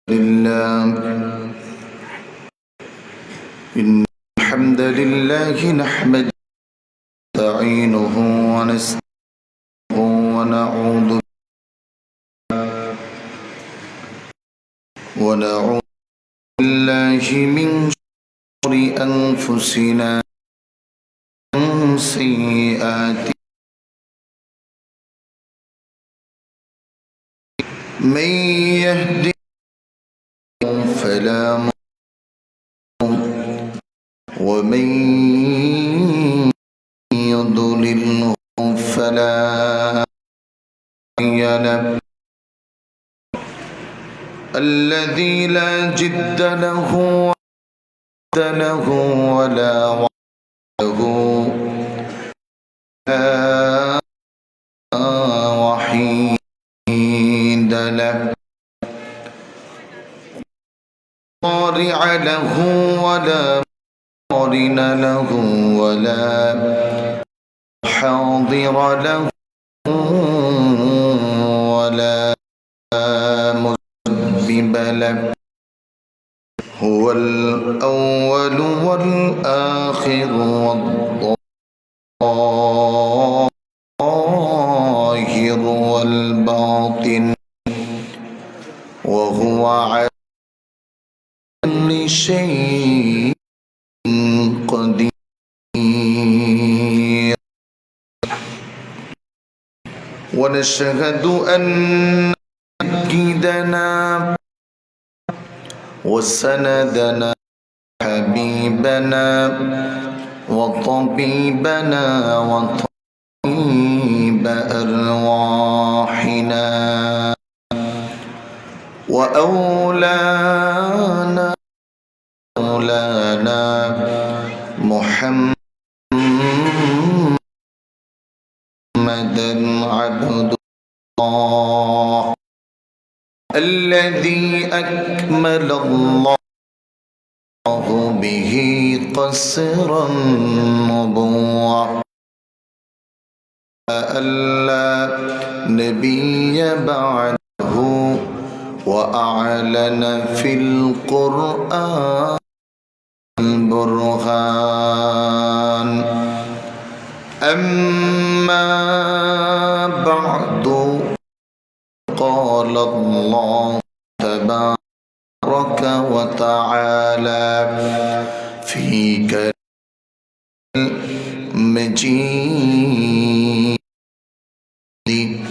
لله إن الحمد لله نحمده ونستعينه ونستغفره ونعوذ بالله من شرور أنفسنا ومن سيئات من يهده فلا مضل ومن يضلل فلا هادي له الذي لا جد له ولا وحده لا وحيد له طارع له ولا قارن له ولا حاضر له ولا مسبب له هو الأول والآخر والظاهر والباطن وهو على كل شيء قدير ونشهد أن سيدنا وسندنا حبيبنا وطبيبنا وطبيب أرواحنا وأولانا مولانا محمدا عبد الله الذي أكمل الله به قصر النبوة ألا نبي بعده وأعلن في القرآن البرهان أما بعد قال الله تبارك وتعالى في كلامه المجيد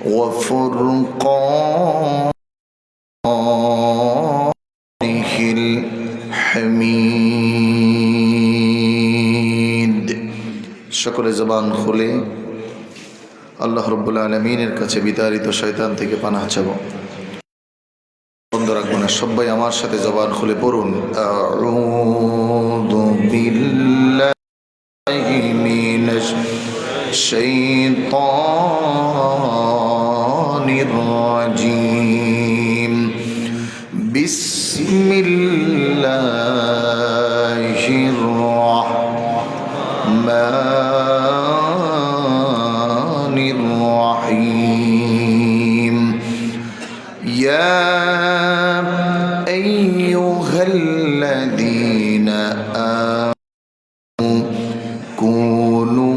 وفرقانه الحميد সকলে জবান খুলে আল্লাহ রাব্বুল আলামিনের কাছে বিতাড়িত শয়তান থেকে পানাহ চাবো। বন্ধ রাখবো না, সবাই আমার সাথে জবান খুলে পড়ুন আউযু বিল্লাহি মিনাশ শাইতানির রাজীম বিসমিল্লাহির রাহমানির রাহিম ইয়া আইয়ুহাল্লাযীনা আমানু কুনু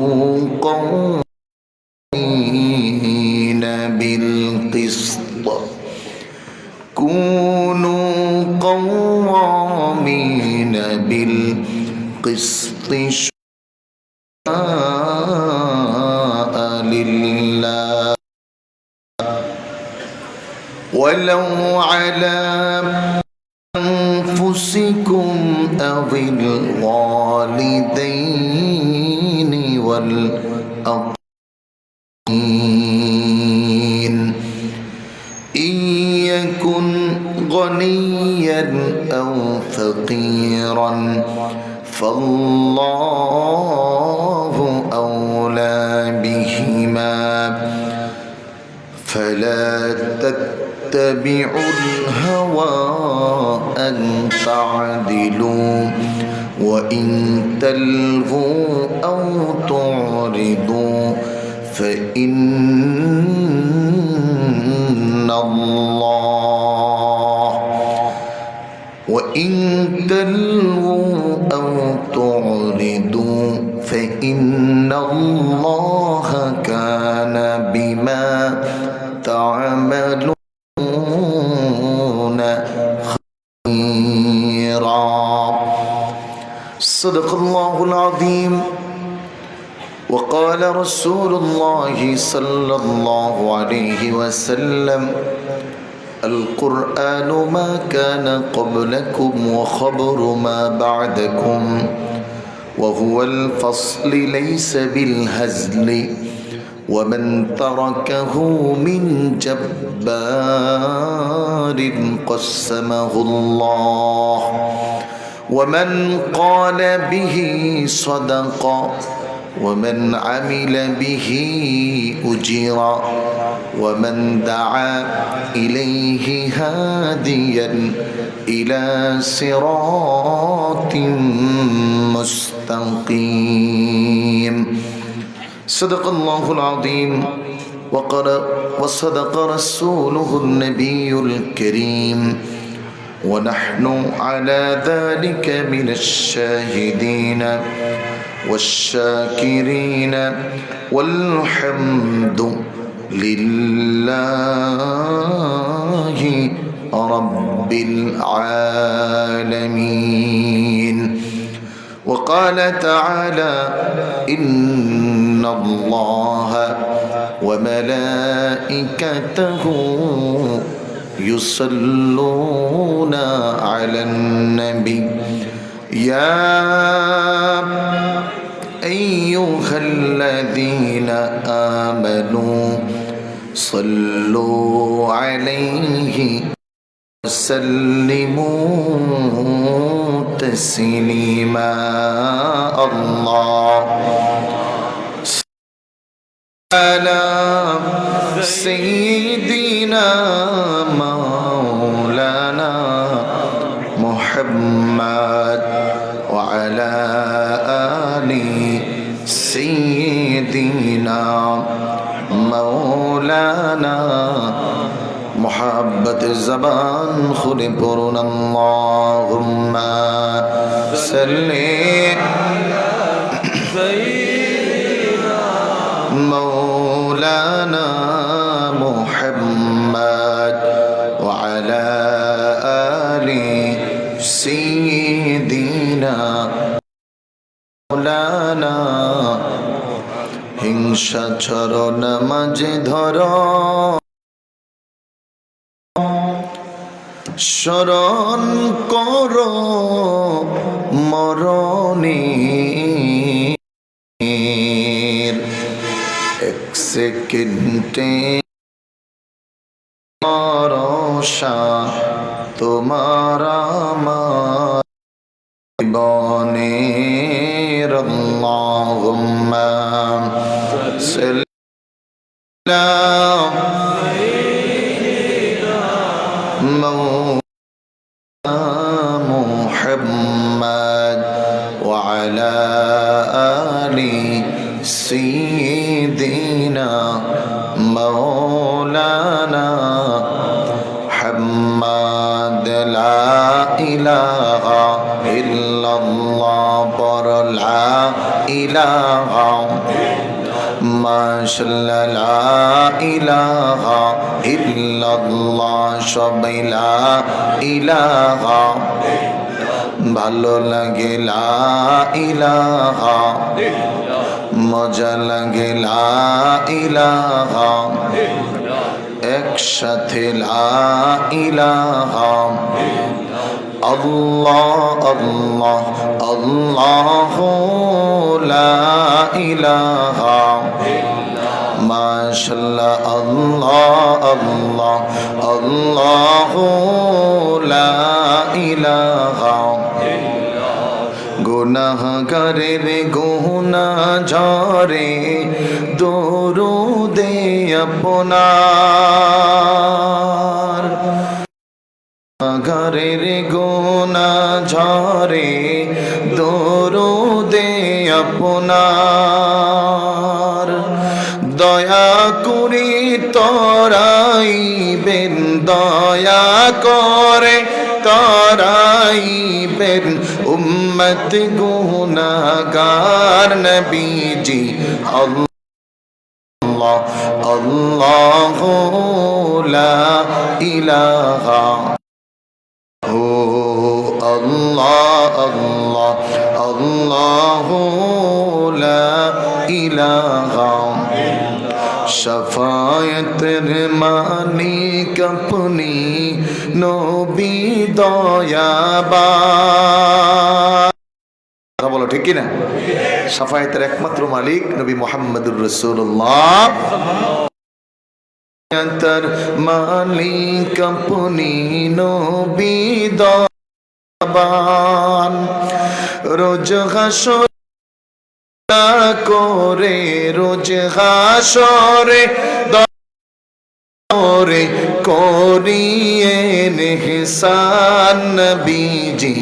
قوامين بالقسط كونوا قوامين بالقسط شهداء لله ولو على أنفسكم أو الوالدين والأقربين إن يكن غنيا أو فقيرا فالله أولى بهما فلا تتبعوا الهوى أن تعدلوا وإن تلووا أو تعرضوا فإن الله وإن تلووا أو تعرضوا فإن الله كان بما تعملون خبيرا صدق الله العظيم وقال رسول الله صلى الله عليه وسلم القرآن ما كان قبلكم وخبر ما بعدكم وهو الفصل ليس بالهزل ومن تركه من جبار قسمه الله ومن قال به صدق ومن عمل به أجر ومن دعا إليه هاديا إلى صراط مستقيم صدق الله العظيم وصدق رسوله النبي الكريم ونحن على ذلك من الشاهدين والشاكرين والحمد لله رب العالمين وقال تعالى إن الله وملائكته يصلون على النبي يا أيها الذين آمنوا صلوا عليه وسلموا تسليما الله على سيدنا مولانا محمد وعلى آل سيدنا مولانا محبت زبان خلی پرون اللهم صل مولانا محمد وعلى آل سيدنا مولانا হিংসা ছড়ো নামাজে ধরো স্মরণ করো মরণে এক সেকেন্ডে ভরসা তোমার আমার জীবনে আল্লাহুম্মা محمد وعلى آل سيدنا مولانا محمد لا إله إلا الله بر لا إله মাশাআল্লাহ লা ইলাহা ইল্লাল্লাহ সবাই লা ইলাহা ভালো লাগে লা ইলাহা মজা লাগে লা ইলাহা একসাথে লা ইলাহা আল্লাহ আল্লাহ আল্লাহু লা ইলাহা মাশাআল্লাহ আল্লাহ আল্লাহ আল্লাহু লা ইলাহা গুনাহগারের গুনাহ ঝরে দরুদে আপনার ঘরের গুনাহ ঝরে দরুদে আপনার দয়া করি তরাইবেন দয়া করে তরাইবেন উম্মত গুনাহগার নবীজি আল্লাহ আল্লাহু লা ইলাহা হু আল্লাহ আল্লাহ আল্লাহু লা ইলাহা শাফায়াতের মালিক আপনি নবী দয়াবান কথা বলো ঠিক কিনা শাফায়াতের একমাত্র মালিক নবী মুহাম্মদুর রাসূলুল্লাহ শাফায়াতের মালিক আপনি নবী দয়াবান রোজ হাসর করে রোজ হাসরে দরে করিয়ে নিহসান নবীজি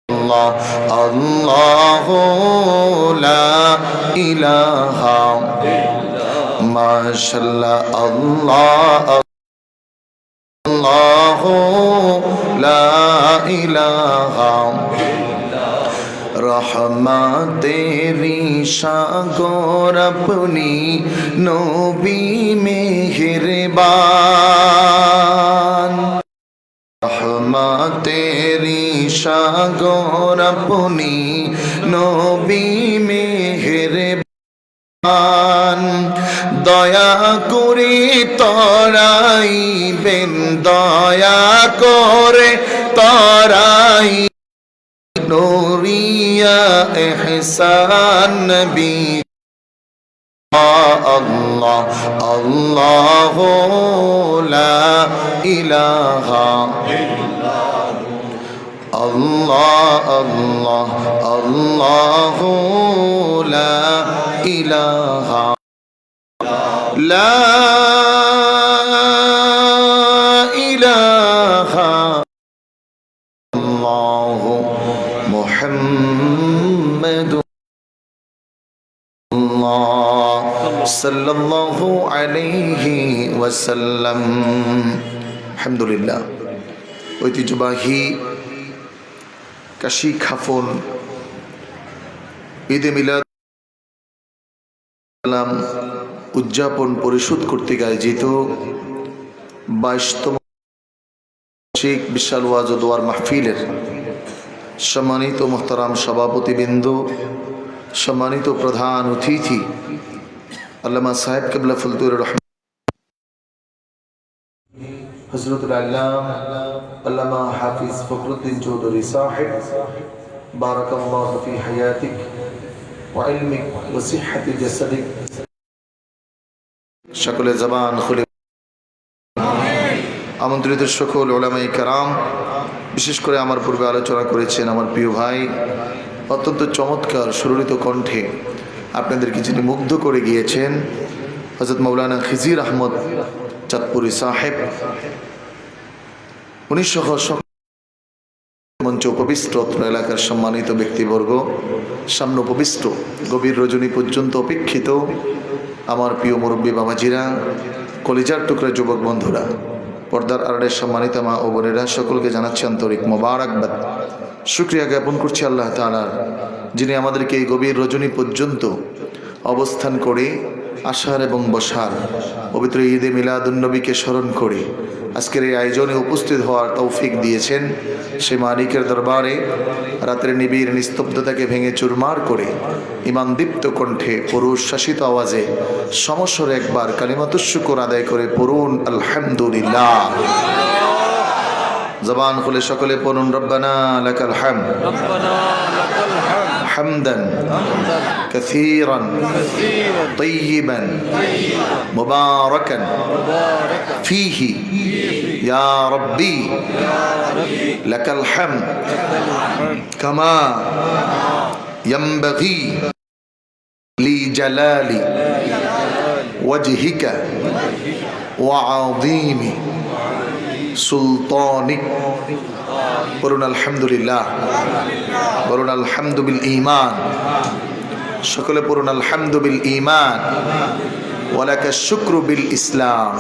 আল্লাহ আল্লাহু লা ইলাহা মাশাআল্লাহ আল্লাহ আল্লাহু লা ইলাহা রহমতেরি সাগর আপনি নবী মেহেরবান রহমতেরি সাগর আপনি নবী মেহেরবান দয়া করে তরাইবেন দয়া করে তরাই নূরিয়া ইহসান নবী আল্লাহ আল্লাহু লা ইলাহা আল্লাহ আল্লাহ আল্লাহু লা ইলাহা লা ইলাহা আল্লাহু মুহাম্মাদুর সাল্লাল্লাহু আলাইহি ওয়াসাল্লাম। আলহামদুলিল্লাহ, ঐতিহ্যবাহী কাশী খাফন ঈদে মিলাদ উদযাপন পরিষদ কর্তৃক আয়োজিত 22তম শেখ বিশাল ওয়াজ ও দোয়ার মাহফিলের সম্মানিত মোহতারাম সভাপতিবৃন্দ, সম্মানিত প্রধান অতিথি আল্লামা সাহেব কিবলা ফুলতুর রহমান হযরতুল আল্লামা আল্লামা হাফিজ ফখরুদ্দিন চৌধুরী সাহেব বারাকাল্লাহু ফি হায়াতিক ওয়া ইলমিক ওয়া সিহহাতি জাসাদিক, সকলে জবান খুলে আমন্ত্রিত সকল উলামায়ে কেরাম, বিশেষ করে আমার পূর্বে আলোচনা করেছেন আমার প্রিয় ভাই, অত্যন্ত চমৎকার সুরলিত কণ্ঠে আপনাদেরকে যিনি মুগ্ধ করে গিয়েছেন হযরত মাওলানা খিজির আহমদ চাঁদপুরি সাহেব, উনি সহ মঞ্চ উপবিষ্ট এলাকার সম্মানিত ব্যক্তিবর্গ, সামনে উপবিষ্ট গভীর রজনী পর্যন্ত অপেক্ষিত আমার প্রিয় মুরব্বী বাবাজিরা, কলিজার টুকরা যুবক বন্ধুরা, পর্দার আড়ালের সম্মানিত মা ও বোনেরা, সকলকে জানাচ্ছি আন্তরিক মোবারকবাদ। শুকরিয়া জ্ঞাপন করছি আল্লাহ তাআলার, যিনি আমাদেরকে এই গভীর রজনী পর্যন্ত অবস্থান করে আসার এবং বসার পবিত্র ঈদে মিলাদুন্নবীকে স্মরণ করে আজকের এই আয়োজনে উপস্থিত হওয়ার তৌফিক দিয়েছেন। সে মালিকের দরবারে রাতের নিবিড় নিস্তব্ধতাকে ভেঙে চুরমার করে ইমানদীপ্ত কণ্ঠে পুরুষ শাসিত আওয়াজে সমস্বরে একবার কালিমাতুশ শুকর আদায় করে পড়ুন আলহামদুলিল্লাহ। জবান খুলে সকলে পড়ুন রব্বানা লাকাল হামদ হামদান কাসীরান তাইয়িবান মুবারাকান ফীহি ইয়া রাব্বি লাকাল হামদ কামা ইয়ানবাগী লিজালালি ওয়াজহিকা ওয়া আযীমি সুলতানিক। বলুন আলহামদুলিল্লাহ, বলুন আলহামদু বিল ঈমান, সকলে পড়ুন আলহামদু বিল ঈমান ওয়া লাকা শুকরু বিল ইসলাম।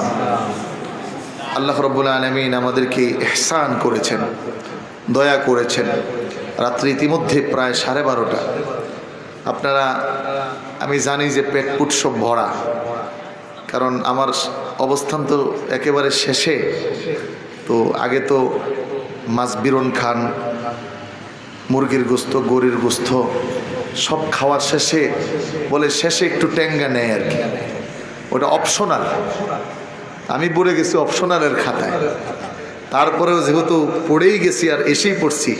আল্লাহ রাব্বুল আলামিন আমাদেরকে ইহসান করেছেন, দয়া করেছেন। রাত্রি ইতিমধ্যে প্রায় 12:30। আপনারা, আমি জানি যে পেটপুট সব ভরা, কারণ আমার অবস্থান তো একেবারে শেষে। তো আগে তো মাছ বিরন খান, মুরগির গোস্ত, গরুর গোস্ত সব খাওয়ার শেষে বলে শেষে একটু ট্যাঙ্গা নেয় আর কি, ওটা অপশনাল। আমি পড়ে গেছি অপশনালের খাতায়, তারপরেও যেহেতু পড়েই গেছি আর এসেই পড়ছি,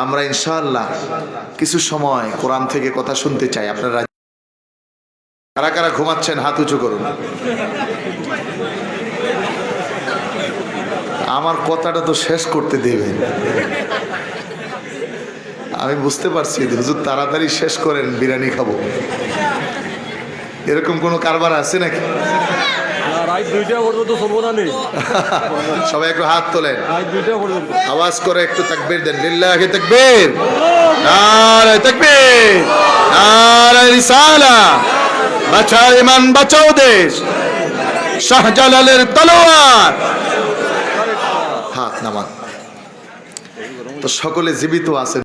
আমরা ইনশাআল্লাহ কিছু সময় কোরআন থেকে কথা শুনতে চাই। আপনারা কারা কারা ঘুমাচ্ছেন হাত উঁচু করুন। আমার কথাটা তো শেষ করতে দেবেন। আমি বুঝতে পারছি হুজুর তাড়াতাড়ি শেষ করেন, বিরিয়ানি খাবো, এরকম কোনো কারবার আছে নাকি? সবাই একটু হাত তোলেন, আওয়াজ করে একটু তাকবীর দেন। লিল্লাহি তাকবীর, নারে তাকবীর, নারে রিসালাহ। বাঁচাও ইমান, বাঁচাও দেশ, শাহজালালের তলোয়ার। হাত নামান। তো সকলে জীবিত আছেন,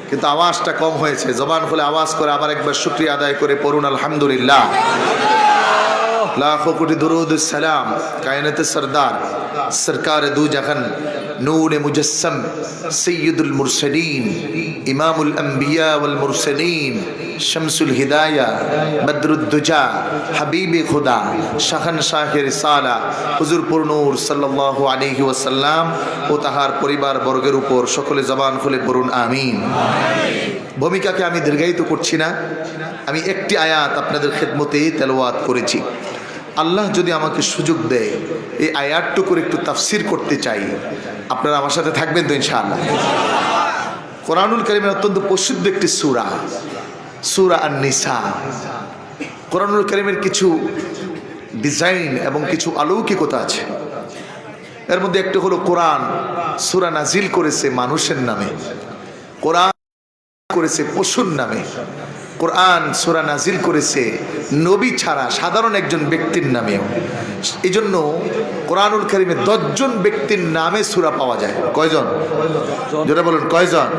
কিন্তু আওয়াজটা কম হয়েছে। জবান খুলে আওয়াজ করে আবার একবার শুকরিয়া আদায় করে পড়ুন আলহামদুলিল্লাহ। लाखों कोटि दुरूद सलाम कायनात सरदार सरकार दू जहान नूर मुजस्सम सय्यदुल मुरसलीन इमामुल अंबिया वल मुरसलीन शमसुल हिदाया बद्रुद्दुजा हबीबे खुदा शाहन शाह रिसाला हुजूर पुरनूर सल्लल्लाहु अलैहि वसल्लम ও তাহার পরিবার বর্গের উপর সকলে জবান খুলে পড়ুন আমিন। ভূমিকাকে আমি দীর্ঘায়িত করছি না, আমি একটি আয়াত আপনাদের খেদমতে তেলাওয়াত করেছি। আল্লাহ যদি আমাকে সুযোগ দেয় এই আয়াতটুকুর একটু তাফসির করতে চাই, আপনারা আমার সাথে থাকবেন তো ইনশাআল্লাহ? কোরআনুল কারীমের অত্যন্ত প্রসিদ্ধ একটি সূরা, সূরা আন-নিসা। কোরআনুল কারীমের কিছু ডিজাইন এবং কিছু অলৌকিকতা আছে। এর মধ্যে একটা হলো কোরআন সূরা নাজিল করেছে মানুষের নামে, কোরআন করেছে পশুর নামে, কোরআন সূরা নাজিল করেছে নবী ছাড়া সাধারণ একজন ব্যক্তির নামেও। এই জন্য কোরআনুল কারীমে 10 জন ব্যক্তির নামে সূরা পাওয়া যায়। কয়জন? যেটা বলুন কয়জন?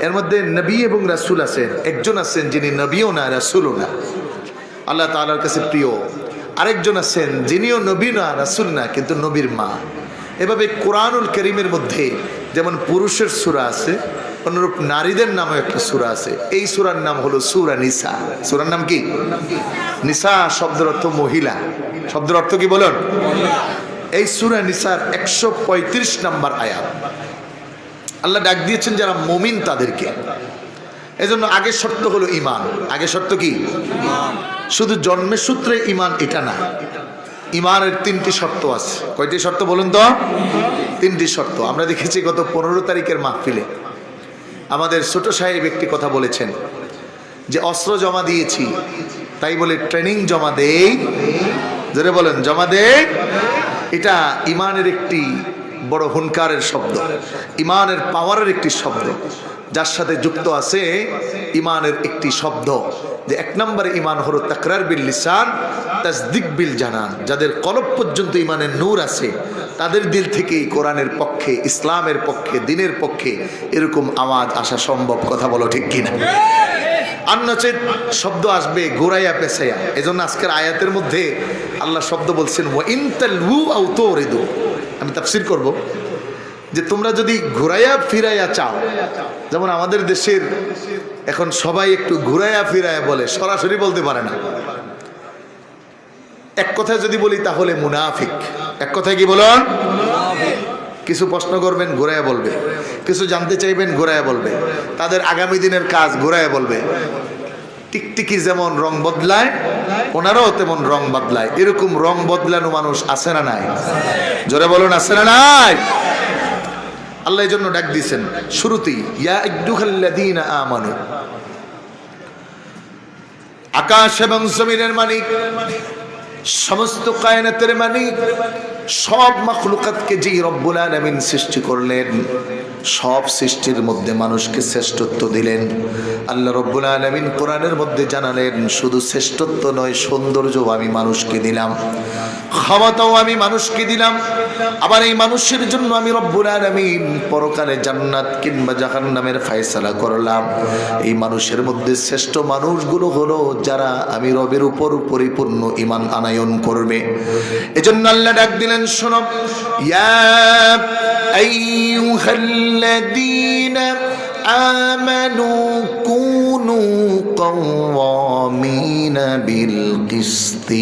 এর মধ্যে নবী এবং রাসূল আছেন, একজন আছেন যিনি নবীও না রাসূলও না, আল্লাহ তাআলার কাছে প্রিয়। আরেকজন আছেন যিনিও নবী না রাসূল না, কিন্তু নবীর মা। এভাবে কোরআনুল কারীমের মধ্যে যেমন পুরুষের সূরা আছে, অনুরূপ নারীদের নামে একটা সূরা আছে। এই সূরার নাম হলো সূরা নিসা। সূরার নাম কি? নিসা শব্দের অর্থ মহিলা। শব্দের অর্থ কি বলুন? এই সূরা নিসার 135 নম্বর আয়াত। আল্লাহ ডাক দিয়েছেন যারা মুমিন তাদেরকে। এজন্য আগের শর্ত হলো ঈমান। আগের শর্ত কি? শুধু জন্মের সূত্রে ঈমান এটা না, ঈমানের 3টি শর্ত আছে। কয়টি শর্ত বলুন তো? 3টি শর্ত। আমরা দেখেছি গত 15 তারিখের মাহফিলে আমাদের ছোট সাহেব একটি কথা বলেছেন যে অস্ত্র জমা দিয়েছি তাই বলে ট্রেনিং জমা দেই, জোরে বলেন জমা দেই। এটা ঈমানের একটি বড় হুনকারের শব্দ, ঈমানের পাওয়ারের একটি শব্দ, যার সাথে যুক্ত আছে ঈমানের একটি শব্দ যে 1 নম্বরে ঈমান হলো তাকরার বিল লিসান তাসদিক বিল জানান। যাদের কলব পর্যন্ত ঈমানের নূর আছে তাদের দিল থেকেই কোরআনের পক্ষে, ইসলামের পক্ষে, দ্বীনের পক্ষে এরকম আওয়াজ আসা সম্ভব। কথা বলো ঠিক কিনা? আন্নচেত শব্দ আসবে ঘুরাইয়া পেছাইয়া। এজন্য আজকের আয়াতের মধ্যে আল্লাহ শব্দ বলছেন ওয়া ইন তালউ আও তুরিদু। আমি তাফসীর করব যে তোমরা যদি ঘুরাইয়া ফিরাইয়া চাও, যেমন আমাদের দেশের এখন সবাই একটু ঘুরাইয়া ফিরাইয়া বলে, সরাসরি বলতে পারে না। এক কথায় যদি বলি তাহলে মুনাফিক। এক কথায় কি বলুন? কিছু প্রশ্ন করবেন ঘুরাইয়া বলবে, কিছু জানতে চাইবেন ঘুরাইয়া বলবে, তাদের আগামী দিনের কাজ ঘুরাইয়া বলবে। টিকটিকি যেমন রং বদলায় ওনারাও তেমন রং বদলায়। এরকম রং বদলানো মানুষ আছে না নাই? জোরে বলুন আছে না নাই? আল্লাহ এই জন্য ডাক দিয়েছেন শুরুতেই ইয়া আইয়ুহাল্লাযীনা আমানু। আকাশ এবং জমিনের মালিক, সমস্ত কায়নাতের মালিক, সব মাখলুকাতকে যেই রব্বুল আলামিন সৃষ্টি করলেন সব সৃষ্টির মধ্যে মানুষকে শ্রেষ্ঠত্ব দিলেন। আল্লাহ রাব্বুল আলামিন কোরআনের মধ্যে জানালেন, শুধু শ্রেষ্ঠত্ব নয়, সৌন্দর্য আমি মানুষকে দিলাম, ক্ষমতাও আমি মানুষকে দিলাম। আবার এই মানুষের জন্য আমি রব্বুল আলামিন পরকালে জান্নাত কিংবা জাহান্নামের ফয়সালা করলাম। এই মানুষের মধ্যে শ্রেষ্ঠ মানুষগুলো হলো যারা আমি রবের উপর পরিপূর্ণ ঈমান আনয়ন করবে। এজন্য আল্লাহ ডাক দিলেন, শোনো, ইয়া আইয়ুহাল্লাযীনা আমানু কুনু কাওয়ামিনা বিল কিসতি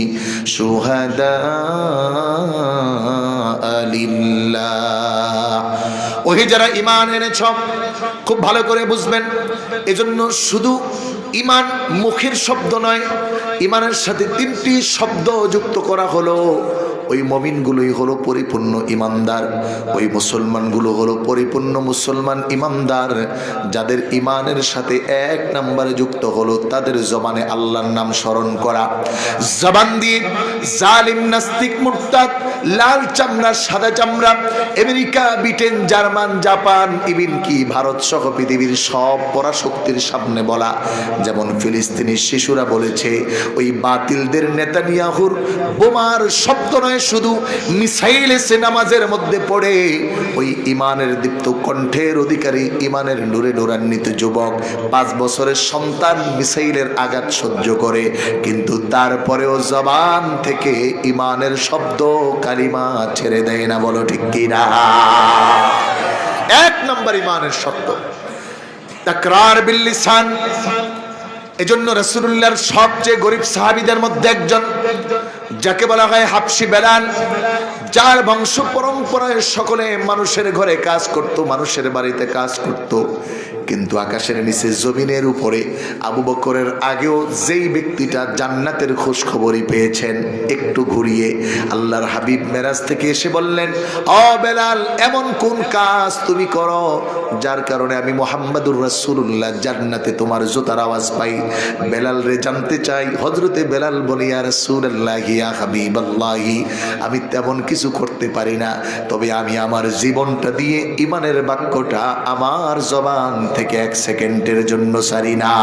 শুহাদা লিল্লাহ। ওহে যারা ঈমান এনেছ, খুব ভালো করে বুঝবেন। এজন্য শুধু ঈমান মুখের শব্দ নয়, ঈমানের সাথে তিনটি শব্দ যুক্ত করা হলো। ওই মুমিনগুলোই হলো পরিপূর্ণ ঈমানদার, ওই মুসলমানগুলো হলো পরিপূর্ণ মুসলমান ঈমানদার, যাদের ঈমানের সাথে এক নম্বরে যুক্ত হলো তাদের জবানে আল্লাহর নাম স্মরণ করা। জবান দিয়ে জালিম, নাস্তিক, মুরতাদ, লাল চামড়া, সাদা চামড়া, America, Britain, German, Japan, even কি ভারত সহ পৃথিবীর সব পরাশক্তির সামনে বলা, যেমন ফিলিস্তিনি শিশুরা বলেছে, ওই বাতিলদের নেতানিয়াহুর বোমার শব্দ নয়, শুধু মিসাইল এসে নামাজের মধ্যে পড়ে। ওই ঈমানের দীপ্ত কণ্ঠের অধিকারী, ঈমানের নূরে নূরান্বিত যুবক, 5 বছরের সন্তান মিসাইলের আঘাত সহ্য করে, কিন্তু তারপরেও জবান থেকে ঈমানের শব্দ, কালিমা ছেড়ে দেয় না। বলো ঠিক কিনা? এক নম্বর ঈমানের শব্দ তাকরার বিল লিসান। এজন্য রাসূলুল্লাহর সবচেয়ে গরীব সাহাবীদের মধ্যে একজন, যাকে বলা হয় হাবশী বেলাল, যার বংশ পরম্পরায় সকলে মানুষের ঘরে কাজ করত, মানুষের বাড়িতে কাজ করত, কিন্তু আকাশের নিচে জমিনের উপরে আবু বকরের আগেও যেই ব্যক্তিটা জান্নাতের খোঁজ খবরই পেয়েছেন, একটু ঘুরিয়ে আল্লাহর হাবিব মেরাজ থেকে এসে বললেন, ও বেলাল, এমন কোন কাজ তুমি করো যার কারণে আমি মুহাম্মাদুর রাসূলুল্লাহ জান্নাতে তোমার জুতার আওয়াজ পাই? বেলাল রে জানতে চাই। হযরতে বেলাল বলে, ইয়া রাসূলুল্লাহ, ইয়া হাবিবাল্লাহ, আমি তেমন কিছু করতে পারি না, তবে আমি আমার জীবনটা দিয়ে ঈমানের বাক্যটা আমার জবান থেকে 1 সেকেন্ডের জন্য ছাড়ি না।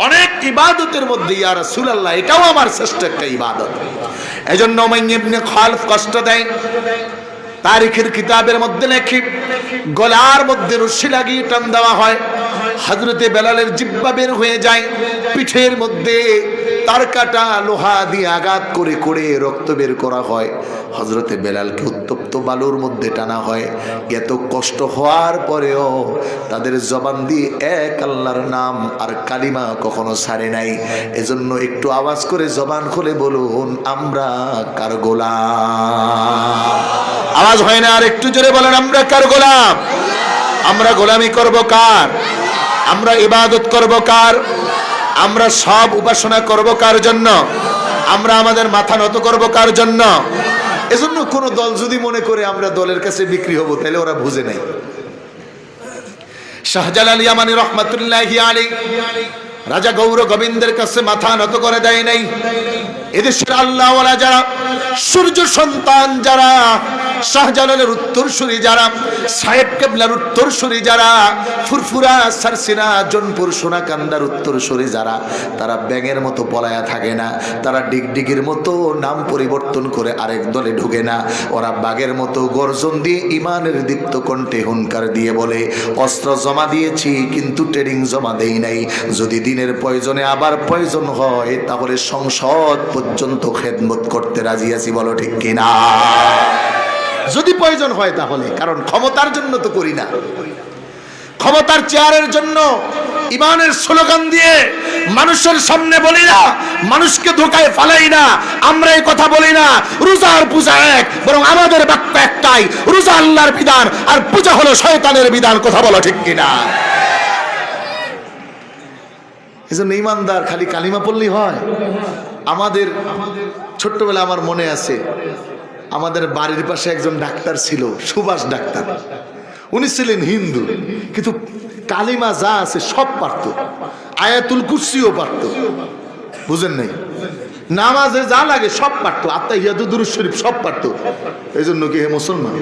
অনেক ইবাদতের মধ্যে ইয়া রাসূলুল্লাহ এটাও আমার শ্রেষ্ঠ একটা ইবাদত। এজন্য উমাইয়া ইবনে খালফ কষ্ট দেয়, তারিখের কিতাবের মধ্যে লেখে, গলার মধ্যে রশি লাগিয়ে টান দেওয়া হয়, হযরতে বেলালের জিহ্বা বের হয়ে যায়, পিঠের মধ্যে তার কাটা লোহা দিয়ে আঘাত করে করে রক্ত বের করা হয়, হযরতে বেলালকে উত্তপ্ত বালুর মধ্যে টানা হয়। এত কষ্ট হওয়ার পরেও তাদের জবান দিয়ে এক আল্লাহর নাম আর কালিমা কখনো ছাড়ে নাই। এজন্য একটু আওয়াজ করে জবান খুলে বলুন, আমরা কার গোলাম? আওয়াজ হয় না, আর একটু জোরে বলেন, আমরা কার গোলাম? আমরা গোলামি করব কার? আমরা ইবাদত করব কার? আমরা সব উপাসনা করব কার জন্য? আমরা আমাদের মাথা নত করব কার জন্য? এজন্য কোন দল যদি মনে করে আমরা দলের কাছে বিক্রি হব, তাহলে ওরা বুঝে নাই। শাহজালাল ইয়ামানি রহমাতুল্লাহি আলাইহি রাজা গৌর গোবিন্দের কাছে মাথা নত করে দেয় নাই। এদেশের আল্লাহওয়ালা যারা, সূর্য সন্তান যারা, শাহজালালের উত্তরসূরি যারা, সাহেব কেবলার উত্তরসূরি যারা, ফুরফুরা, সারসিনা, জনপুর, সোনাকান্দার উত্তরসূরি যারা, তারা ব্যাঙের মতো পলায়া থাকে না, তারা ডিগডিগির মতো নাম পরিবর্তন করে আরেক দলে ঢুকে না। ওরা বাঘের মতো গর্জন দিয়ে ঈমানের দীপ্ত কণ্ঠে হুঙ্কার দিয়ে বলে, অস্ত্র জমা দিয়েছি কিন্তু ট্রেনিং জমা দেই নাই। যদি দিনের প্রয়োজনে আবার প্রয়োজন হয়, তাহলে সংসদ পর্যন্ত খেদমত করতে রাজি আছি। বলো ঠিক কিনা? যদি প্রয়োজন হয় তাহলে, কারণ ক্ষমতার জন্য তো করি না, ক্ষমতার চেয়ারের জন্য ঈমানের স্লোগান দিয়ে মানুষের সামনে বলি না, মানুষকে ধোকায় ফালাই না। আমরা এই কথা বলি না রোজার পূজা এক, বরং আমাদের বাক্য একটাই, রোজা আল্লাহর বিধান আর পূজা হলো শয়তানের বিধান। কথা বলো ঠিক কিনা? এজন্য ঈমানদার খালি কালিমা পড়লেই হয়? আমাদের ছোট্টবেলা আমার মনে আছে, আমাদের বাড়ির পাশে একজন ডাক্তার ছিল, সুভাষ ডাক্তার। উনি ছিলেন হিন্দু, কিন্তু কালিমা যা আছে সব পারত, আয়াতুল কুরসিও পারত। বুঝেন নাই? নামাজে যা লাগে সব পারত, আত্মাহিয়াতু দুরূদ শরীফ সব পারত। এই জন্য কি হে মুসলমান?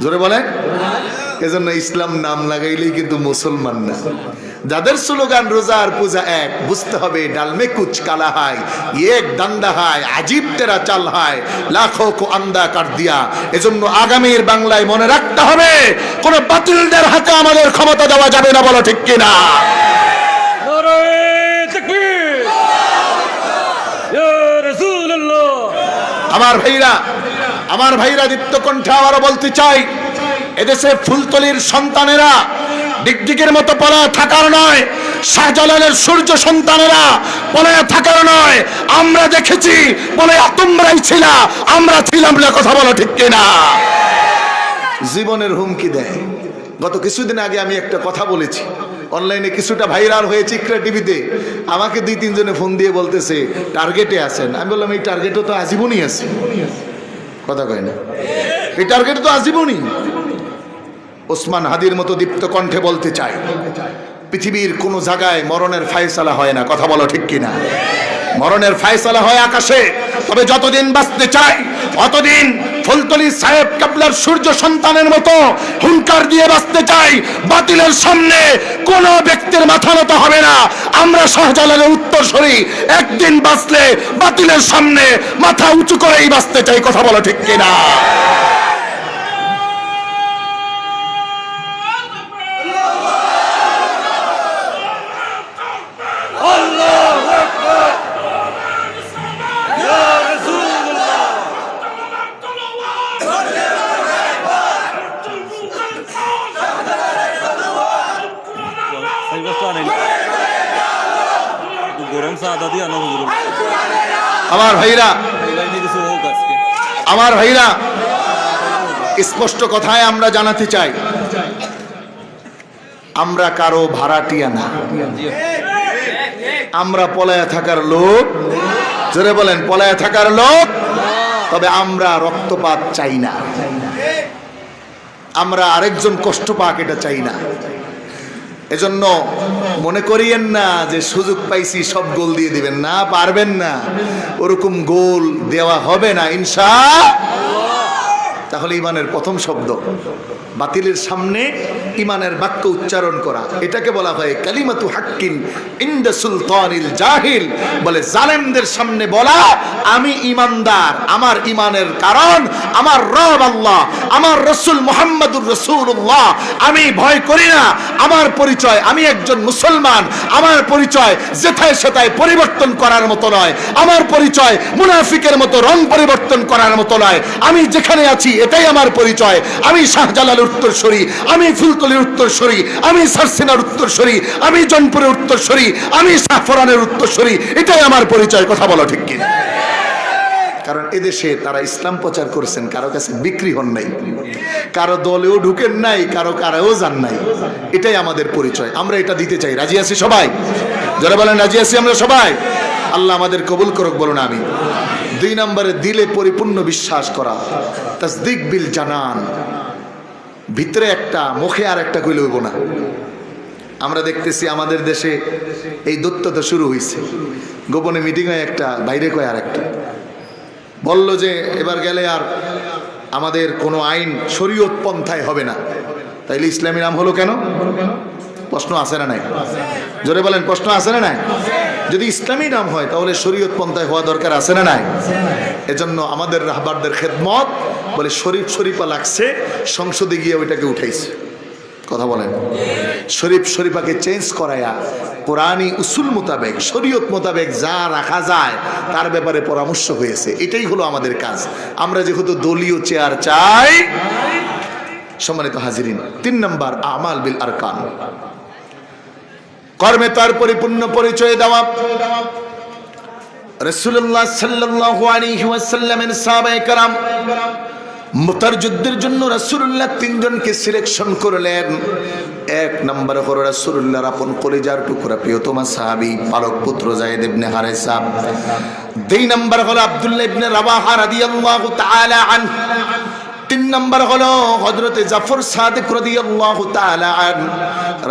জোরে বলে। এজন্য ইসলাম নাম লাগাইলেই কিন্তু মুসলমান না। যাদের স্লোগান রোজা আর পূজা এক, বুঝতে হবে ডালমে কুচ কালা হায়, এক দান্দা হায়, আজিব তেরা চাল হায়, লাখো কো আন্দা কাট দিয়া। এজন্য আগামীর বাংলায় মনে রাখতে হবে, কোন বাতিলদের হাতে আমাদের ক্ষমতা দেওয়া যাবে না, বলো ঠিক কিনা? আমার ভাইরা দীপ্ত কণ্ঠে আবারও বলতে চাই, এদেশে ফুলতলির সন্তানেরা ডিগডিগের মতো পলায় থাকার নয়, শাহজালালের সূর্য সন্তানেরা পলায় থাকার নয়। আমরা দেখেছি পলায় তোমরাই ছিলা, আমরা ছিলাম না, কথা বলো ঠিক কিনা? জীবনের হুমকি দেয়। গত কিছুদিন আগে আমি একটা কথা বলেছি, অনলাইনে কিছুটা ভাইরাল হয়েছে ইকরা টিভিতে। আমাকে 2-3 জনে ফোন দিয়ে বলতেছে টার্গেটে আছেন। আমি বললাম এই টার্গেটও তো আজীবনই আছে, কথা কয় না, এই টার্গেট তো আজীবনই। ওসমান হাদির মতো দীপ্ত কণ্ঠে বলতে চাই, পৃথিবীর কোন জায়গায় মরণের ফায়সালা হয় না, কথা বলো ঠিক কিনা? মরণের ফায়সালা হয় আকাশে। তবে যতদিন বাঁচতে চাই অতদিন ফুলতলি সাহেব কাবলার সূর্য সন্তানের মতো হুঙ্কার দিয়ে বাঁচতে চাই। বাতিলের সামনে কোন ব্যক্তির মাথা নত হবে না। আমরা শাহজালালের উত্তরসূরি, একদিন বাঁচলে বাতিলের সামনে মাথা উঁচু করেই বাঁচতে চাই, কথা বলো ঠিক কিনা? আমার ভাইরা স্পষ্ট কথায় আমরা জানাতে চাই, আমরা কারো ভাড়াটিয়া না, আমরা পলায়া থাকার লোক। জোরে বলেন, পলায়া থাকার লোক। তবে আমরা রক্তপাত চাই না, আমরা আরেকজন কষ্ট পাক এটা চাই না। এজন্য মনে করিয়েন না যে সুযোগ পাইছি সব গোল দিয়ে দিবেন, না, পারবেন না, ওরকম গোল দেওয়া হবে না ইনশাআল্লাহ। তাহলে ইমানের প্রথম শব্দ, বাতিলের সামনে ইমানের বাক্য উচ্চারণ করা, এটাকে বলা হয় কালিমাতু হাক্কিন ইনদা সুলতানিল জাহিল। বলে জালেমদের সামনে বলা আমি ইমানদার, আমার ইমানের কারণ আমার রব আল্লাহ, আমার রাসূল মুহাম্মদুর রাসূলুল্লাহ। আমি ভয় করি না, আমার পরিচয় আমি একজন মুসলমান। আমার পরিচয় যেথায় সেথায় পরিবর্তন করার মতো নয়, আমার পরিচয় মুনাফিকের মতো রং পরিবর্তন করার মতো নয়। আমি যেখানে আছি এটাই আমার পরিচয়। আমি শাহজালালের উত্তরসূরি, আমি ফুলতলির উত্তরসূরি, আমি সারসিনার উত্তরসূরি, আমি জনপুরের উত্তরসূরি, আমি শাহফরানের উত্তরসূরি, এটাই আমার পরিচয়, কথা বলো ঠিক কিনা? কারণ এদেশে তারা ইসলাম প্রচার করেছেন, কারো কাছে বিক্রি হন নাই, কারো দলেও ঢুকেন নাই, কারো কারেও যান নাই। এটাই আমাদের পরিচয়, আমরা এটা দিতে চাই। রাজি আছি সবাই? যারা বলেন রাজি আছি আমরা সবাই। আল্লাহ আমাদের কবুল করুক, বলুন আমি। 2 নম্বরে দিলে পরিপূর্ণ বিশ্বাস করা, তাসদিক বিল জানান। ভিতরে একটা, মুখে আর একটা কইলে হইব না। আমরা দেখতেছি আমাদের দেশে এই দৈত্যতা শুরু হয়েছে। গোপনে মিটিং হয় একটা, বাইরে কয় আর একটা। বলল যে এবার গেলে আর আমাদের কোনো আইন শরীয়ত পন্থায় হবে না। তাইলে ইসলামী নাম হলো কেন? প্রশ্ন আছে না নাই? জোরে বলেন, প্রশ্ন আছে না নাই? যদি ইসলামী নাম হয় তাহলে শরীয়ত পন্থায় হওয়া দরকার আছে না নাই? এজন্য আমাদের রাহবারদের খেদমত বলে শরীফ শরীফা লাগছে, সংসদে গিয়ে ওইটাকে উঠাইছে, কথা বলেন। শরীফ শরীফাকে চেঞ্জ করায়া কোরআনী উসুল মোতাবেক, শরীয়ত মোতাবেক যা রাখা যায় তার ব্যাপারে পরামর্শ হয়েছে। এটাই হলো আমাদের কাজ। আমরা যেহেতু দলীয় চেয়ার চাই। সম্মানিত হাজিরিন, 3 নম্বর আমাল বিল আরকান, কর্মে তার পরিপূর্ণ পরিচয় দেওয়া। রাসূলুল্লাহ সাল্লাল্লাহু আলাইহি ওয়াসাল্লামের সাহাবায়ে কেরাম মুতার যুদ্ধের জন্য রাসূলুল্লাহ 3 জনকে সিলেকশন করলেন। 1 নম্বর হলো রাসূলুল্লাহর আপন কলিজার টুকরা প্রিয়তমা সাহাবী পালক পুত্র যায়েদ ইবনে হারেসা। 2 নম্বর হলো আব্দুল্লাহ ইবনে রাওয়াহা রাদিয়াল্লাহু তাআলা আনহু। 3 নম্বর হলো হযরতে জাফর সাদিক রাদিয়াল্লাহু তাআলা আনহু।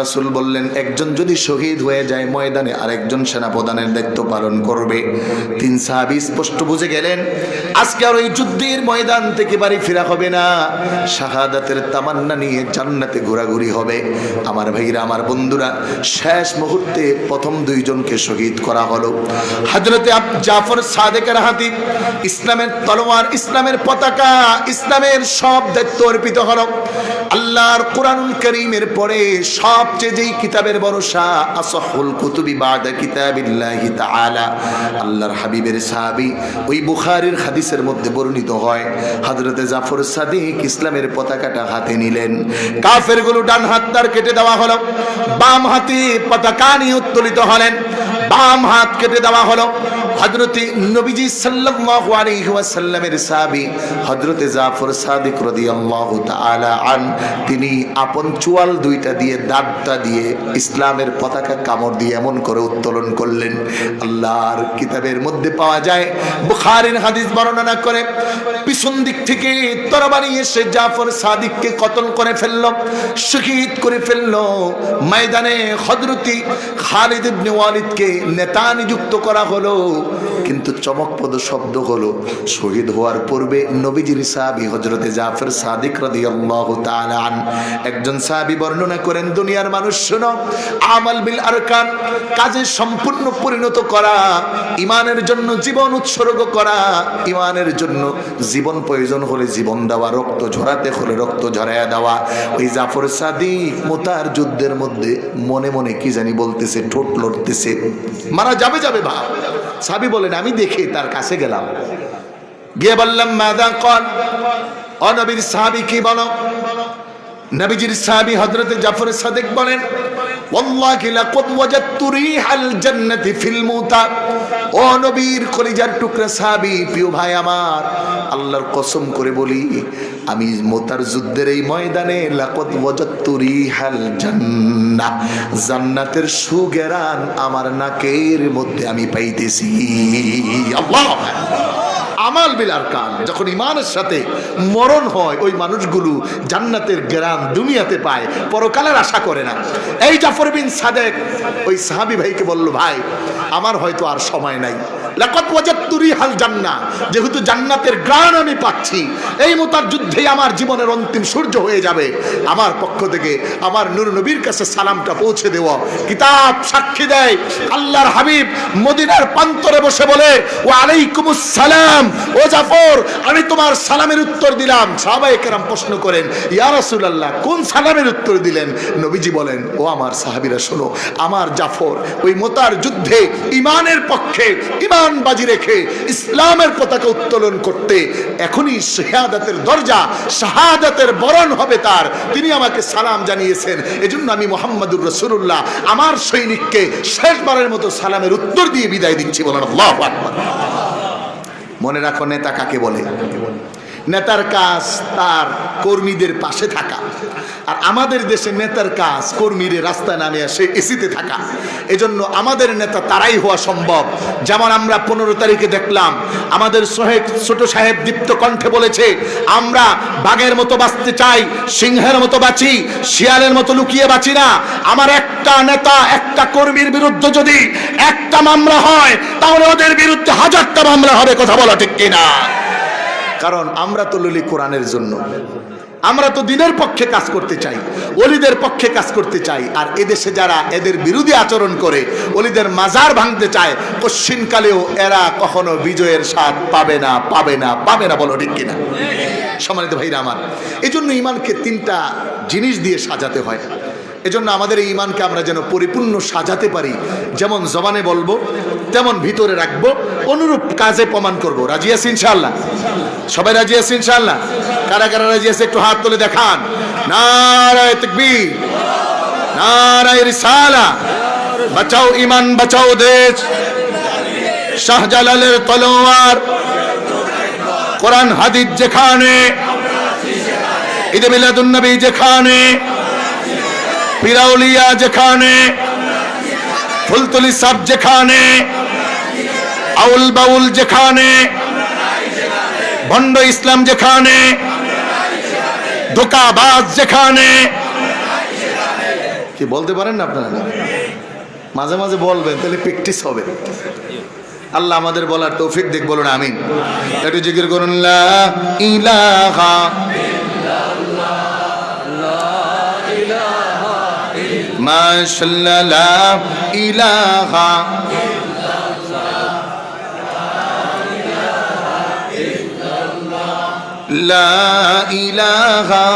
রাসূল বললেন একজন যদি শহীদ হয়ে যায় ময়দানে আরেকজন সেনাপ্রধানের দায়িত্ব পালন করবে। 3 সাহাবী স্পষ্ট বুঝে গেলেন আজকে আর ওই যুদ্ধের ময়দান থেকে বাড়ি ফেরা হবে না, শাহাদাতের তামান্না নিয়ে জান্নাতে ঘোরাঘুরি হবে। আমার ভাইরা, আমার বন্ধুরা, শেষ মুহূর্তে প্রথম 2 জনকে শহীদ করা হলো। হযরতে জাফর সাদিকের হাতে ইসলামের তলোয়ার, ইসলামের পতাকা, ইসলামের সব দায়িত্ব অর্পিত হলো। আল্লাহর কোরআনুল কারীমের পরে সবচেয়ে যেই কিতাবের ভরসা, আসহুল কুতুবি বাদা কিতাবিল্লাহি তাআলা, আল্লাহর হাবিবের সাহাবী, ওই বুখারীর হাদিসের মধ্যে বর্ণিত হয় হযরতে জাফর সাদিক ইসলামের পতাকাটা হাতে নিলেন। কাফেরগুলো ডান হাত তার কেটে দেওয়া হলো, বাম হাতে পতাকা নিয়ে উত্তোলিত হলেন, বাম হাত কেটে দেওয়া হলো। হযরতে নবীজি সাল্লাল্লাহু আলাইহি ওয়াসাল্লামের সাহাবী হযরতে জাফর সাদিক রাদিয়াল্লাহু তাআলা আন, তিনি আপন চোয়াল 2টা দিয়ে, দাঁতটা দিয়ে ইসলামের পতাকা কামড় দিয়ে এমন করে উত্তোলন করলেন। আল্লাহর কিতাবের মধ্যে পাওয়া যায়, বুখারীর হাদিস বর্ণনা করে, পিছন দিক থেকে তরবারি এসে জাফর সাদিককে কতল করে ফেলল, শহীদ করে ফেলল। ময়দানে হযরতে খালিদ ইবনে ওয়ালিদকে নেতা নিযুক্ত করা হলো। কিন্তু চমকপ্রদ শব্দ হলো, শহীদ হওয়ার পূর্বে নবীজির সাহাবী হযরতে জাফর সাদিক রাদিয়াল্লাহু তাআলা আন, একজন সাহাবী বর্ণনা করেন, দুনিয়ার মানুষ শোনো, আমাল বিল আরকান, কাজে সম্পূর্ণ পরিণত করা, ঈমানের জন্য জীবন উৎসর্গ করা, ঈমানের জন্য জীবন প্রয়োজন হলে জীবন দেওয়া, রক্ত ঝরাতে হলে রক্ত ঝরায়া দেওয়া। ওই জাফর সাদিক মুতার যুদ্ধের মধ্যে মনে মনে কি জানি বলতেছে, ঠোঁট লড়তেছে, মারা যাবে যাবে ভাব। সাহাবী বলেন আমি দেখে তার কাছে গেলাম, গিয়ে বললাম মাযা ক্বাল, ও নবীর সাহাবী কি বলো? নবীজির সাহাবী হযরতে জাফর সাদিক বলেন, ওয়াল্লাহি লাকাদ ওয়াজাদতু রিহাল জান্নাতি ফিল মুতা। ও নবীর কলিজার টুকরা সাহাবী, প্রিয় ভাই আমার, আল্লাহর কসম করে বলি, আমি মুতার যুদ্ধের এই ময়দানে লাকাদ ওয়াজাদতু রিহাল জান্নাহ, জান্নাতের সুঘ্রাণ আমার নাকের মধ্যে আমি পাইতেছি। আল্লাহ আমাল বিল আরকান, যখন ঈমানের সাথে মরণ হয় ওই মানুষগুলো জান্নাতের গ্রাম দুনিয়াতে পায়, পরকালের আশা করে না। এই জাফর বিন সাদেক ওই সাহাবী ভাইকে বলল, ভাই আমার হয়তো আর সময় নাই, লাকাদ ওয়াজাদতু রিহাল জান্নাহ, যেহেতু জান্নাতের গ্রাণ আমি পাচ্ছি, এই মুতার যুদ্ধেই আমার জীবনের অন্তিম সূর্য হয়ে যাবে, আমার পক্ষ থেকে আমার নূর নবীর কাছে সালামটা পৌঁছে দেওয়া। কিতাব সাক্ষী দেয়, আল্লাহর হাবিব মদিনার প্রান্তরে বসে বলে, ওয়া আলাইকুমুস সালাম, ও জাফর আমি তোমার সালামের উত্তর দিলাম। সাহাবায়ে কেরাম প্রশ্ন করেন, ইয়া রাসূলুল্লাহ কোন সালামের উত্তর দিলেন? নবীজি বলেন, ও আমার সাহাবীরা শোনো, আমার জাফর ওই মুতার যুদ্ধে ঈমানের পক্ষে ঈমান বাজি রেখে ইসলামের পতাকা উত্তোলন করতে এখনই শাহাদাতের দরজা, শাহাদাতের বরণ হবে তার, তিনি আমাকে সালাম জানিয়েছেন। এজন্য আমি মুহাম্মদুর রাসূলুল্লাহ আমার সৈনিককে শেষবারের মতো সালামের উত্তর দিয়ে বিদায় দিচ্ছি। বলেন আল্লাহু আকবার। মনে রাখো, নেতা কাকে বলে? নেতার কাজ তার কর্মীদের পাশে থাকা, আর আমাদের দেশে নেতার কাজ কর্মীদের রাস্তায় নামে আসে এসিতে থাকা। এজন্য আমাদের নেতা তারাই হওয়া সম্ভব। যেমন আমরা 15 তারিখে দেখলাম আমাদের ছোট সাহেব দীপ্ত কণ্ঠে বলেছে, আমরা বাঘের মতো বাঁচতে চাই, সিংহের মতো বাঁচি, শিয়ালের মতো লুকিয়ে বাঁচি না। আমার একটা নেতা, একটা কর্মীর বিরুদ্ধে যদি একটা মামলা হয়, তাহলে ওদের বিরুদ্ধে 1000টা মামলা হবে। কথা বলা ঠিক কিনা? কারণ আমরা তো ললি কোরআনের জন্য, আমরা তো দিনের পক্ষে কাজ করতে চাই, ওলিদের পক্ষে কাজ করতে চাই। আর এদেশে যারা এদের বিরোধী আচরণ করে, ওলিদের মাজার ভাঙতে চায়, পশ্চিমকালেও এরা কখনো বিজয়ের স্বাদ পাবে না, পাবে না, পাবে না। বলো ঠিক কিনা? সম্মানিত ভাইরা আমার, এই জন্য ঈমানকে 3টা জিনিস দিয়ে সাজাতে হয়। এজন্য আমাদের এই ঈমানকে আমরা যেন পরিপূর্ণ সাজাতে পারি, যেমন জবানে বলবো তেমন ভিতরে রাখবো, অনুরূপ কাজে প্রমাণ করব। রাজি আছি ইনশাআল্লাহ? সবাই রাজি আছি ইনশাআল্লাহ? কারা কারা রাজি আছে একটু হাত তুলে দেখান। নারায়ে তাকবীর, নারায়ে রিসালা, বাঁচাও ঈমান, বাঁচাও দেশ। শাহজালালের তলোয়ার, কোরআন হাদিস যেখানে, ঈদে মিলাদুন নবী যেখানে, পিরাউলিয়া যেখানে, ফুলতলি সাব যেখানে, আউল বাউল যেখানে, ভণ্ড ইসলাম যেখানে, ধোঁকাবাজ যেখানে। কি বলতে পারেন না আপনারা? মাঝে মাঝে বলবেন, তাহলে প্র্যাকটিস হবে। আল্লাহ আমাদের বলার তৌফিক দিক, বলুন আমিন। একটু জিকির করুন, লা ইলাহা মাশাআল্লাহ, লা ইলাহা লা ইলাহা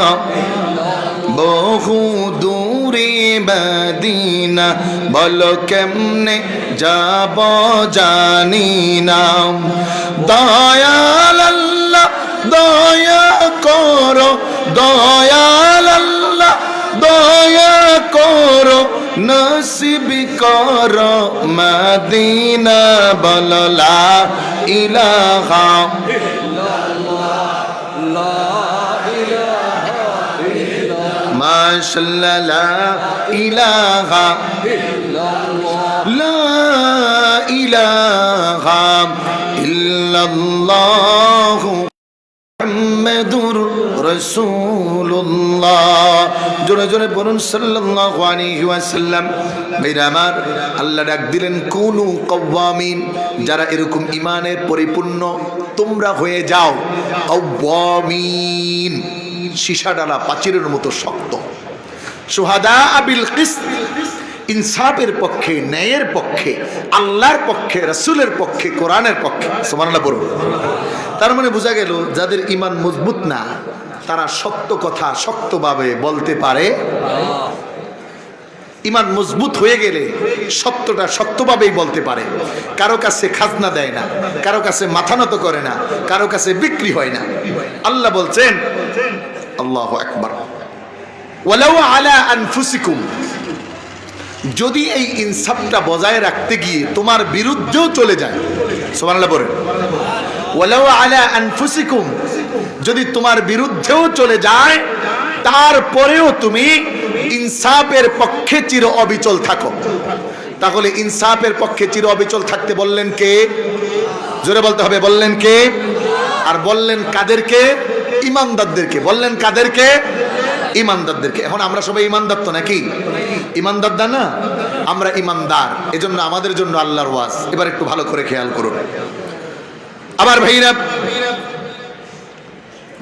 বহু দূরে মদিনা, বলো কেমনে যাব জানি না। দয়াল আল্লাহ দয়া করো, দয়াল আল্লাহ দয়া করো, নসিব করো মদিনা, বলো লা ইলাহা মাশাআল্লাহ, লা ইলাহা লা ইলাহা ইল্লাল্লাহ মুহাম্মাদুর রাসূলুল্লাহ। জোরে জোরে বলুন সাল্লাল্লাহু আলাইহি ওয়াসাল্লাম। ভাইরা আমার, আল্লাহ ডাক দিলেন কুনু কাওয়ামিন, যারা এরকম ঈমানের পরিপূর্ণ তোমরা হয়ে যাও কাওয়ামিন, সীসা ডালা প্রাচীরের মতো শক্ত। শুহাদা বিল কিসত, ইনসাফের পক্ষে, ন্যায়ের পক্ষে, আল্লাহর পক্ষে, রাসূলের পক্ষে, কোরআনের পক্ষে। সুবহানাল্লাহ বলুন। তার মানে বোঝা গেল যাদের ঈমান মজবুত না, তারা সত্য কথা শক্তভাবে বলতে পারে। ঈমান মজবুত হয়ে গেলে সত্যটা শক্তভাবেই বলতে পারে। কারো কাছে খাজনা দেয় না, কারো কাছে মাথা নত করে না, কারো কাছে বিক্রি হয় না। আল্লাহ বলছেন, আল্লাহু আকবার, ওয়ালাউ আলা আনফুসিকুম, যদি এই ইনসাফটা বজায় রাখতে গিয়ে তোমার বিরুদ্ধেও চলে যায়। সুবহানাল্লাহ বলেন। ওয়ালাউ আলা আনফুসিকুম, যদি তোমার বিরুদ্ধেও চলে যায়, তারপরেও তুমি ইনসাফের পক্ষে চির অবিচল থাকো। তাহলে ইনসাফের পক্ষে চির অবিচল থাকতে বললেন কে? জোরে বলতে হবে, বললেন কে? আর বললেন কাদেরকে? ঈমানদারদেরকে। বললেন কাদেরকে? ঈমানদারদেরকে। এখন আমরা সবাই ঈমানদার তো নাকি? ঈমানদার না? আমরা ঈমানদার, এজন্য আমাদের জন্য আল্লাহর ওয়াজ। এবার একটু ভালো করে খেয়াল করুন আমার ভাইরা।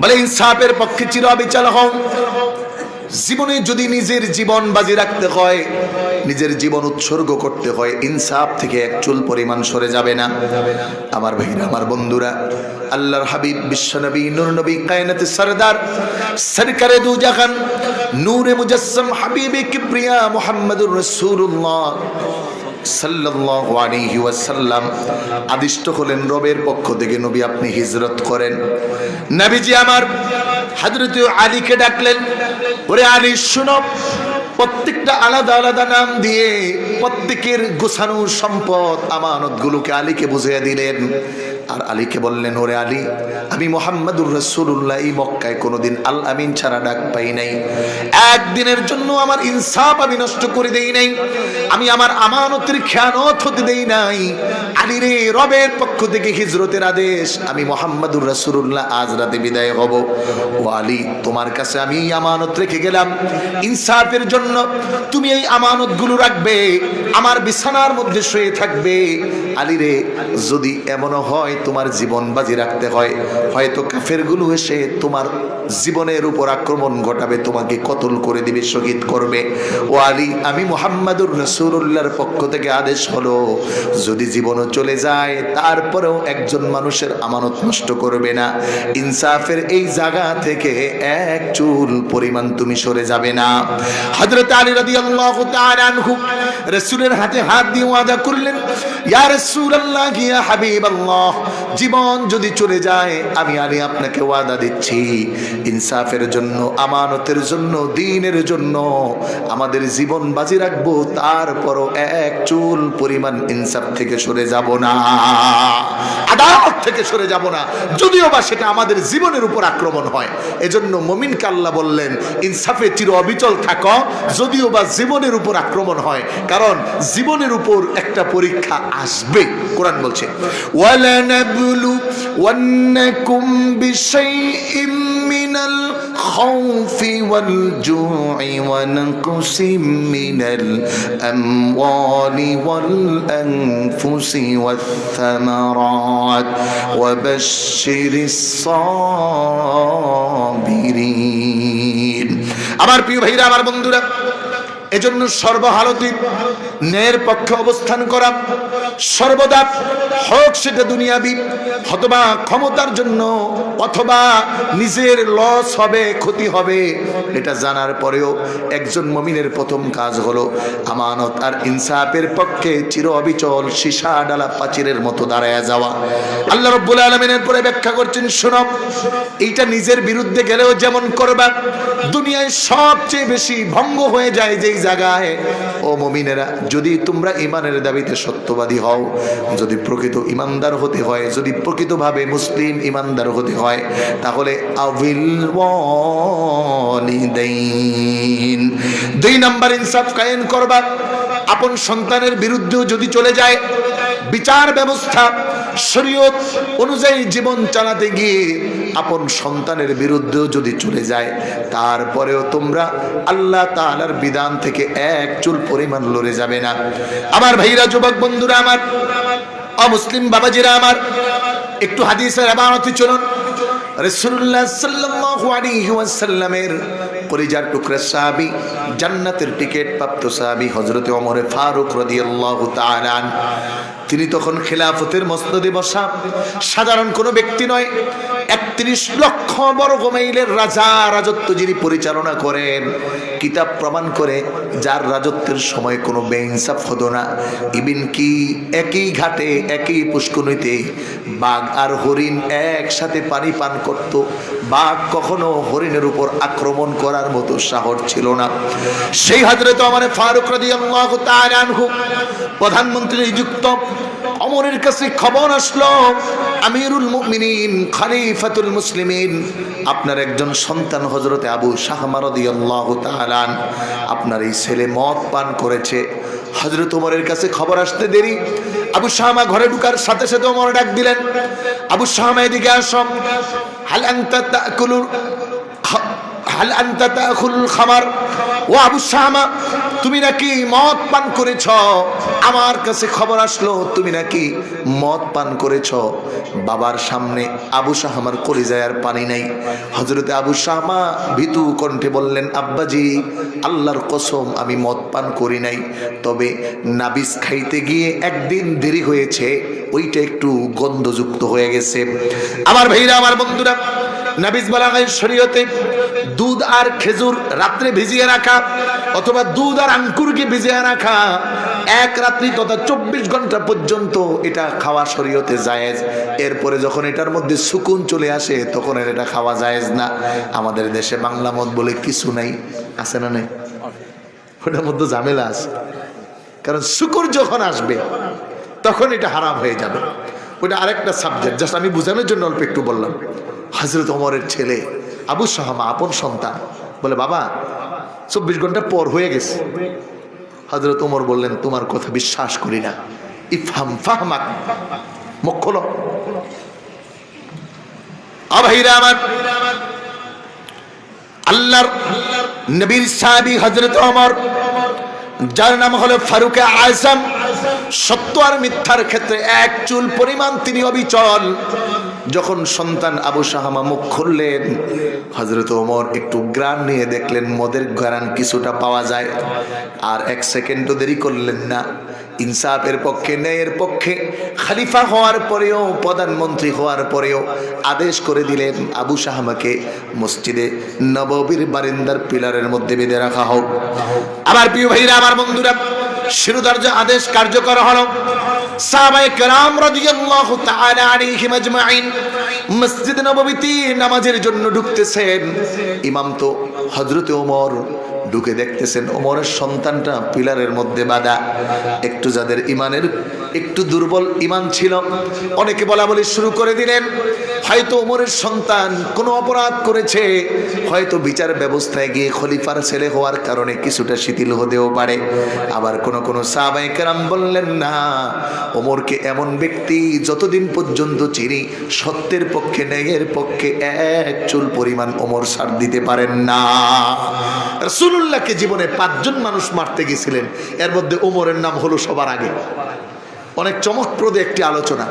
বলে ইনসাফের পক্ষে চির অবিচল হও। জীবনে যদি নিজের জীবন বাজি রাখতে হয়, নিজের জীবন উৎসর্গ করতে হয়, ইনসাফ থেকে এক চুল পরিমাণ সরে যাবে না। আমার ভাইরা, আমার বন্ধুরা, আল্লাহর হাবিব বিশ্বনবী নূর নবী কায়নাতের সরদার সরকারে দু জাহান নূরে মুজাসসাম হাবিবে কিবরিয়া মুহাম্মদুর রাসূলুল্লাহ সাল্লাল্লাহু আলাইহি ওয়াসাল্লাম আদিষ্ট হলেন রবের পক্ষ থেকে, নবী আপনি হিজরত করেন। নবীজি আমার হযরত আলীকে ডাকলেন, ওরে আলী শুনো। প্রত্যেকটা আলাদা আলাদা নাম দিয়ে প্রত্যেকের গোছানো সম্পদ আমানতগুলোকে আলীকে বুঝিয়ে দিলেন। আর আলীকে বললেন, ওরে আলী, আমি মুহাম্মাদুর রাসূলুল্লাহ এই মক্কায় কোনোদিন আল আমিন ছাড়া ডাক পাই নাই। একদিনের জন্য আমার ইনসাফ আমি নষ্ট করে দেই নাই, আমি আমার আমানতের খেয়ানত হতে দেই নাই। আলী রে, রবের পক্ষ থেকে হিজরতের আদেশ, আমি মুহাম্মাদুর রাসূলুল্লাহ আজ রাতে বিদায় হব। ও আলী, তোমার কাছে আমি এই আমানত রেখে গেলাম ইনসাফের জন্য। তুমি এই আমানতগুলো রাখবে, আমার বিছানার মধ্যে শুয়ে থাকবে। আলী রে, যদি এমন হয় তোমার জীবন বাজি রাখতে হয়, হয়তো কাফেরগুলো এসে তোমার জীবনের উপর আক্রমণ ঘটাবে, তোমাকে কতল করে দিবে, শহীদ করবে। ও আলী, আমি মুহাম্মাদুর রাসূলুল্লাহর পক্ষ থেকে আদেশ হলো, যদি জীবনও চলে যায় তারপরেও একজন মানুষের আমানত নষ্ট করবে না। ইনসাফের এই জায়গা থেকে এক চুল পরিমাণ তুমি সরে যাবে না। হযরত আলী রাদিয়াল্লাহু তাআলা আনহু রাসূলের হাতে হাত দিয়ে ওয়াদা করলেন, ইয়া রাসূলুল্লাহ, ইয়া হাবিবাল্লাহ, জীবন যদি চলে যায় আমি আলী আপনাকে ওয়াদা দিচ্ছি, ইনসাফের জন্য, আমানতের জন্য, দ্বীনের জন্য আমাদের জীবন বাজি রাখবো, তারপরও এক চুল পরিমাণ ইনসাফ থেকে সরে যাব না, আদালত থেকে সরে যাব না, যদিও বা সেটা আমাদের জীবনের উপর আক্রমণ হয়। এজন্য মুমিনকে আল্লাহ বললেন, ইনসাফে চির অবিচল থাকো, যদিও বা জীবনের উপর আক্রমণ হয়, কারণ জীবনের উপর একটা পরীক্ষা আসবে। কোরআন বলছে, ওয়ালানাবলু ওয়ান্নাকুম বিশাইইম মিনাল الخوف والجوع ونقص من الأموال والأنفس والثمرات وبشر الصابرين আমার প্রিয় ভাইরা আমার বন্ধুরা এজন্য সর্বহালতে ন্যায়ের পক্ষে অবস্থান করা সর্বদা হোক সেটা দুনিয়াবি অথবা ক্ষমতার জন্য অথবা নিজের লস হবে ক্ষতি হবে এটা জানার পরেও একজন মুমিনের প্রথম কাজ হলো আমানত আর ইনসাফের পক্ষে চির অবিচল সীসা ডালা প্রাচীরের মতো দাঁড়ায় যাওয়া। আল্লাহ রাব্বুল আলামিনের পরে ব্যাখ্যা করছেন শোনো, এইটা নিজের বিরুদ্ধে গেলেও যেমন করবা, দুনিয়ায় সবচেয়ে বেশি ভঙ্গ হয়ে যায় যেই জায়গায় ও মুমিনেরা, যদি তোমরা ঈমানের দাবিতে সত্যবাদী হও, যদি প্রকৃত ঈমানদার হতে হয়, যদি প্রকৃতভাবে মুসলিম ঈমানদার হতে হয়, তাহলে আবিল ওয়ালিদাইন, 2 নাম্বার ইনসাফ কায়েম করবা। আপন সন্তানের বিরুদ্ধেও যদি চলে যায়, বিচার ব্যবস্থা শরীয়ত অনুযায়ী জীবন চালাতে গিয়ে আপন সন্তানের বিরুদ্ধেও যদি চলে যায়, তারপরেও তোমরা আল্লাহ তাআলার বিধান থেকে এক চুল পরিমাণ লড়ে যাবে না। আমার ভাইরা, যুবক বন্ধুরা আমার, অমুসলিম বাবাজিরা আমার, একটু হাদিসের ইবারতে চলুন। রাসূলুল্লাহ সাল্লাল্লাহু আলাইহি ওয়াসাল্লামের পরিজার টুকরা সাহাবী, জান্নাতের টিকিট প্রাপ্ত সাহাবী হযরত ওমর ফারুক রাদিয়াল্লাহু তাআলা আন, তিনি তখন খেলাফতের মসনদে বসা সাধারণ কোনো ব্যক্তি নয়, ৩১ লক্ষ বর্গ মাইলের রাজত্ব যিনি পরিচালনা করেন, কিতাব প্রমাণ করে যার রাজত্বের সময় কোনো বেইনসাফ হতো না। ইবিন কি একই ঘাটে একই পুষ্করিণীতে বাঘ আর হরিণ একসাথে পানি পান করত, বাঘ কখনো হরিণের উপর আক্রমণ করার মতো সাহস ছিল না। সেই হযরত ওমর ফারুক রাদিয়াল্লাহু তাআলা আনহু প্রধানমন্ত্রী নিযুক্ত ওমরের কাছে খবর আসলো, আমিরুল মুমিনিন খলিফাতুল মুসলিমিন, আপনার একজন সন্তান হযরতে আবু শাহমা রাদিয়াল্লাহু তাআলা আপনার এই ছেলে মদ পান করেছে। হযরত ওমরের কাছে খবর আসতে দেরি, আবু শাহমা ঘরে ঢোকার সাথে সাথে ওমর ডাক দিলেন, আবু শাহমা এদিকে আসো। হাল আনতা তাকুলুল খামার, ও আবু শাহমা, তুমি নাকি মদ পান করেছ, আমার কাছে খবর আসলো তুমি নাকি মদ পান করেছ। বাবার সামনে আবু শাহমার কলিজায় আর পানি নাই। হযরতে আবু শাহমা ভীতু কণ্ঠে বললেন, আব্বাজি, আল্লাহর কসম আমি মদ পান করি নাই, তবে নাবিস খাইতে গিয়ে একদিন দেরি হয়েছে, ওইটা একটু গন্ধযুক্ত হয়ে গেছে। আমার ভাইরা আমার বন্ধুরা, নাবিস বলা হয় শরীয়তে দুধ আর খেজুর রাত্রে ভিজিয়ে রাখা অথবা দুধ আর আঙ্কুরকে ভিজিয়ে রাখা এক রাত্রি তথা 24 ঘন্টা পর্যন্ত এটা খাওয়া শরীয়তে জায়েজ। এরপরে যখন এটার মধ্যে সুকুন চলে আসে তখন এটা খাওয়া জায়েজ না। আমাদের দেশে বাংলা মদ বলে কিছু নাই, আছে না নাই? ওটার মধ্যে ঝামেলা আছে, কারণ শুকুর যখন আসবে তখন এটা হারাম হয়ে যাবে। ওটা আরেকটা সাবজেক্ট, জাস্ট আমি বোঝানোর জন্য অল্প একটু বললাম। হযরত ওমরের ছেলে আবু শাহমা আপন সন্তান বলে, বাবা 24 ঘন্টা পর হয়ে গেছে। হযরত ওমর বললেন, তোমার কথা বিশ্বাস করি না, ইফহাম ফাহমাক, মুখ খোলো। ভাইরা আমার, আল্লাহর নবীর সাহাবী হযরত ওমর, যার নাম হলো ফারুক আযম, সত্য আর মিথ্যার ক্ষেত্রে এক চুল পরিমাণ তিনি অবিচল। যখন সন্তান আবু শাহমা মুখ খুললেন, হযরত ওমর একটু গ্রান নিয়ে দেখলেন মদের গ্রান কিছুটা পাওয়া যায়, আর 1 সেকেন্ডও দেরি করলেন না। ইনসাফের পক্ষে, ন্যায়ের পক্ষে খলিফা হওয়ার পরেও, প্রধানমন্ত্রী হওয়ার পরেও আদেশ করে দিলেন আবু শাহমাকে মসজিদে নববীর বারিন্দার পিলারের মধ্যে বেঁধে রাখা হোক। আমার প্রিয় ভাইরা আমার বন্ধুরা, শিরোধার্য আদেশ কার্যকর হলো। সাহাবায়ে কেরাম রাদিয়াল্লাহু তাআলা আলাইহিম আজমাইন মসজিদ নববীতে নামাজের জন্য ঢুকতেছেন। ইমাম তো হযরতে ওমর, ঢুকে দেখতেছেন ওমরের সন্তানটা পিলারের মধ্যে বাঁধা। একটু যাদের ইমানের একটু দুর্বল ইমান ছিল। অনেকে বলা বলি শুরু করে দিলেন, হয়তো ওমরের সন্তান কোনো অপরাধ করেছে, হয়তো বিচার ব্যবস্থায় গিয়ে খলিফার ছেলে হওয়ার কারণে কিছুটা শিথিল হতেও পারে। আবার কোন সাহাবায়ে কেরাম বললেন না, ওমরকে এমন ব্যক্তি যতদিন পর্যন্ত চিনি সত্যের পক্ষে ন্যায়ের পক্ষে এক চুল পরিমাণ ওমর ছাড় দিতে পারেন না। রাসূলুল্লাহকে জীবনে 5 জন মানুষ মারতে গেছিলেন, এর মধ্যে ওমরের নাম হলো সবার আগে। অনেক চমকপ্রদ একটি আলোচনা,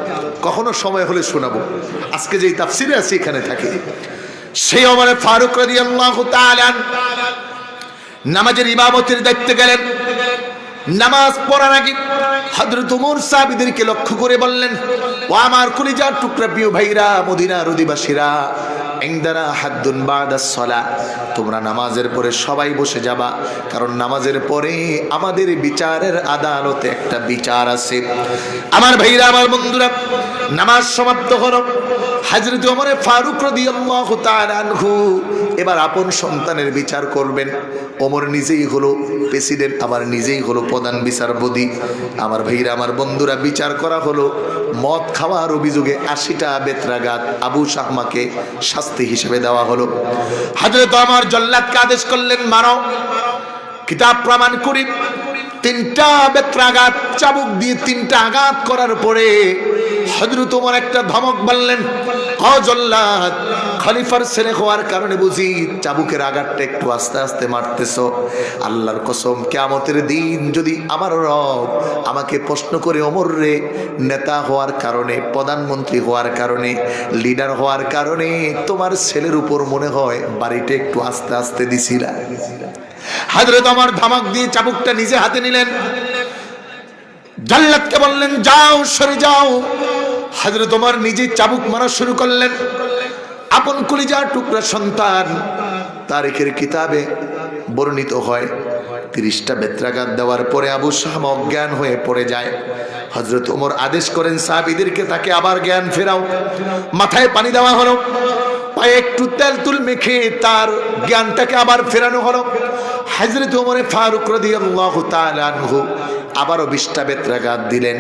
কখনো সময় হলে শোনাবো। আজকে যেই তাফসিরে আছে এখানে থাকে। সেই ওমর ফারুক রাদিয়াল্লাহু তাআলা নামাজের ইমামতির দায়িত্বে গেলেন। নামাজ পড়ার আগে হযরত ওমর সাহাবীদেরকে লক্ষ্য করে বললেন, ও আমার কলিজার টুকরা প্রিয় ভাইরা, মদিনার অধিবাসীরা, ইনদানা হাদ্দুন বাদাস সালাহ, তোমরা নামাজের পরে সবাই বসে যাবা, কারণ নামাজের পরে আমাদের বিচারের আদালতে একটা বিচার আছে। আমার ভাইরা, আমার বন্ধুরা, নামাজ সমাপ্ত হলো। হযরত ওমর ফারুক রাদিয়াল্লাহু তাআলা আনহু এবার আপন সন্তানের বিচার করবেন। ওমর নিজেই হলো প্রেসিডেন্ট, আবার নিজেই হলো প্রধান বিচারপতি। আমার ভাইরা, আমার বন্ধুরা, বিচার করা হলো মদ খাওয়ার অভিযোগে 80টা বেত্রাঘাত আবু শাহমাকে শাস্তি হিসেবে দেওয়া হলো। হযরত ওমর জল্লাদকে আদেশ করলেন, মারো। কিতাব প্রমাণ করি 3টা বেত্রাঘাত, চাবুক দিয়ে 3টা আঘাত করার পরে হযরত ওমর একটা ধমক বললেন, ও জল্লাদ, খলিফার ছেলে হওয়ার কারণে বুঝি চাবুকের আঘাতটা একটু আস্তে আস্তে মারতেছো। আল্লাহর কসম, কিয়ামতের দিন যদি আমার রব আমাকে প্রশ্ন করে, ওমর রে, নেতা হওয়ার কারণে, প্রধানমন্ত্রী হওয়ার কারণে, লিডার হওয়ার কারণে তোমার ছেলের উপর মনে হয় বাড়িটা একটু আস্তে আস্তে দিছিলা। হযরত ওমর ধমক দিয়ে চাবুকটা নিজে হাতে নিলেন, জল্লাদকে বললেন, যাও, সরে যাও। হযরত ওমর নিজে চাবুক মারা শুরু করলেন। আপন কলিজার টুকরা সন্তান, তারিখের কিতাবে বর্ণিত হয় 30টা বেত্রাঘাত দেওয়ার পরে আবু শাহমা অজ্ঞান হয়ে পড়ে যায়। হযরত ওমর আদেশ করেন সাহাবীদেরকে, তাকে আবার জ্ঞান ফেরাও। মাথায় পানি দেওয়া হলো, পায়ে একটু তেল তুল মেখে তার জ্ঞানটাকে আবার ফেরানো হলো। হযরত ওমর ফারুক রাদিয়াল্লাহু তাআলা আনহু আবারও 20টা বেত্রাঘাত দিলেন।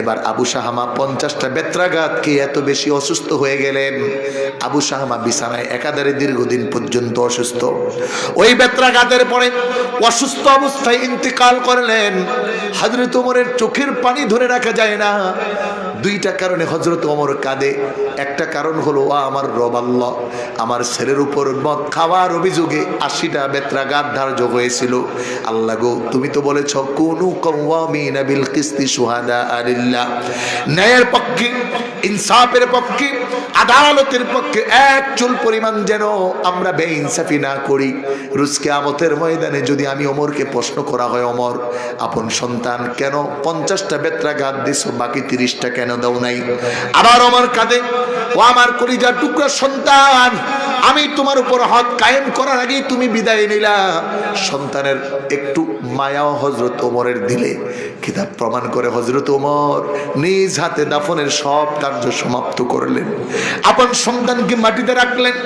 এবার আবু শাহমা 50টা বেত্রাঘাত কে এত বেশি অসুস্থ হয়ে গেলেন। আবু শাহমা বিছানায় একাধারে দীর্ঘদিন পর্যন্ত অসুস্থ। ওই বেত্রাঘাতের পরে অসুস্থ অবস্থায় ইন্তেকাল করলেন। হযরত ওমরের চোখের পানি ধরে রাখা যায় না। 2টা কারণে হযরত ওমর কাঁদে। একটা কারণ হলো, আমার রব আল্লাহ আমার ছেলের উপর মদ খাওয়ার অভিযোগে 80টা বেত্রাঘাত ধার্য হয়েছিল। আল্লাহ গো, তুমি তো বলেছ, কুনু কাওয়ামিনা বিল কিসতি শুহাদা লিল্লাহ, ন্যায়ের পক্ষে, ইনসাফের পক্ষে, আদালতের পক্ষে এক চুল পরিমাণ যেন আমরা বেইনসাফি না করি। রোজ কিয়ামতের ময়দানে যদি আমি ওমরকে প্রশ্ন করা হয়, ওমর, আপন সন্তান কেন 50টা বেত্রাঘাত দিছো, বাকি 30টা কেন দাও নাই? আবার ওমর কাঁদে, ও আমার কলিজার টুকরা সন্তান, আমি তোমার উপর হক কায়েম করার আগেই তুমি বিদায় নিলা। সন্তানের একটু মায়াও হযরত ওমরের দিলে। কিতাব প্রমাণ করে হযরত ওমর নিজ হাতে দাফনের সব কার্য সমাপ্ত করলেন। আপন সন্তানকে মাটিতে রাখলেন,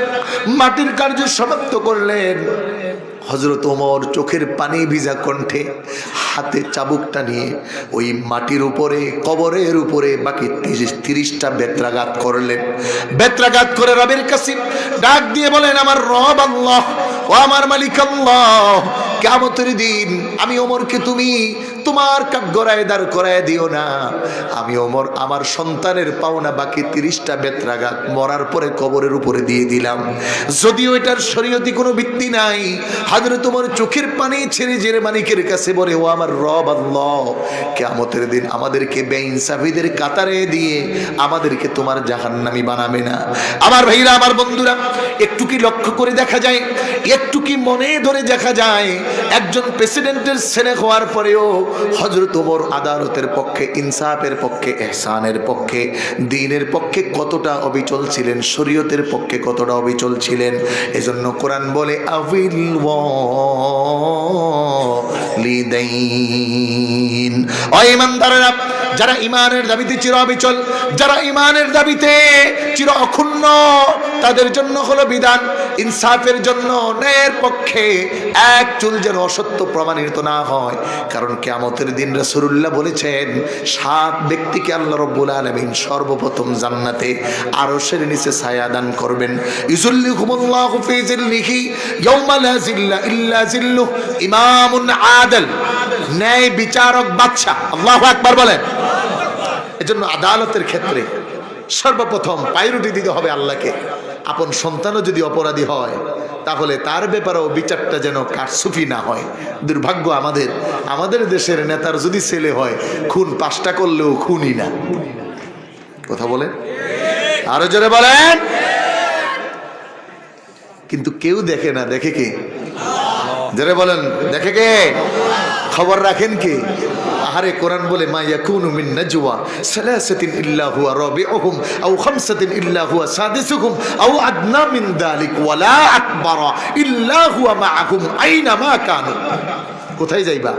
মাটির কার্য সমাপ্ত করলেন। হযরত ওমর চোখের পানি ভিজা কণ্ঠে হাতে চাবুকটা নিয়ে ওই মাটির উপরে, কবরের উপরে বাকি 30টা বেত্রাঘাত করলেন। বেত্রাঘাত করে রবের কাছে ডাক দিয়ে বলেন, আমার রব আল্লাহ, ও আমার মালিক আল্লাহ, কিয়ামতের দিন আমি ওমরকে তুমি তোমার কাঠগড়ায় দাঁড় করায় দিও না। আমি ওমর আমার সন্তানের পাওনা বাকি 30টা বেত্রাঘাত মরার পরে কবরের উপরে দিয়ে দিলাম। যদিও এটার শরীয়তি কোনো ভিত্তি নাই। হযরত ওমর চোখের পানি ছেড়ে জেরে মালিকের কাছে বলে, ও আমার রব আল্লাহ, কিয়ামতের দিন আমাদেরকে বেইনসাফীদের কাতারে দিয়ে আমাদেরকে তোমার জাহান্নামী বানাবে না। আমার ভাইরা, আমার বন্ধুরা, একটু কি লক্ষ্য করে দেখা যায়, একটু কি মনে ধরে দেখা যায়, একজন প্রেসিডেন্টের ছেলে হওয়ার পরেও হযরত ওমর আদালতের পক্ষে, ইনসাফের পক্ষে, ইহসানের পক্ষে, দ্বীনের পক্ষে কতটা অবিচল ছিলেন, শরীয়তের পক্ষে কতটা অবিচল ছিলেন। এজন্য কোরআন বলে, আবিল ওয়ালিদাইন, ও ঈমানদারেরা, যারা ঈমানের দাবিতে চির অবিচল, যারা ঈমানের দাবিতে চির অক্ষুণ্ণ, তাদের জন্য হলো বিধান ইনসাফের জন্য, ন্যায়ের পক্ষে এক চুল যেন অসত্য প্রমাণিত না হয়। কারণ কিয়ামতের দিন রাসূলুল্লাহ বলেছেন 7 ব্যক্তিকে আল্লাহ রাব্বুল আলামিন সর্বপ্রথম জান্নাতে আরশের নিচে ছায়া দান করবেন। ইযুল্লিহুমুল্লাহু ফি যিল্লিহি ইয়াওমা লা যিল্লা ইল্লা যিল্লুহ, ইমামুন আদিল, ন্যায় বিচারক বাদশা। আল্লাহু আকবার বলেন। এজন্য আদালতের ক্ষেত্রে সর্বপ্রথম প্রায়োরিটি দিতে হবে আল্লাহকে। আপন সন্তানও যদি অপরাধী হয় তাহলে তার ব্যাপারেও বিচারটা যেন কারসুফি না হয়। দুর্ভাগ্য আমাদের দেশের নেতার যদি ছেলে হয়, খুন 5টা করলেও খুনই না। কথা বলেন, আরো জোরে বলেন। কিন্তু কেউ দেখে না, দেখে কে? জোরে বলেন, দেখে কে? খবর রাখেন কে? আহারে কোরআন বলে মা ইয়াকুনু মিন নাজওয়া সালাসাতিন ইল্লা হুয়া রাবিউহুম আও খামসাতিন ইল্লা হুয়া সাদিসুহুম আও আদনা মিন যালিক ওয়ালা আকবারা ইল্লা হুয়া মাআহুম আইনা মা কানু। কোথায় যাইবা?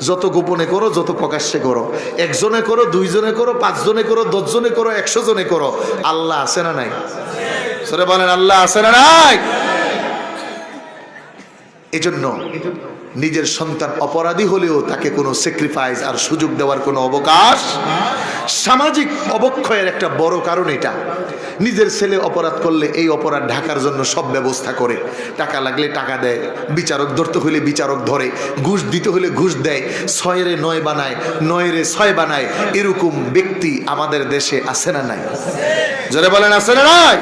যত গোপনে করো, যত প্রকাশ্যে করো, একজনে করো, 2 জনে করো, 5 জনে করো, 10 জনে করো, 100 জনে করো, আল্লাহ আছে না নাই? সরে বলেন, আল্লাহ আছে না নাই? এজন্য নিজের সন্তান অপরাধী হলেও তাকে কোনো স্যাক্রিফাইস আর সুযোগ দেওয়ার কোনো অবকাশ। সামাজিক অবক্ষয়ের একটা বড় কারণ এটা। নিজের ছেলে অপরাধ করলে এই অপরাধ ঢাকার জন্য সব ব্যবস্থা করে, টাকা লাগলে টাকা দেয়, বিচারক ধরতে হলে বিচারক ধরে, ঘুষ দিতে হলে ঘুষ দেয়, 6-এ 9 বানায়, 9-এ 6 বানায়। এরকম ব্যক্তি আমাদের দেশে আছে না নাই? জোরে বলেন, আছে না নাই?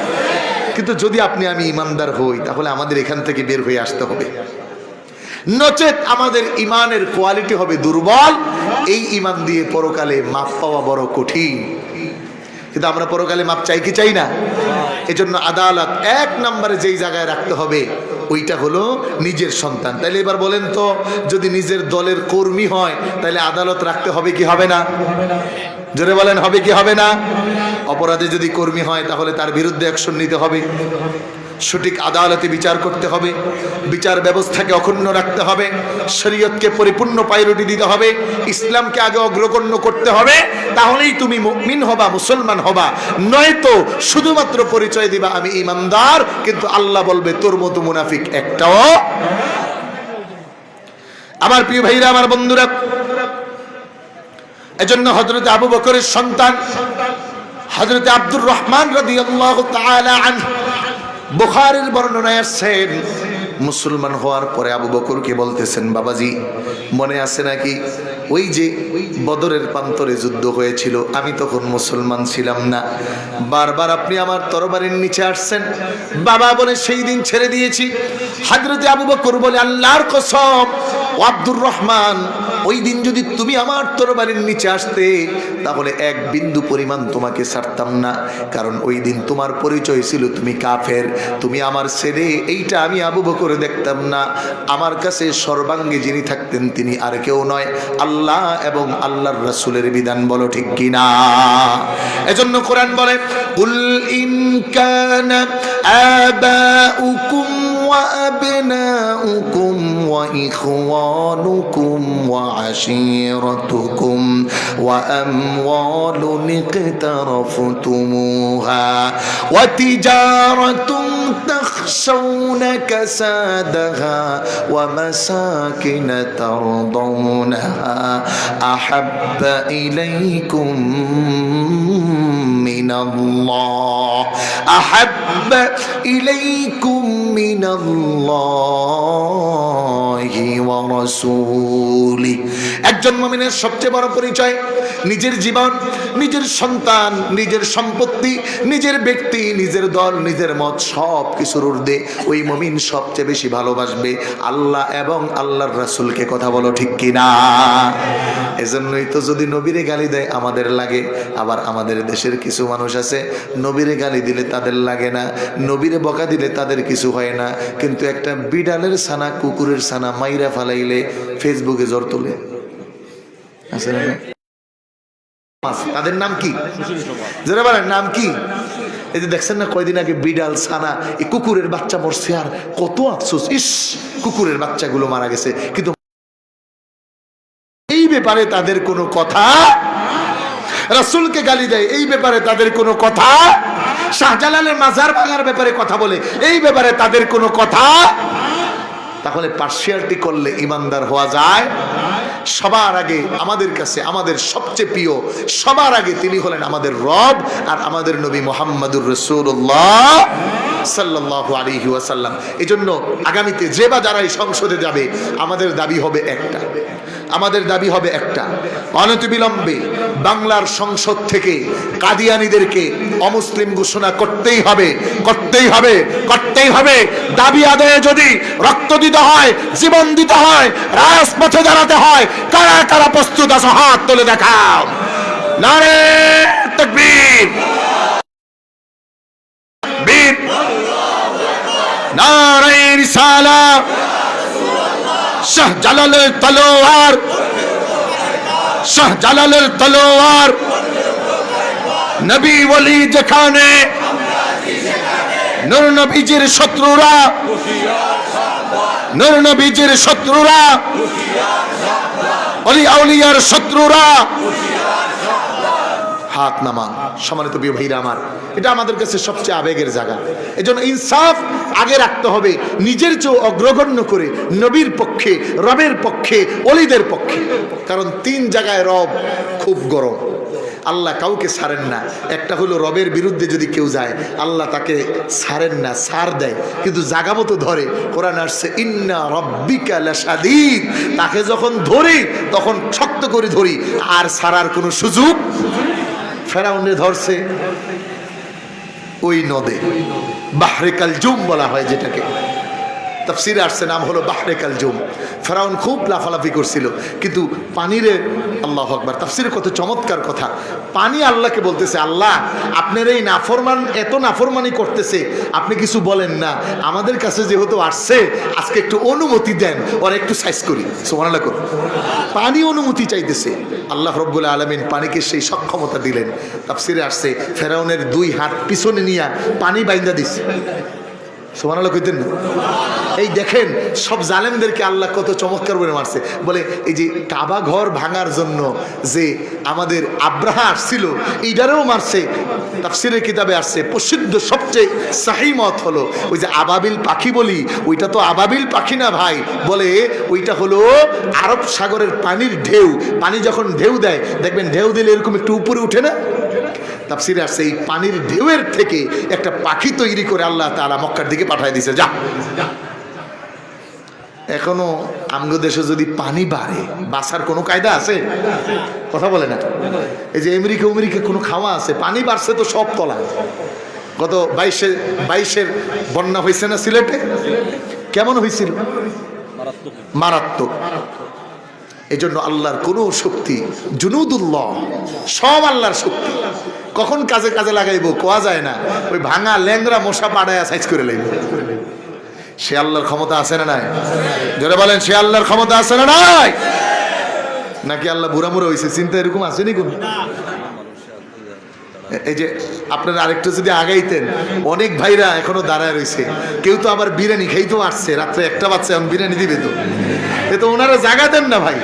কিন্তু যদি আপনি আমি ইমানদার হই তাহলে আমাদের এখান থেকে বের হয়ে আসতে হবে, নচেত আমাদের ইমানের কোয়ালিটি হবে দুর্বল। এই ইমান দিয়ে পরকালে মাপ পাওয়া বড় কঠিন। কিন্তু আমরা পরকালে মাপ চাই কি চাই না? এজন্য আদালত 1 নম্বরে যেই জায়গায় রাখতে হবে ওইটা হলো নিজের সন্তান। তাইলে এবার বলেন তো, যদি নিজের দলের কর্মী হয় তাহলে আদালত রাখতে হবে কি হবে না? জোরে বলেন, হবে কি হবে না? অপরাধী যদি কর্মী হয় তাহলে তার বিরুদ্ধে অ্যাকশন নিতে হবে, সঠিক আদালতে বিচার করতে হবে, বিচার ব্যবস্থাকে অক্ষুণ্ণ রাখতে হবে, শরীয়তকে পরিপূর্ণ প্রায়োরিটি দিতে হবে, ইসলামকে আগে অগ্রগণ্য করতে হবে। তাহলেই তুমি মুমিন হবা, মুসলমান হবা। নয়তো শুধুমাত্র পরিচয় দিবা আমি ইমানদার, কিন্তু আল্লাহ বলবে তোর মতো মুনাফিক একটাও। আমার প্রিয় ভাইরা, আমার বন্ধুরা, এজন্য হযরত আবু বকরের সন্তান হযরত আব্দুর রহমান রাদিয়াল্লাহু তাআলা আনহু বুখারীর বর্ণনায় আছেন, মুসলমান হওয়ার পরে আবু বকরকে বলতেছেন, বাবাজি মনে আছে নাকি ওই যে বদরের প্রান্তরে যুদ্ধ হয়েছিল, আমি তখন মুসলমান ছিলাম না, বারবার আপনি আমার তরবারির নিচে আসছেন, বাবা বলে সেই দিন ছেড়ে দিয়েছি। হযরত আবু বকর বলে, আল্লাহর কসম ও আব্দুর রহমান, ওই দিন যদি তুমি আমার তরবারির নিচে আসতে তাহলে 1 বিন্দু পরিমাণ তোমাকে ছাড়তাম না, কারণ ওই দিন তোমার পরিচয় ছিল তুমি কাফের, তুমি আমার ছেলে, এইটা আমি আবু বকর দেখতাম না। আমার কাছে সর্বাঙ্গে যিনি থাকতেন তিনি আর কেউ নয়, আল্লাহ এবং আল্লাহর রাসূলের বিধান। বলো ঠিক কিনা? এজন্য কোরআন বলে, কুল ইন কানা আবাউকুম وأبناؤكم وإخوانكم وعشيرتكم وأموال اقترفتموها وتجارة تخشون كسادها ومساكن ترضونها أحب إليكم من الله أحب إليكم من الله ورسوله। একজন মুমিনের সবচেয়ে বড় পরিচয় নিজের জীবন, নিজের সন্তান, নিজের সম্পত্তি, নিজের ব্যক্তি, নিজের দল, নিজের মত, সব কিছুর ঊর্ধ্বে ওই মুমিন সবচেয়ে বেশি ভালোবাসবে আল্লাহ এবং আল্লাহর রাসূলকে। কথা বলো ঠিক কিনা? এজন্যই তো যদি নবীরে গালি দেয় আমাদের লাগে, আবার আমাদের দেশের কিছু মানুষ আছে নবীরে গালি দিলে তাদের লাগে না, নবীরে বকা দিলে তাদের কিছু হয় না, কিন্তু একটা বিড়ালের ছানা, কুকুরের ছানা মাইরা ফালাইলে ফেসবুকে জ্বর তোলে। আছে না? তাদের নাম কি? যারা বলেন নাম কি? এই যে দেখছেন না কয়দিন আগে বিড়াল ছানা, এই কুকুরের বাচ্চা মরছে, আর কত আফসোস, ইস কুকুরের বাচ্চাগুলো মারা গেছে, কিন্তু এই ব্যাপারে তাদের কোনো কথা রাসূলকে গালি দেয়, এই ব্যাপারে তাদের কোনো কথা, শাহজালালের মাজার ভাঙার ব্যাপারে কথা বলে, এই ব্যাপারে তাদের কোনো কথা। তাহলে পার্সিয়ালিটি করলে ইমানদার হওয়া যায়? সবার আগে আমাদের কাছে আমাদের সবচেয়ে প্রিয়, সবার আগে তিনি হলেন আমাদের রব আর আমাদের নবী মুহাম্মদুর রাসূলুল্লাহ সাল্লাল্লাহু আলাইহি ওয়াসাল্লাম। এজন্য আগামীতে যে বা যারা এই সংসদে যাবে, আমাদের দাবি হবে একটা, আমাদের দাবি হবে একটা, অনতিবিলম্বে বাংলার সংসদ থেকে কাদিয়ানীদেরকে অমুসলিম ঘোষণা করতেই হবে, করতেই হবে, করতেই হবে। দাবি আদায়ে যদি রক্ত দিতে হয়, জীবন দিতে হয়, রাজপথে দাঁড়াতে হয়, কারা কারা প্রস্তুত আছো হাত তুলে দেখাও। নারে তাকবীর, বীর, নারে রিসালাত, শাহজালালের তলোয়ার, শাহজালালের তলোয়ার, নবী ওলি যেখানে, নূর নবীজির শত্রুরা, নূর নবীজির শত্রুরা, ওলি আউলিয়ার শত্রুরা হাত নামান। সম্মানিত প্রিয় ভাইরা আমার, এটা আমাদের কাছে সবচেয়ে আবেগের জায়গা। এজন্য ইনসাফ আগে রাখতে হবে, নিজের চেয়ে অগ্রগণ্য করে নবীর পক্ষে, রবের পক্ষে, ওলিদের পক্ষে। কারণ তিন জায়গায় রব খুব গরম, আল্লাহ কাউকে ছাড়েন না। একটা হলো রবের বিরুদ্ধে যদি কেউ যায়, আল্লাহ তাকে ছাড়েন না, ছাড় দেয়, কিন্তু জাগা মতো ধরে। কোরআন আসছে ইন্না রাব্বিকা লাশাদীদ, তাকে যখন ধরি তখন শক্ত করে ধরি, আর ছাড়ার কোনো সুযোগ। ফেরাউনে ধরছে ওই নদে, বাহরে কালজুম বলা হয় যেটাকে, তাফসিরে আসছে নাম হলো বাহরে কালজুম। ফেরাউন খুব লাফালাফি করছিল, কিন্তু পানিরে, আল্লাহু আকবার, তাফসিরে কত চমৎকার কথা। পানি আল্লাহকে বলতেছে, আল্লাহ আপনার এই নাফরমান এত নাফরমানি করতেছে, আপনি কিছু বলেন না, আমাদের কাছে যেহেতু আসছে আজকে একটু অনুমতি দেন, ওরা একটু সাইজ করি। সুবহানাল্লাহ করুন। পানি অনুমতি চাইতেছে, আল্লাহ রব্বুল আলামিন পানিকে সেই সক্ষমতা দিলেন। তাফসিরে আসছে ফেরাউনের দুই হাত পিছনে নিয়ে পানি বাইন্দা দিচ্ছে। সুবহানাল্লাহ কইতেন না? এই দেখেন সব জালেমদেরকে আল্লাহ কত চমৎকার করে মারছে। বলে এই যে কাবা ঘর ভাঙার জন্য যে আমাদের আব্রাহা আসছিল, এইটারেও মারছে। তাফসিরের কিতাবে আসছে প্রসিদ্ধ সবচেয়ে সহিহ মত হলো ওই যে আবাবিল পাখি বলি, ওইটা তো আবাবিল পাখি না ভাই, বলে ওইটা হলো আরব সাগরের পানির ঢেউ। পানি যখন ঢেউ দেয় দেখবেন, ঢেউ দিলে এরকম একটু উপরে উঠে না? তাফসিরে আসছে এই পানির ঢেউয়ের থেকে একটা পাখি তৈরি করে আল্লাহ তাআলা মক্কার দিকে পাঠিয়ে দিয়েছে। যা, এখনো আমগো দেশে যদি পানি বাড়ে, বাঁচার কোনো কায়দা আছে? কথা বলে না। এই যে আমেরিকা কোনো খাওয়া আছে? পানি বাড়ছে তো সব তলা। গত 22-এর বন্যা হয়েছে না সিলেটে? কেমন হয়েছিল? মারাত্মক। এই জন্য আল্লাহর কোনো শক্তি, জুনুদুল্লাহ, সব আল্লাহর শক্তি, কখন কাজে কাজে লাগাইবো কোয়া যায় না। ওই ভাঙা ল্যাংরা মশা পাড়ায় সাইজ করে লাইব। সে আল্লাহর ক্ষমতা আছে না নাই? জোরে বলেন, সে আল্লাহর ক্ষমতা আছে না নাই? নাকি আল্লাহ বুড়ামুড়া হয়েছে? চিন্তা এরকম আসেনি কোন? এই যে আপনারা আরেকটু যদি আগাইতেন, অনেক ভাইরা এখনো দাঁড়ায় রয়েছে। কেউ তো আবার বিরিয়ানি খাইতেও আসছে, রাত্রে 1টা বাজছে, এখন বিরিয়ানি দিবে তো। এ তো ওনারা জাগা দেন না ভাই।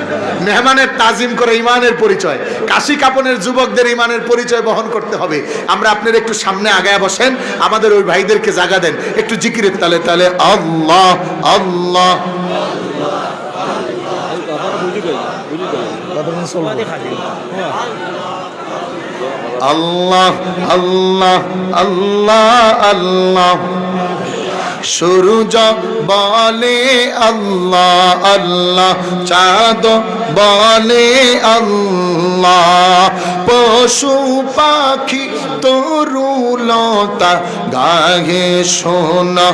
মেহমানের তাজিম করে ইমানের পরিচয়, কাশি কাপনের যুবকদের ইমানের পরিচয় বহন করতে হবে। আমরা আপনারা একটু সামনে আগায় বসেন, আমাদের ওই ভাইদেরকে জাগা দেন, একটু জিকিরের তালে তালে আল্লাহ আল্লাহ আল্লাহ আল্লাহ আল্লাহ আল্লাহ। সূরজ বলে আল্লাহ আল্লাহ, চাঁদ বলে আল্লাহ, পশু পাখি তরুলতা গায়ে শোনা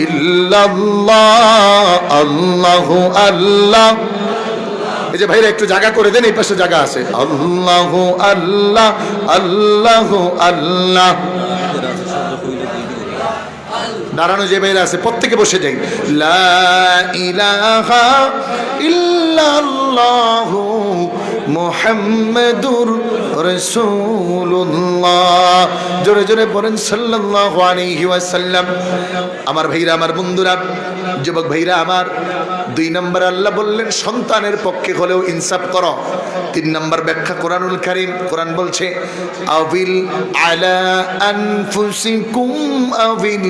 ইল্লাল্লাহ আল্লাহ আল্লাহ। এই যে ভাইরা একটু জায়গা করে দেন, এই পাশে জায়গা আছে। আল্লাহ আল্লাহ আল্লাহ আল্লাহ। দাঁড়ানো যে ভাইরা আছে প্রত্যেকে বসে যাই। লা ইলাহা ইল্লাল্লাহু মুহাম্মাদুর রাসূলুল্লাহ। জোরে জোরে বলেন সাল্লাল্লাহু আলাইহি ওয়াসাল্লাম। আমার ভাইরা, আমার বন্ধুরা, যুবক ভাইরা আমার, 2 নম্বর আল্লাহ বললেন সন্তানের পক্ষে হলেও ইনসাফ করো। 3 নম্বর ব্যাখ্যা কোরআনুল কারীম। কোরআন বলছে আবিল আলা আনফুসিকুম আবিল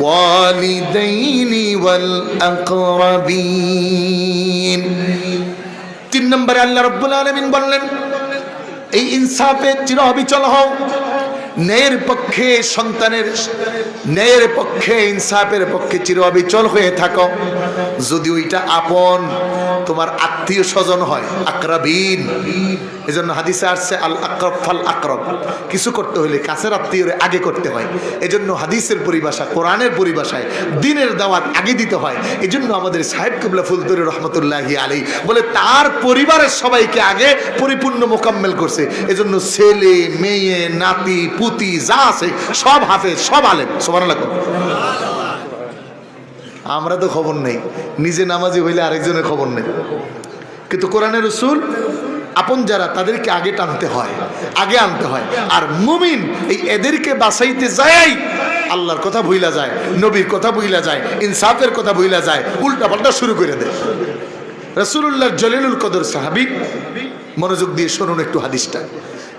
ওয়ালিদাইনি ওয়াল আকরাবিন। 3 নম্বরে আল্লাহ রাব্বুল আলামিন বললেন এই ইনসাফে চির অবিচল হও, ন্যায়ের পক্ষে, সন্তানের ন্যায়ের পক্ষে, ইনসাফের পক্ষে চির অবিচল হয়ে থাকো। যদি ওইটা আপন তোমার আত্মীয় স্বজন হয়, আকরাবিন। এজন্য হাদিসে আসছে আল আকরাব ফাল আকরাব, কিছু করতে হলে কাছের আত্মীয়র আগে করতে হয়। এজন্য হাদিসের পরিভাষা, কোরআনের পরিভাষায় দিনের দাওয়াত আগে দিতে হয়। এজন্য আমাদের সাহেব কিবলা ফুলতুরি রহমতুল্লাহি আলাইহি বলে তার পরিবারের সবাইকে আগে পরিপূর্ণ মোকাম্মেল করছে। এজন্য ছেলে, মেয়ে, নাতি, পুতি যা আছে সব হাফেজ, সব আলেম। সুবহানাল্লাহ। আমরা তো খবর নেই, নিজে নামাজি হইলে আরেকজনের খবর নেই। কিন্তু কোরআনের রাসূল আপন যারা তাদেরকে আগে টানতে হয়, আগে আনতে হয়। আর মুমিন এই এদেরকে বাঁচাইতে যায় আল্লাহর কথা ভুইলা যায়, নবীর কথা ভুইলা যায়, ইনসাফের কথা ভুইলা যায়, উল্টা পাল্টা শুরু করে দেয়। রাসূলুল্লাহ জলিলুল কদর সাহাবী, মনোযোগ দিয়ে শুনুন একটু হাদিসটা।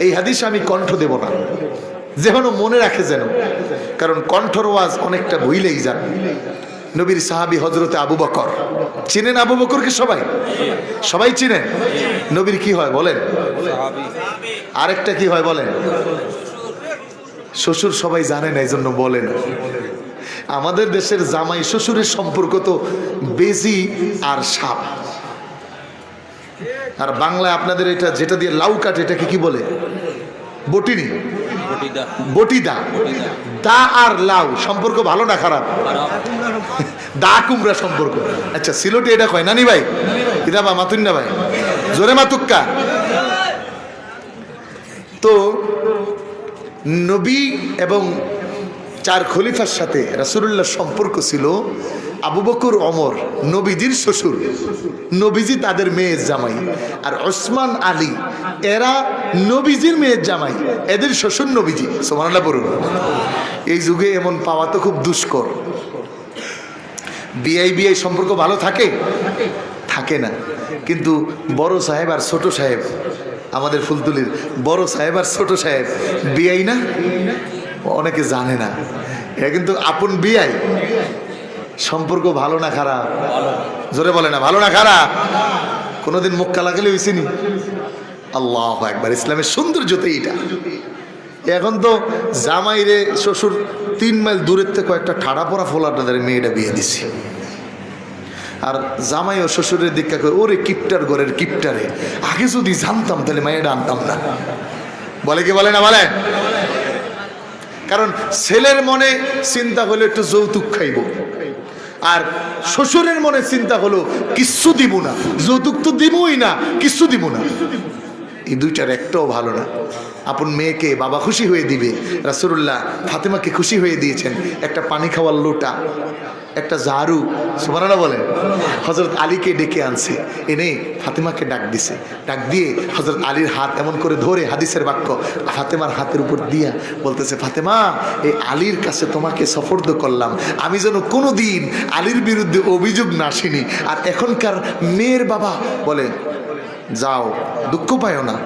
এই হাদিস আমি কণ্ঠ দেব না, যেন মনে রাখে যেন, কারণ কণ্ঠর ওয়াজ অনেকটা ভুইলেই যান। নবীর সাহাবী হযরতে আবু বকর, চিনেন আবু বকরকে? সবাই সবাই চিনেন। নবীর কি হয় বলেন? আরেকটা কি হয় বলেন? শ্বশুর। সবাই জানে না, এই জন্য বলে না। আমাদের দেশের জামাই শ্বশুরের সম্পর্ক তো বেজি আর সাপ। আর বাংলায় আপনাদের এটা যেটা দিয়ে লাউ কাটে এটাকে কি বলে? বটিনি, বটিদা। দা আর লাউ সম্পর্ক ভালো না খারাপ? দা কুমড়া সম্পর্ক। আচ্ছা, সিলোটে এটা কয় নানি ভাই, কিতাবা মাতুন না ভাই, জোরে মাতুক্কা। তো নবী এবং 4 খলিফার সাথে রাসূলুল্লাহর সম্পর্ক ছিল। আবু বকর, ওমর নবীজির শ্বশুর, নবীজি তাদের মেয়ের জামাই। আর ওসমান, আলী এরা নবীজির মেয়ের জামাই, এদের শ্বশুর নবীজি। সুবহানাল্লাহ বলুন। এই যুগে এমন পাওয়া তো খুব দুষ্কর। বিআই সম্পর্ক ভালো থাকে? থাকে না। কিন্তু বড় সাহেব আর ছোট সাহেব, আমাদের ফুলতুলির বড় সাহেব আর ছোট সাহেব বিআই না? অনেকে জানে না। এরা কিন্তু আপন বিআই। সম্পর্ক ভালো না খারাপ? জোরে বলে না, ভালো না খারাপ? কোনোদিন মুখ কালা গেলে হয়েছিনি? আল্লাহু আকবার। ইসলামের সৌন্দর্যতে এটা। এখন তো জামাইরে শ্বশুর 3 মাইল দূরের থেকে কয়েকটা ঠাড়া পড়া ফোলাটাদের মেয়েটা বিয়ে দিছি। আর জামাই ও শ্বশুরের দীক্ষা করে, ওরে কিপটার ঘরের কিপটারে, আগে যদি জানতাম তাহলে মেয়েটা আনতাম না। বলে কি বলে না? বলে। কারণ ছেলের মনে চিন্তা হলো একটু যৌতুক খাইব, আর শ্বশুরের মনে চিন্তা হলো কিচ্ছু দিব না, যৌতুক তো দিবই না, কিচ্ছু দিব না। এই দুইটার একটাও ভালো না। আপন মেয়েকে বাবা খুশি হয়ে দিবে। রাসূলুল্লাহ ফাতেমাকে খুশি হয়ে দিয়েছেন একটা পানি খাওয়ার লোটা, একটা ঝাড়ু। সুবহানাল্লাহ বলেন। হযরত আলীকে ডেকে আনছে, এনে ফাতেমাকে ডাক দিছে। ডাক দিয়ে হযরত আলীর হাত এমন করে ধরে, হাদিসের বাক্য, ফাতেমার হাতের উপর দিয়া বলতেছে, ফাতেমা এই আলীর কাছে তোমাকে সফর্দ করলাম, আমি যেন কোনোদিন আলীর বিরুদ্ধে অভিযোগ না শুনি। আর এখনকার মেয়ের বাবা বলে, যাও দুঃখ পায়ও না,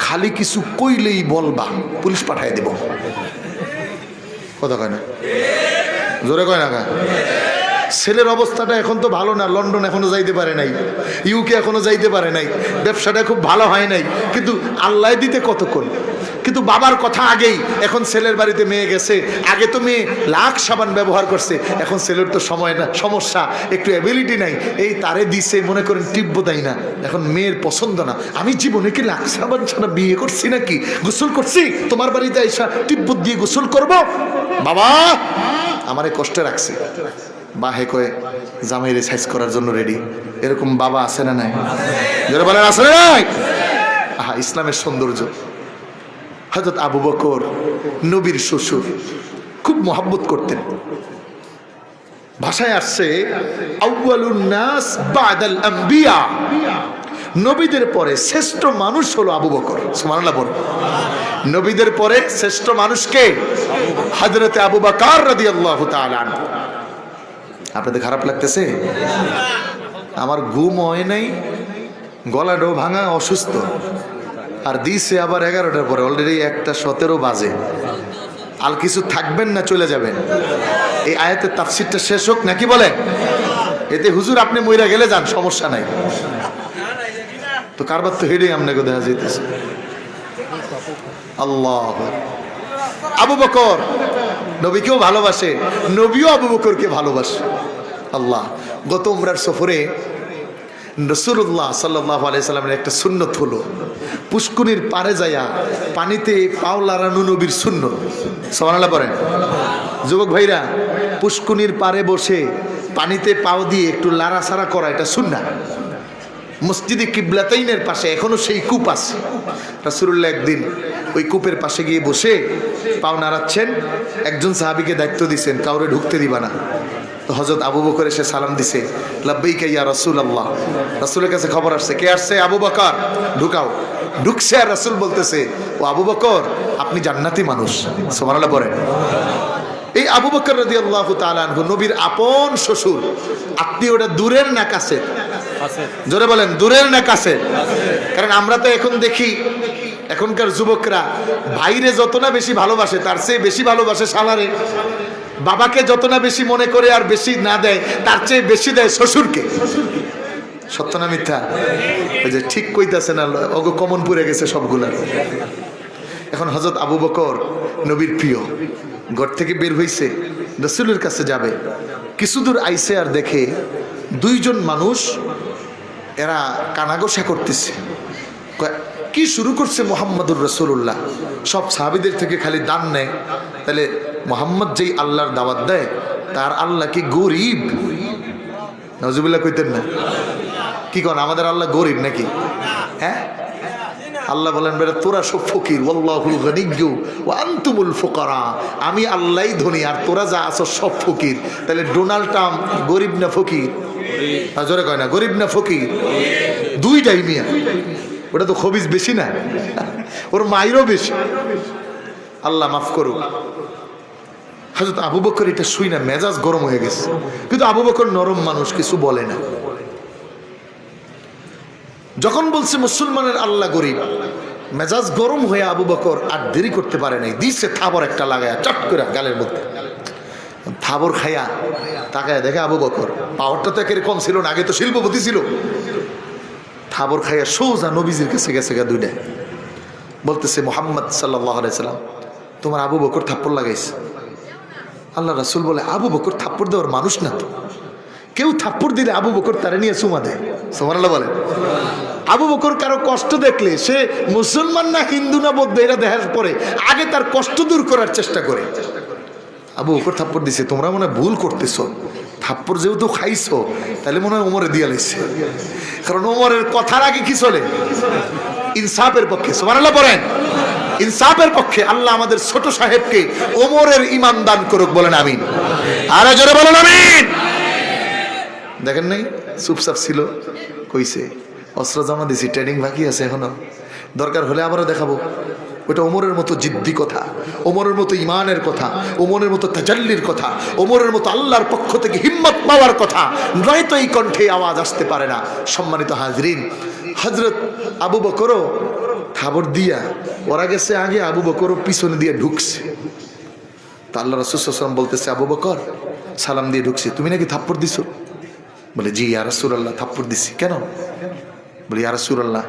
খালি কিছু কইলেই বলবা, পুলিশ পাঠায় দেব। কথা কয় না? জোরে কয় না? ছেলের অবস্থাটা এখন তো ভালো না। লন্ডন এখনো যাইতে পারে নাই, ইউকে এখনো যাইতে পারে নাই, ব্যবসাটা খুব ভালো হয় নাই, কিন্তু আল্লাহ দিতে কতক্ষণ। কিন্তু বাবার কথা আগেই। এখন ছেলের বাড়িতে মেয়ে গেছে, আগে তো মেয়ে লাখ সাবান ব্যবহার করছে, এখন ছেলের তো সময় না, সমস্যা, একটু অ্যাবিলিটি নাই, এই তারে দিছে মনে করেন টিব্য দেয় না। এখন মেয়ের পছন্দ না। আমি জীবনে কি লাখ সাবান ছাড়া বিয়ে করছি নাকি? গোসল করছি, তোমার বাড়িতে এসা টিব্য দিয়ে গোসল করব? বাবা আমারে কষ্টে রাখছে। বাহে কয়ে জামাইরে সাইজ করার জন্য রেডি। এরকম বাবা আছে না নাই? যারা বলেন আছে না নাই? আহা, ইসলামের সৌন্দর্য। হযরত আবু বকর নবীর শ্বশুর, খুব মহব্বত করতেন। ভাষায় আসছে আউয়ালুন নাস বাদাল আম্বিয়া, নবীদের পরে শ্রেষ্ঠ মানুষ হলো আবু বকর। সুবহানাল্লাহ বল। নবীদের পরে শ্রেষ্ঠ মানুষকে হযরতে আবু বকর রাদিয়াল্লাহু তাআলা আনহু। আপনাদের খারাপ লাগতেছে? আমার ঘুম হয় নাই, গলাটাও ভাঙা, অসুস্থ, আর দিছে আবার 11টার পরে, অলরেডি 1:17 বাজে। আর কিছু থাকবেন না চলে যাবেন? এই আয়াতের তাফসীরটা শেষ হোক নাকি বলেন? এতে হুজুর আপনি মইরা গেলে যান, সমস্যা নাই। তো কারবার তো হেডে আপনাকে দেখা যাইতেছে। আল্লাহ, আবু বকর নবীকেও ভালোবাসে, নবীও আবু বকরকে ভালোবাসে। আল্লাহ, গত উমরার সফরে রাসূলুল্লাহ সাল্লাল্লাহু আলাইহি সাল্লামের একটা সুন্নত হলো পুষ্কুনির পারে যায়া পানিতে পাও লাড়ানো নবীর সুন্নত। সুবহানাল্লাহ পড়েন যুবক ভাইরা। পুষ্কুনির পারে বসে পানিতে পাও দিয়ে একটু লাড়াছাড়া করা, এটা সুন্নাহ। মসজিদে কিবলাতাইনের পাশে এখনো সেই কূপ আছে। রাসূলুল্লাহ একদিন ওই কূপের পাশে গিয়ে বসে পাও নাড়াচ্ছেন। একজন সাহাবীকে দায়িত্ব দিয়েছেন, কাউরে ঢুকতে দিবা না। তো হযরত আবু বকর এসে সালাম দিছে, লাব্বাইকা ইয়া রাসূলুল্লাহ। রাসূলের কাছে খবর আসছে, কে আসছে? আবু বকর, ঢুকাও। ঢুকছে, আর রাসূল বলতেছে, ও আবু বকর, আপনি জান্নাতি মানুষ। সুবহানাল্লাহ পড়েন। এই আবু বকর রাদিয়াল্লাহু তাআলা আনহু নবীর আপন শ্বশুর। আপনি ওটা দূরের না কাছের? জোরে বলেন, দূরের না কাছের? কারণ আমরা তো এখন দেখি এখনকার যুবকরা ভাইরে যত না বেশি ভালোবাসে, তার চেয়ে বেশি ভালোবাসে শালারে। বাবাকে যত না বেশি মনে করে আর বেশি না দেয়, তার চেয়ে বেশি দেয় শ্বশুরকে। সত্য না মিথ্যা? ওই যে ঠিক কইতাছে না, ওগো কমন পড়ে গেছে সবগুলা। এখন হযরত আবু বকর নবীর প্রিয়, ঘর থেকে বের হইছে, রাসূলের কাছে যাবে। কিছু দূর আইছে, আর দেখে দুইজন মানুষ এরা কানাঘোষা করতেছে। কি শুরু করছে? মুহাম্মাদুর রাসূলুল্লাহ। সব সাহাবীদের থেকে খালি দান নেয়। তাহলে মুহাম্মদ যেই আল্লাহর দাওয়াত দেয়, তার আল্লাহ কি গরিব? নাউজুবিল্লাহ কইতেন না? কি কোন, আমাদের আল্লাহ গরিব নাকি? হ্যাঁ, আল্লাহ বলেন বেটা তোরা সব ফকির, ওয়াল্লাহুল গনিয়্যু ওয়া আনতুমুল ফুকারা। আমি আল্লাহই ধনী আর তোরা যা আছো সব ফকির। তাহলে ডোনাল্ড ট্রাম্প গরিব না ফকির? জোরে কয় না, গরিব না ফকির? দুইটাই মিয়া। ওটা তো খবিজ বেশি না, ওর মাইরও বেশি। আল্লাহ মাফ করুক। হযরত আবু বকর এটা শুই না মেজাজ গরম হয়ে গেছে, কিন্তু আবু বকর নরম মানুষ, কিছু বলে না। যখন বলছে মুসলমানের আল্লাহ গরিব, মেজাজ গরম হয়ে আবু বকর আর দেরি করতে পারে নাই, দিছে থাবর একটা লাগায়া চট করে গালের মধ্যে। থাবর খাইয়া তাকায় দেখে আবু বকর পাওয়ারটা তো একের কম ছিল না, আগে তো শিল্পপতি ছিল। থাবর খাইয়া সোজা নবীজির কাছে গেছে গা দুইটা, বলতেছে মুহাম্মদ সাল্লাল্লাহু আলাইহি সাল্লাম, তোমার আবু বকর থাপ্পড় লাগাইছে। আল্লাহ রাসূল বলে, আবু বকর থাপ্পড় দেওয়ার মানুষ না তো। কেউ থাপ্পড় দিলে আবু বকর তারে নিয়ে চুমা দেয়। সুবহানাল্লাহ বলে। আবু বকর কারো কষ্ট দেখলে সে মুসলমান না হিন্দু না বৌদ্ধ এটা দেখার পরে আগে তার কষ্ট দূর করার চেষ্টা করে। আবু বকর থাপ্পড় দিছে, তোমরা মনে হয় ভুল করতেছো, থাপ্পড় যেহেতু খাইছো তাহলে মনে হয় ওমরে দিয়া লাইছে। কারণ ওমরের কথার আগে কি চলে? ইনসাফের পক্ষে। সুবহানাল্লাহ বলেন। ইনসাফের পক্ষে। আল্লাহ আমাদের ছোট সাহেবকে ওমরের ঈমান দান করুক, বলেন আমিন। আরে জোরে বলেন আমিন। দেখেন নাই চুপচাপ ছিল, কইছে অস্ত্র জমা দিছি, ট্রেনিং বাকি আছে এখনো, দরকার হলে আবারও দেখাবো। ওটা ওমরের মতো জিদ্দি কথা, ওমরের মতো ইমানের কথা, ওমরের মতো তাজাল্লির কথা, ওমরের মতো আল্লাহর পক্ষ থেকে হিম্মত পাওয়ার কথা, নয়তো এই কণ্ঠে আওয়াজ আসতে পারে না। সম্মানিত হাজরিন, হযরত আবু বকরও থাবর দিয়া ওরা গেছে আগে, আবু বকরও পিছনে দিয়ে ঢুকছে। তা আল্লাহ রাসূল সাল্লাল্লাহু আলাইহি ওয়াসাল্লাম বলতেছে, আবু বকর সালাম দিয়ে ঢুকছে, তুমি নাকি থাপ্পড় দিছো? বলে, জি ইয়া রাসূলুল্লাহ, থাপ্পড় দিছি। কেন? বলে, ইয়া রাসূলুল্লাহ,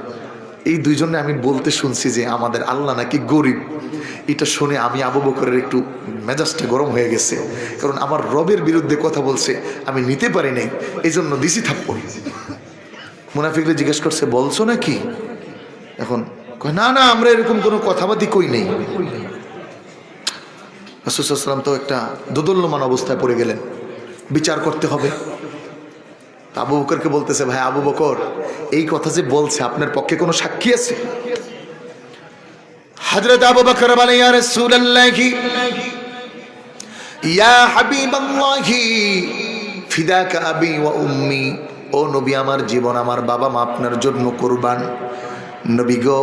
এই দুইজনে আমি বলতে শুনছি যে আমাদের আল্লাহ নাকি গরিব। এটা শুনে আমি আবু বকরের একটু মেজাজটা গরম হয়ে গেছে, কারণ আমার রবের বিরুদ্ধে কথা বলছে, আমি নিতে পারি নাই, এই জন্য দিছি থাপ্পড়। মুনাফিকরা জিজ্ঞেস করছে, বলছো নাকি? এখন না না, আমরা এরকম কোনো কথাবার্তা কই নেই। রাসূল সাল্লাল্লাহু আলাইহি ওয়াসাল্লাম তো একটা দোদুল্যমান অবস্থায় পড়ে গেলেন, বিচার করতে হবে। আবু বকরকে বলতেছে, ভাই আবু বকর এই কথা যে বলছে, আপনার পক্ষে কোনো সাক্ষী আছে? হযরত আবু বকর বলে, ইয়া রাসূলুল্লাহি ইয়া হাবিবাল্লাহি ফিদাকা আবি ওয়া উম্মি ও নবী, আমার জীবন, আমার বাবা মা আপনার জন্য কুরবান। নবী গো,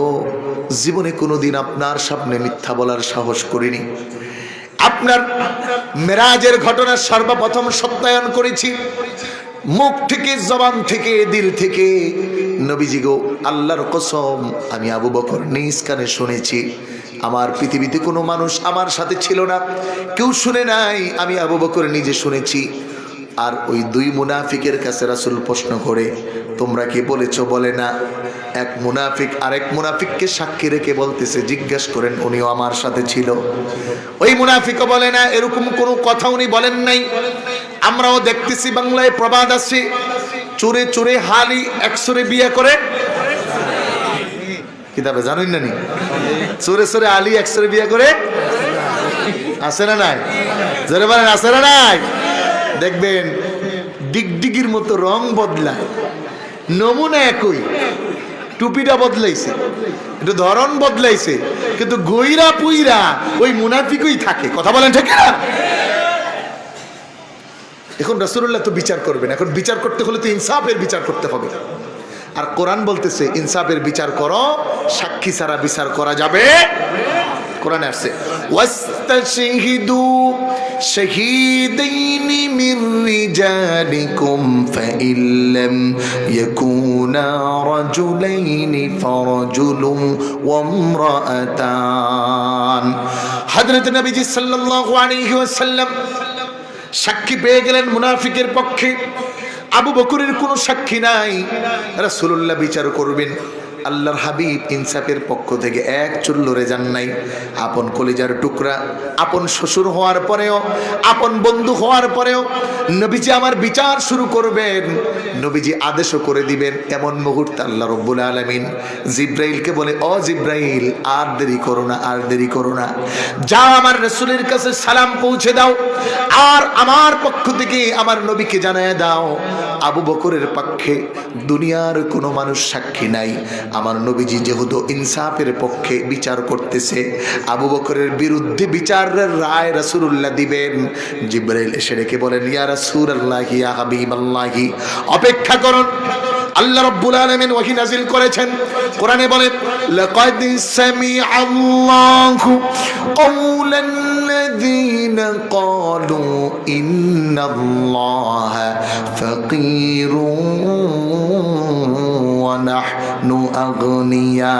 জীবনে কোনোদিন আপনার সামনে মিথ্যা বলার সাহস করিনি। আপনার মেরাজের ঘটনা সর্বপ্রথম সত্যায়ন করেছি, মুখ থেকে, জবান থেকে, দিল থেকে। নবীজি গো, আল্লাহর কসম, আমি আবু বকর নিজ কানে শুনেছি। আমার পৃথিবীতে কোনো মানুষ আমার সাথে ছিল না, কেউ শুনে নাই, আমি আবু বকর নিজে শুনেছি। আর ওই দুই মুনাফিকের কাছে রাসূল প্রশ্ন করে, তোমরা কি বলেছ? বলে না। এক মুনাফিক আরেক মুনাফিককে সাক্ষী রেখে বলতেছে, জিজ্ঞাসা করেন, উনিও আমার সাথে ছিল। ওই মুনাফিকও বলে না, এরকম কোনো কথা উনি বলেন নাই। আমরাও দেখতেছি বাংলায় প্রবাদ আছে, চোরে চোরে হালি একসরে বিয়ে করে। কিতাবে জানেন না নি? চোরে চোরে আলী একসরে বিয়ে করে, আছে না নাই? জোরে বলেন, আছে না নাই? দেখবেন ডিগডিগির মতো রং বদলায়, নমুনা একই, টুপিটা বদলাইছে, একটু ধরন বদলাইছে, কিন্তু গইরা পুইরা ওই মুনাফিকই থাকে। কথা বলেন ঠিক না? এখন রাসূলুল্লাহ তো বিচার করবেন, এখন বিচার করতে হলে তো ইনসাফের বিচার করতে হবে। আর কোরআন বলতেছে, ইনসাফের বিচার করো, সাক্ষী ছাড়া বিচার করা যাবে। কোরআনে আসছে, ওয়াস্তাশহিদু শাহীদাইনি মির রিজালিকুম ফাইল্লাম ইয়াকুনা রাজুলাইনি ফারাজুলুন ওয়া ইমরাআতান। হযরত নবীজি সাল্লাল্লাহু আলাইহি ওয়াসাল্লাম সাক্ষী পেয়ে গেলেন মুনাফিকের পক্ষে। আবু বকরের কোনো সাক্ষী নাই, রাসূলুল্লাহ বিচার করবেন। আল্লাহর হাবিব ইনসাফের পক্ষ থেকে এক চুল লড়ে যান নাই। আপন কলিজার টুকরা, আপন শ্বশুর হওয়ার পরেও, আপন বন্ধু হওয়ার পরেও নবীজি আমার বিচার শুরু করবেন, নবীজি আদেশও করে দিবেন। এমন মুহূর্তে আল্লাহ রব্বুল আলামিন জিব্রাইলকে বলে, ও জিব্রাইল, আর দেরি করো না, আর দেরি করো না, যাও আমার রাসূলের কাছে সালাম পৌঁছে দাও, আর আমার পক্ষ থেকে আমার নবীকে জানায় দাও, আবু বকরের পক্ষে দুনিয়ার কোনো মানুষ সাক্ষী নাই। আমার নবীজি যেহেতু ইনসাফের পক্ষে বিচার করতেছে, আবু বকরের বিরুদ্ধে বিচারের রায় রাসূলুল্লাহ দিবেন। জিবরাইল এসে রেখে বলেন, ইয়া রাসূলুল্লাহ, ইয়া হাবিবাল্লাহ, অপেক্ষা করুন। আল্লাহ রাব্বুল আলামিন ওহী নাযিল করেছেন, কোরআনে বলে, লাকাদ সামিআল্লাহু কাওলাল্লাযীনা ক্বালু ইন্নাল্লাহা ফাকীরুন ওয়া নাহনু আগনিয়া।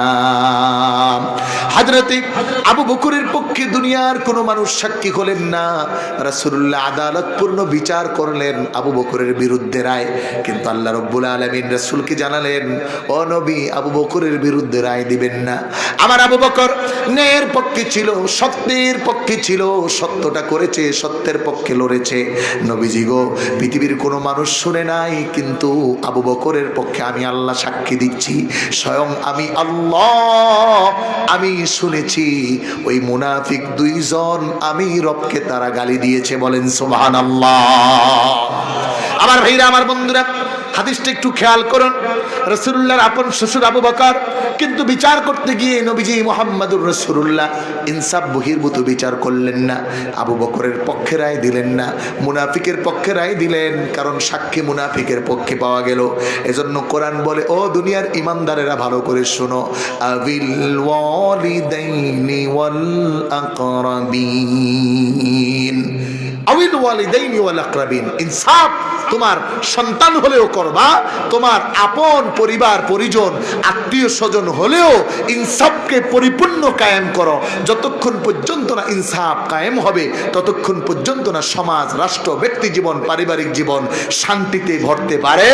হযরত আবু বকরের পক্ষে দুনিয়ার কোনো মানুষ সাক্ষী হলেন না, রাসূলুল্লাহ আদালতপূর্ণ বিচার করলেন আবু বকরের বিরুদ্ধে রায়। কিন্তু আল্লাহ রাব্বুল আলামিন রাসূলকে জানালেন, ও নবী, আবু বকরের বিরুদ্ধে রায় দিবেন না। আমার আবু বকর ন্যায়ের পক্ষে ছিল, সত্যের পক্ষে ছিল, সত্যটা করেছে, সত্যের পক্ষে লড়েছে। নবীজি গো, পৃথিবীর কোনো মানুষ শুনে নাই, কিন্তু আবু বকরের পক্ষে আমি আল্লাহ সাক্ষী দিচ্ছি, স্বয়ং আমি আল্লাহ, আমি শুনেছি ওই মুনাফিক দুইজন আমি রবকে তারা গালি দিয়েছে। বলেন সুবহানাল্লাহ। আমার ভাইরা, আমার বন্ধুরা, হাদিসটা একটু খেয়াল করুন। রাসূলুল্লাহর আপন শ্বশুর আবু বকর, কিন্তু বিচার করতে গিয়ে নবীজি মুহাম্মদুর রাসূলুল্লাহ ইনসাফ বহির্ভূত বিচার করলেন না, আবু বকরের পক্ষে রায় দিলেন না, মুনাফিকের পক্ষে রায় দিলেন, কারণ সাক্ষী মুনাফিকের পক্ষে পাওয়া গেল। এজন্য কোরআন বলে, ও দুনিয়ার ইমানদারেরা, ভালো করে শোনো, আবিল ওয়ালিদাইনি ওয়াল আকরাবিন, আবিল ওয়ালিদাইনি ওয়াল আকরাবিন। ইনসাফ তোমার সন্তান হলেও করবা, তোমার আপন পরিবার পরিজন আত্মীয় স্বজন হলেও ইনসাফকে পরিপূর্ণ কায়েম করো। যতক্ষণ পর্যন্ত না ইনসাফ কায়েম হবে, ততক্ষণ পর্যন্ত না সমাজ, রাষ্ট্র, ব্যক্তি জীবন, পারিবারিক জীবন শান্তিতে ভরতে পারে।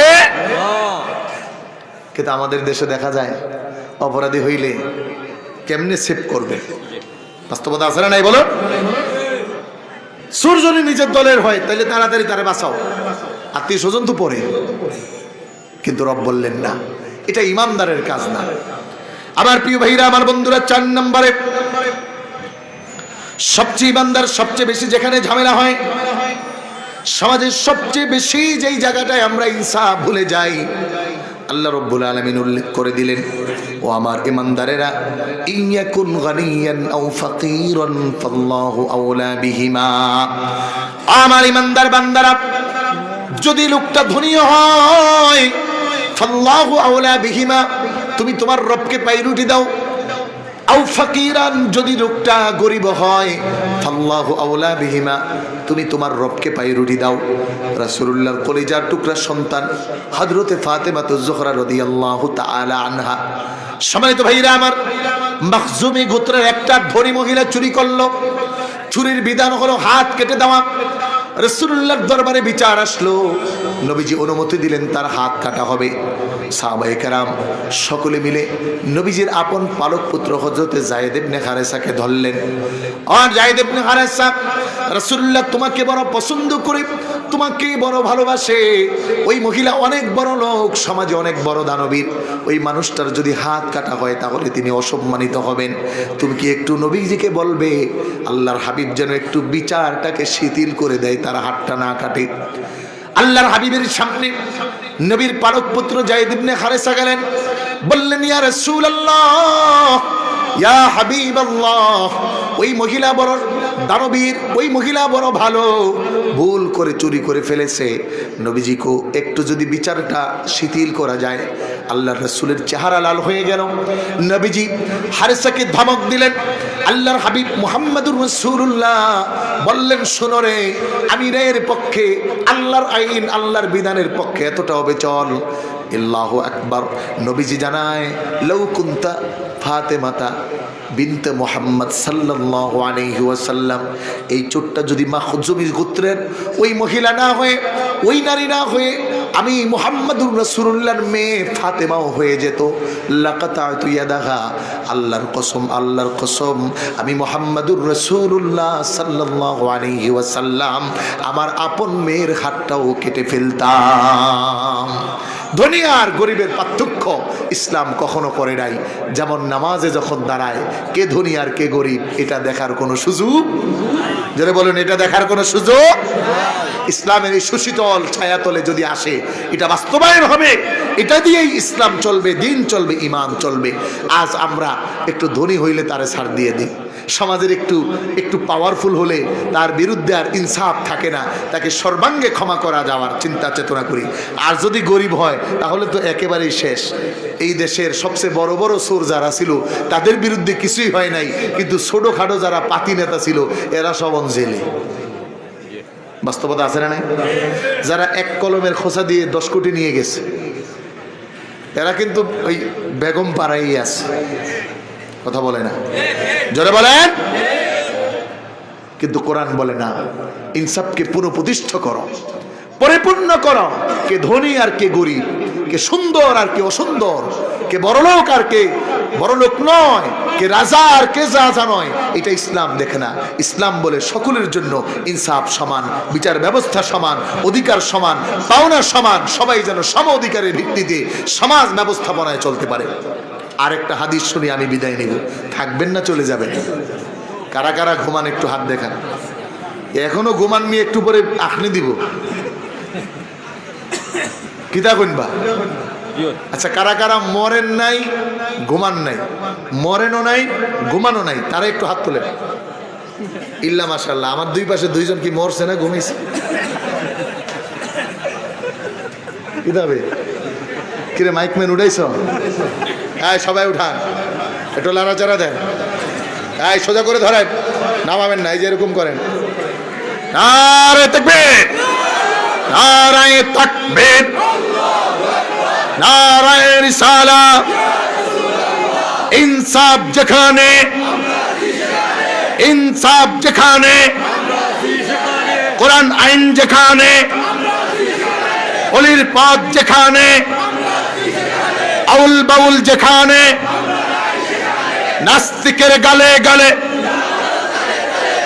কিন্তু আমাদের দেশে দেখা যায়, অপরাধী হইলে কেমনে সেভ করবে, বাস্তবতা আছে না নাই বলো? সুর যদি নিজের দলের হয়, তাহলে তাড়াতাড়ি তারে বাঁচাও, আত্মীয় স্বজন তো পরে। কিন্তু রব বললেন না, এটা ইমানদারের কাজ না। আমার প্রিয় ভাইরা, আমার বন্ধুরা, 4 নম্বরে সবচেয়ে ইমানদার, সবচেয়ে বেশি যেখানে ঝামেলা হয়, সমাজের সবচেয়ে বেশি যেই জায়গাটায় আমরা ইনসাফ ভুলে যাই, আল্লাহ রাব্বুল আলামিন উল্লেখ করে দিলেন, ও আমার ইমানদারেরা, ইয়াকুন গানিয়ান আও ফাকিরান ফাল্লাহু আওলা বিহিমা। আমার ইমানদার বান্দারা, যদি লোকটা ধনী হয় ফাল্লাহু আওলা বিহিমা, তুমি তোমার রবকে পাইরুটি দাও। আও ফাকিরান, যদি লোকটা গরিব হয়, ফাল্লাহু আওলা বিহিমা, তুমি তোমার রবকে পাইরুটি দাও। রাসূলুল্লাহর কলিজার টুকরা সন্তান হযরতে ফাতেমাতুজ জোহরা রাদিয়াল্লাহু তাআলা আনহা। সম্মানিত ভাইরা আমার, মাখজুমি গোত্রের একটা ধনী মহিলা চুরি করলো। চুরির বিধান হলো হাত কেটে দেওয়া। রাসূলুল্লাহর দরবারে বিচার আসলো, নবীজি অনুমতি দিলেন তার হাত কাটা হবে। সাহাবায়ে কেরাম সকলে মিলে নবীজির আপন পালক পুত্র হযরতে যায়েদ ইবনে হারেসাকে ধরলেন। আর যায়েদ ইবনে হারেসা, রাসূলুল্লাহ তোমাকে বড় পছন্দ করে, তোমাকে বড় ভালোবাসে। ওই মহিলা অনেক বড় লোক, সমাজে অনেক বড় দানবীর। ওই মানুষটার যদি হাত কাটা হয় তাহলে তিনি অসম্মানিত হবেন। তুমি কি একটু নবীজিকে বলবে আল্লাহর হাবিব যেন একটু বিচারটাকে শিথিল করে দেয়, তার হাতটা না কাটে। আল্লাহর হাবিবের সামনে নবীর পালক পুত্র যায়েদ ইবনে হারেসা গেলেন, বললেন ইয়া রাসূলুল্লাহ, ইয়া হাবিবাল্লাহ, ওই মহিলা বড় দানবীর, ওই মহিলা বড় ভালো, ভুল করে চুরি করে ফেলেছে। নবীজিকে একটু যদি বিচারটা শিথিল করা যায়। আল্লাহর রাসূলের চেহারা লাল হয়ে গেল। নবীজি হারেসাকে ধমক দিলেন। আল্লাহর হাবিব মুহাম্মদুর রাসূলুল্লাহ বললেন, শোনো রে, আমিরের পক্ষে আল্লাহর আইন, আল্লাহর বিধানের পক্ষে এতটা হবে চল। আল্লাহু আকবার। নবীজি জানায়, লাউ কুনতা ফাতেমাতা বিনতে মুহাম্মদ সাল্লাল্লাহু আলাইহি ওয়াসাল্লাম, এই চোটটা যদি মাখজুমি গোত্রের ওই মহিলা না হয়ে, ওই নারী না হয়ে আমি মুহাম্মদুর রাসূলুল্লাহর মেয়ে ফাতেমাও হয়ে যেত, লাকাতাতু ইয়াদাহা, আল্লাহর কসম, আল্লাহর কসম, আমি মুহাম্মদুর রাসূলুল্লাহ সাল্লাল্লাহু আলাইহি ওয়াসাল্লাম আমার আপন মেয়ের হাতটাও কেটে ফেলতাম। ধনী আর গরিবের পার্থক্য ইসলাম কখনো করে নাই। যেমন নামাজে যখন দাঁড়ায় কে ধনী আর কে গরিব, এটা দেখার কোনো সুযোগ, যারা বলেন এটা দেখার কোনো সুযোগ, ইসলামের এই সুশীতল ছায়াতলে যদি আসে এটা বাস্তবায়ন হবে। এটা দিয়েই ইসলাম চলবে, দিন চলবে, ইমান চলবে। আজ আমরা একটু ধনী হইলে তারে ছাড় দিয়ে দিই, সমাজের একটু পাওয়ারফুল হলে তার বিরুদ্ধে আর ইনসাফ থাকে না, তাকে সর্বাঙ্গে ক্ষমা করা যাওয়ার চিন্তা চেতনা করি। আর যদি গরিব হয় তাহলে তো একেবারেই শেষ। এই দেশের সবচেয়ে বড় বড় চোর যারা ছিল তাদের বিরুদ্ধে কিছুই হয় নাই, কিন্তু ছোটখাটো যারা পাতি নেতা ছিল এরা সব জেলে। বাস্তবতা আছে না নাই? যারা এক কলমের খোঁচা দিয়ে 10 কোটি নিয়ে গেছে এরা কিন্তু ওই বেগম পাড়াই আছে, কথা বলে না, জোরে বলেন। কিন্তু কোরআন বলে না, ইনসাফকে পুনঃপ্রতিষ্ঠা করো, পরিপূর্ণ করো। কে ধনী আর কে গরিব, কে সুন্দর আর কে অসুন্দর, কে বড়লোক আর কে বড়লোক নয়, কে রাজা আর কে রাজা নয়, এটা ইসলাম দেখে না। ইসলাম বলে সকলের জন্য ইনসাফ সমান, বিচার ব্যবস্থা সমান, অধিকার সমান, পাওনা সমান, সবাই যেন সম অধিকারের ভিত্তিতে সমাজ ব্যবস্থাপনায় চলতে পারে। আরেকটা হাদিস শুনি আমি বিদায় নিব, থাকবেন না চলে যাবেন। কারা কারা ঘুমান একটু হাত দেখান। এখনো ঘুমান নিয়ে একটু পরে আখনি দিব, কিতা কইবা? আচ্ছা, কারা কারা মরেন নাই, ঘুমান নাই, মরেনও নাই, ঘুমানো নাই, তারা একটু হাত তোলেন। ইল্লা মাশাআল্লাহ, আমার দুই পাশে দুইজন কি মরছে না ঘুমাইছে? কিতাবে কিরে মাইকম্যান উঠাইছ? হ্যাঁ, সবাই উঠান, একটু লাড়াচাড়া দেন, হ্যাঁ সোজা করে ধরেন, নামাবেন না, এই যে এরকম করেন। নারে তাকবীর, নারায়ে তাকবীর, নারায়ে রিসালাত। ইনসাফ যেখানে, ইনসাফ যেখানে, কোরআন আইন যেখানে, অলির পথ যেখানে, আউল বাউল যেখানে, নাস্তিকের গালে গালে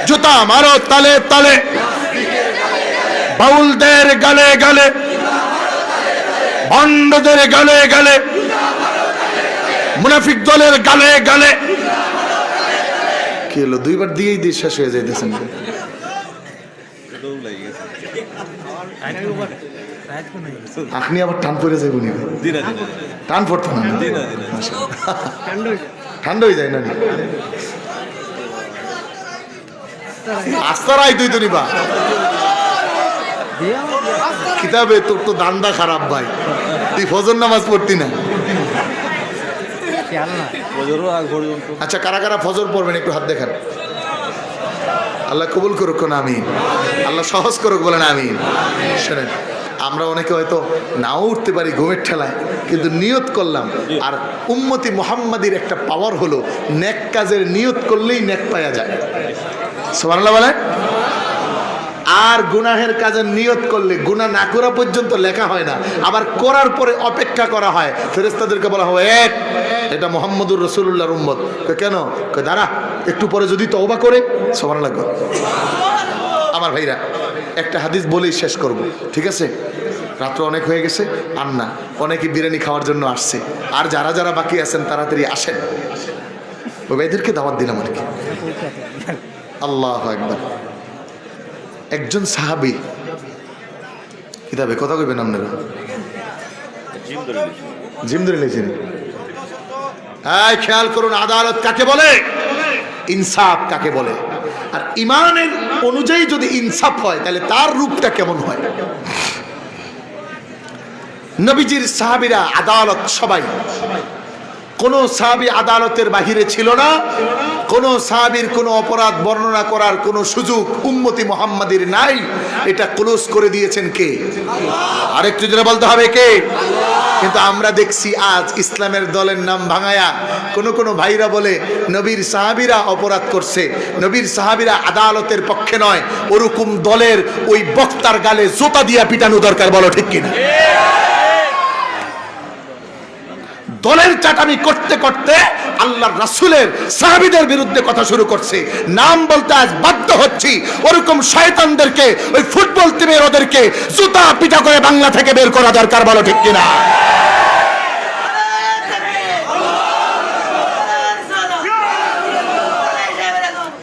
জুতা মারো তালে তালে, বাউলদের গালে গালে, ভণ্ডদের গালে গালে, মুনাফিক দলের গালে গালে। কি হলো, দুইবার দিয়েই দিয়ে শেষ হয়ে যাইতেছেন। আপনি আবার টান পড়ে যাইব নি? টান পড়তো না, ঠান্ডা হয়ে যায় না? আস্তারাই তুই তো নিবা কিতাবে, তোর তো দান্দা খারাপ ভাই। তুই ফজর নামাজ পড়তি না? আচ্ছা, কারা কারা ফজর পড়বেন একটু হাত দেখান। আল্লাহ কবুল করুক না, আমিন। আল্লাহ সহজ করুক, বলেন আমিন। শোনেন, আমরা অনেকে হয়তো নাও উঠতে পারি ঘুমের ঠেলায়, কিন্তু নিয়ত করলাম। আর উম্মতি মুহাম্মাদির একটা পাওয়ার হলো নেক কাজের নিয়ত করলেই নেক পাওয়া যায়। সুবহানাল্লাহ বলেন। আর গুনাহের কাজের নিয়ত করলে গুনাহ না করা পর্যন্ত লেখা হয় না, আবার করার পরে অপেক্ষা করা হয়। ফেরেশতাদেরকে বলা হয়, এটা মুহাম্মদুর রাসূলুল্লাহর উম্মত। কেন? দাঁড়া, একটু পরে যদি তওবা করে। সুবহানাল্লাহ। আমার ভাইরা, একটা হাদিস বলেই শেষ করব, ঠিক আছে? রাত্র অনেক হয়ে গেছে, আর না, অনেকে বিরিয়ানি খাওয়ার জন্য আসছে। আর যারা যারা বাকি আছেন তাড়াতাড়ি আসেন, এদেরকে দাওয়াত দিলাম আর কি। আল্লাহু আকবার। একজন সাহাবী, কিতাবে কথা কইবেন আপনারা? জিম ধরে নিয়েছেন। হ্যাঁ, খেয়াল করুন, আদালত কাকে বলে, ইনসাফ কাকে বলে। আর ইমানের অনুযায়ী যদি ইনসাফ হয় তাহলে তার রূপটা কেমন হয়। নবীজির সাহাবীরা আদালত সবাই, কোন সাহাবী আদালতের বাহিরে ছিল না। কোন সাহাবীর কোনো অপরাধ বর্ণনা করার কোনো সুযোগ উম্মতি মুহাম্মাদির নাই। এটা ক্লোজ করে দিয়েছেন কে? আরেকটু জোরে বলতে হবে কে? কিন্তু আমরা দেখছি আজ ইসলামের দলের নাম ভাঙায়া কোন ভাইরা বলে নবীর সাহাবীরা অপরাধ করছে, নবীর সাহাবীরা আদালতের পক্ষে নয়। ওরকম দলের ওই বক্তার গালে জোতা দিয়া পিটানো দরকার, বলো ঠিক কিনা? দলের চাটামি করতে করতে আল্লাহর রাসূলের সাহাবীদের বিরুদ্ধে কথা শুরু করছে। নাম বলতে আজ বাধ্য হচ্ছি। ওরকম শয়তানদেরকে, ওই ফুটবল টিমের ওদেরকে জুতা পিটা করে বাংলা থেকে বের করা দরকার, বলো ঠিক কিনা?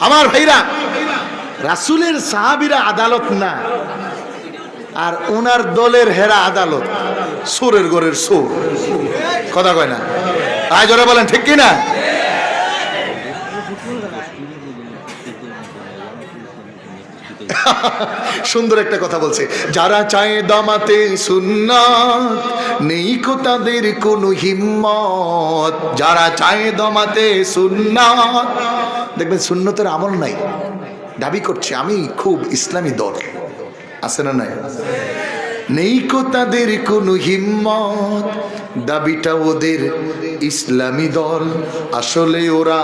আমার ভাইরা, রাসূলের সাহাবীরা আদালত না, আর ওনার দলের হেরা আদালত। সুরের ঘরের সুর, কথা কয় না? আজ ওরা বলেন ঠিক কিনা? সুন্দর একটা কথা বলছে, যারা চায় দামাতে সুন্নাত নেই কো তাদের কোনো হিম্মত। যারা চায় দামাতে সুন্নাত, দেখবেন সুন্নতের আমল নাই, দাবি করছে আমি খুব ইসলামী দল, আছে না নাই? নেই কো তাদের কোনো হিম্মত, দাবিটা ওদের ইসলামী দল, আসলে ওরা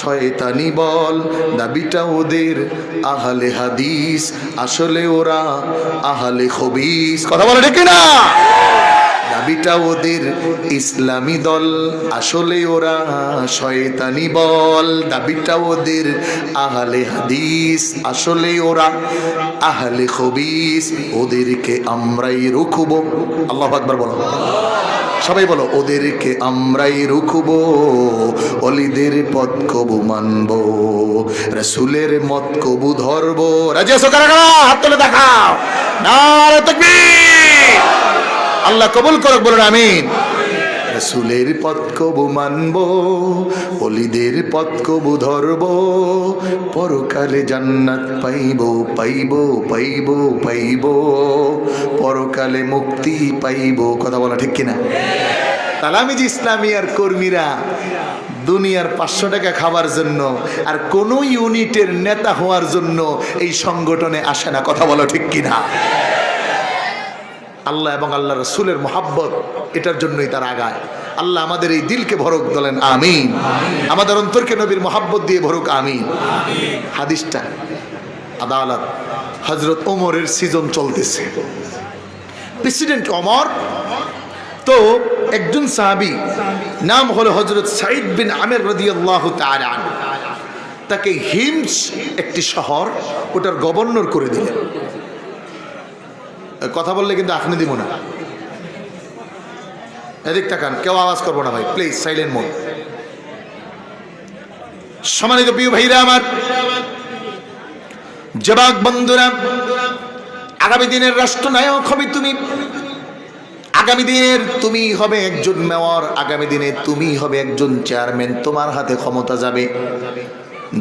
শয়তানি বল। দাবিটা ওদের আহলে হাদিস, আসলে ওরা আহলে খবিস। কথা বলে ঠিক না? দাবিটা ওদের ইসলামী দল, আসলে ওরা শয়তানি বল। দাবিটা ওদের আহলে হাদিস, আসলে ওরা আহলে খবিস। ওদেরকে আমরাই রুখবো। আল্লাহু আকবার বলো, সবাই বলো, ওদেরকে আমরাই রুখবো, অলিদের পথ কবু মানবো, রাসূলের মত কবু ধরবো। রাজি আছো কারা কারা? হাত তুলে দেখাও। নারে তাকবীর। আল্লাহ কবুল করুক, বলুন আমিন। রাসূলের পথ কবু মানবো, অলিদের পথ কবু ধরবো, পরকালে জান্নাত পাইবো পাইবো পাইবো পাইবো, পরকালে মুক্তি পাইবো। কথা বলা ঠিক কিনা? তালামিজি ইসলামিয়ার কর্মীরা দুনিয়ার 500 টাকা খাবার জন্য আর কোন ইউনিটের নেতা হওয়ার জন্য এই সংগঠনে আসে না। কথা বলো ঠিক কিনা? আল্লাহ এবং আল্লাহ রাসূলের মহাব্বত, এটার জন্যই তারা আগায়। আল্লাহ আমাদের এই দিলকে ভরুক, বলেন আমিন। আমাদের অন্তরকে নবীর মহাব্বত দিয়ে ভরুক, আমিন। হাদিসটা আদালত, হযরত ওমরের সিজন চলতেছে, প্রেসিডেন্ট ওমর। তো একজন সাহাবী, নাম হলো হযরত সাঈদ বিন আমির রাদিয়াল্লাহু তাআলা আনহু, তাকে হিমস একটি শহর, ওটার গভর্নর করে দিলেন। কথা বললে কিন্তু আপনি দিব না, এদিক তাকান, কেউ আওয়াজ করবো না ভাই, প্লিজ সাইলেন্ট মোড। সম্মানিত প্রিয় ভাইরা আমার, যুবক বন্ধুরা, আগামী দিনের রাষ্ট্রনায়ক হবে তুমি। আগামী দিনের তুমি হবে একজন মেয়র, আগামী দিনে তুমি হবে একজন চেয়ারম্যান। তোমার হাতে ক্ষমতা যাবে।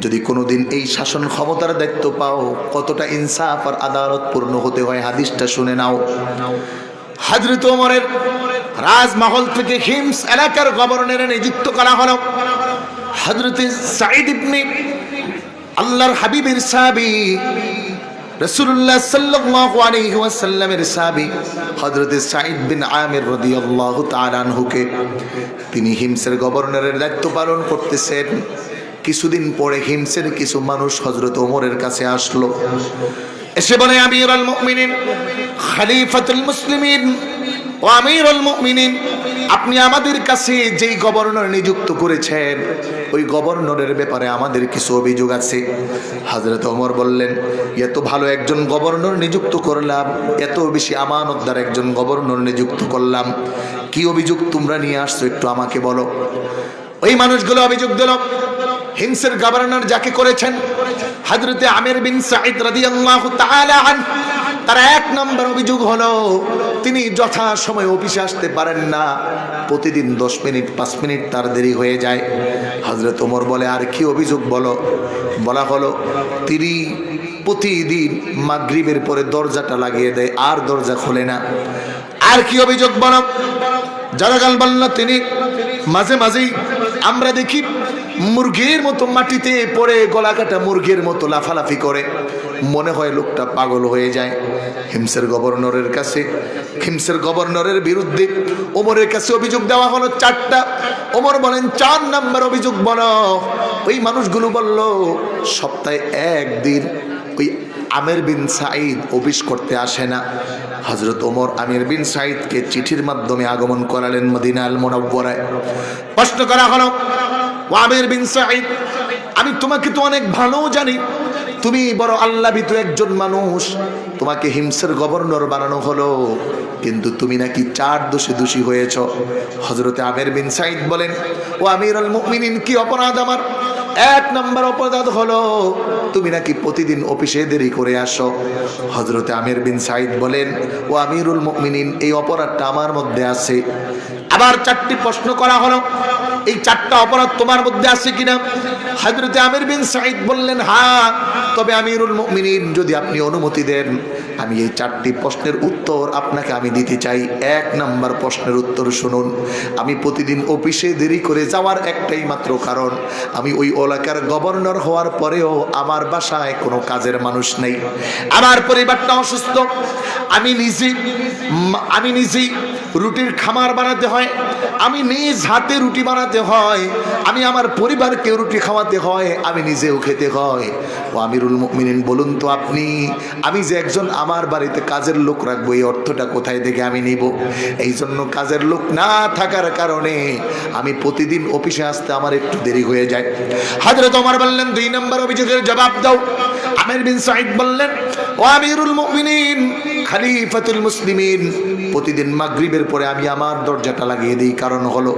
যদি কোনোদিন এই শাসন ক্ষমতার দায়িত্ব পাও, কতটা ইনসাফ আর আদালত পূর্ণ হতে হয় হাদিসটা শুনে নাও। হযরত ওমরের রাজমহল থেকে হিমস এলাকার গভর্নরে নিযুক্ত করা হলো হযরতে সাঈদ ইবনে আল্লাহর হাবিবের সাহাবী রাসূলুল্লাহ সাল্লাল্লাহু আলাইহি ওয়াসাল্লামের সাহাবী হযরতে সাঈদ বিন আমির রাদিয়াল্লাহু তাআলা আনহুকে তিনি হিমসের গভর্নরের দায়িত্ব পালন করতেছেন। কিছুদিন পরে হিমসের কিছু মানুষ হযরত ওমরের কাছে আসলো, এসে বলে, আমিরুল মুমিনিন, খলিফাতুল মুসলিমিন ও আমিরুল মুমিনিন, আপনি আমাদের কাছে যেই গভর্নর নিযুক্ত করেছেন ওই গভর্নরের ব্যাপারে আমাদের কিছু অভিযোগ আছে। হযরত ওমর বললেন, এত ভালো একজন গভর্নর নিযুক্ত করলাম, এত বেশি আমানতদার একজন গভর্নর নিযুক্ত করলাম, কি অভিযোগ তোমরা নিয়ে আসছো একটু আমাকে বলো। ওই মানুষগুলো অভিযোগ দিল, হিমসের গভর্নর যাকে করেছেন হযরতে আমির বিন সাঈদ রাদিয়াল্লাহু তাআলা আনহু, তার এক নম্বর অভিযোগ হলো তিনি যথা সময় অফিসে আসতে পারেন না, প্রতিদিন 10 মিনিট 5 মিনিট তার দেরি হয়ে যায়। হযরত ওমর বলে, আর কি অভিযোগ বলো। বলা হলো তিনি প্রতিদিন মাগরিবের পরে দরজাটা লাগিয়ে দেয় আর দরজা খোলে না। আর কি অভিযোগ বলো। জারাগাল বলল, তিনি মাঝে মাঝেই আমরা দেখি মুরগির মতো মাটিতে পড়ে গলা কাটা মুরগির মতো লাফালাফি করে, মনে হয় লোকটা পাগল হয়ে যায়। হিমসের গভর্নরের কাছে, হিমসের গভর্নরের বিরুদ্ধে ওমরের কাছে অভিযোগ দেওয়া হলো 4টা। ওমর বলেন, 4 নম্বর অভিযোগ বলো। ওই মানুষগুলো বলল, সপ্তাহে একদিন ওই আমির বিন সাঈদ অফিস করতে আসে না। হযরত ওমর আমির বিন সাঈদকে চিঠির মাধ্যমে আগমন করালেন মদিনা আল মুনাওয়ারায়। প্রশ্ন করা হলো, ও আমির বিন সাঈদ, আমি তোমাকে তো অনেক ভালো জানি, তুমি বড় আল্লাহভীত একজন মানুষ, তোমাকে হিমসের গভর্নর বানানো হলো, কিন্তু তুমি নাকি 4 দোষে দোষী হয়েছ। হযরতে আমির বিন সাঈদ বলেন, ও আমিরুল মুমিনিন, কি অপরাধ আমার? 1 নম্বর অপরাধ হলো তুমি নাকি প্রতিদিন অফিসে দেরি করে আসো। হযরতে আমির বিন সাঈদ বলেন, ও আমিরুল মুমিনিন, এই অপরাধটা আমার মধ্যে আছে। আবার 4টি প্রশ্ন করা হলো, এই 4টা অপরাধ তোমার মধ্যে আছে কিনা? হযরতে আমির বিন সাঈদ বললেন, হ্যাঁ, তবে আমিরুল মুমিনিন যদি আপনি অনুমতি দেন আমি এই 4টি প্রশ্নের উত্তর আপনাকে আমি দিতে চাই। 1 নম্বর প্রশ্নের উত্তর শুনুন। আমি প্রতিদিন অফিসে দেরি করে যাওয়ার একটাই মাত্র কারণ, আমি ওই এলাকার গভর্নর হওয়ার পরেও আমার বাসায় কোনো কাজের মানুষ নেই, আমার পরিবারটা অসুস্থ, আমি নিজেই রুটির খামার বানাতে হয়, আমি নিজ হাতে রুটি বানাতে হয়, আমি আমার পরিবারকে রুটি খাওয়াতে হয়, আমি নিজেও খেতে হয়। ও আমিরুল মুমিনিন, বলুন তো আপনি, আমি যে একজন আমার বাড়িতে কাজের লোক রাখবো এই অর্থটা কোথায় থেকে আমি নিব? এই জন্য কাজের লোক না থাকার কারণে আমি প্রতিদিন অফিসে আসতে আমার একটু দেরি হয়ে যায়। হযরত ওমর বললেন, 2 নম্বর অভিযোগের জবাব দাও। আমির বিন সাঈদ বললেন, ও আমিরুল মুমিনিন, খলিফাতুল মুসলিমিন, প্রতিদিন মাগরিবের পরে আমি আমার দরজাটা লাগিয়ে দিই, কারণ হলো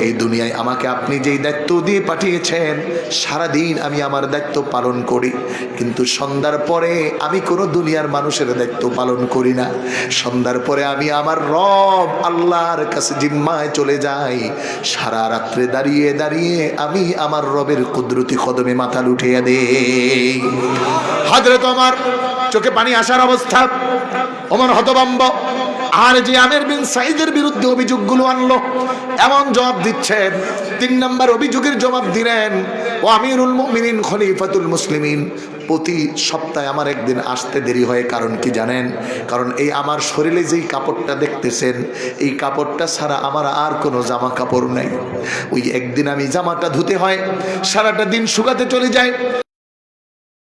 এই দুনিয়ায় আমাকে আপনি যেই দায়িত্ব দিয়ে পাঠিয়েছেন সারাদিন আমি আমার দায়িত্ব পালন করি, কিন্তু সন্ধ্যার পরে আমি কোনো দুনিয়ার মানুষের দায়িত্ব পালন করি না। সন্ধ্যার পরে আমি আমার রব আল্লাহর কাছে জিম্মায় চলে যাই, সারা রাত্রে দাঁড়িয়ে দাঁড়িয়ে আমি আমার রবের কুদরতি কদমে মাথা লুটিয়ে দেই। হযরত ওমর চোখে পানি আসার অবস্থা, ওমর হতভম্ব। আর যে আমির বিন সাঈদের বিরুদ্ধে অভিযোগগুলো আনলো এমন জবাব দিচ্ছেন। 3 নম্বর অভিযোগের জবাব দিলেন, ও আমিরুল মুমিনিন, খলিফাতুল মুসলিমিন, প্রতি সপ্তাহে আমার একদিন আসতে দেরি হয়, কারণ কি জানেন? কারণ এই আমার শরীরে যেই কাপড়টা দেখতেছেন এই কাপড়টা ছাড়া আমার আর কোনো জামা কাপড় নাই। ওই একদিন আমি জামাটা ধুতে হয়, সারাটা দিন শুকাতে চলে যায়,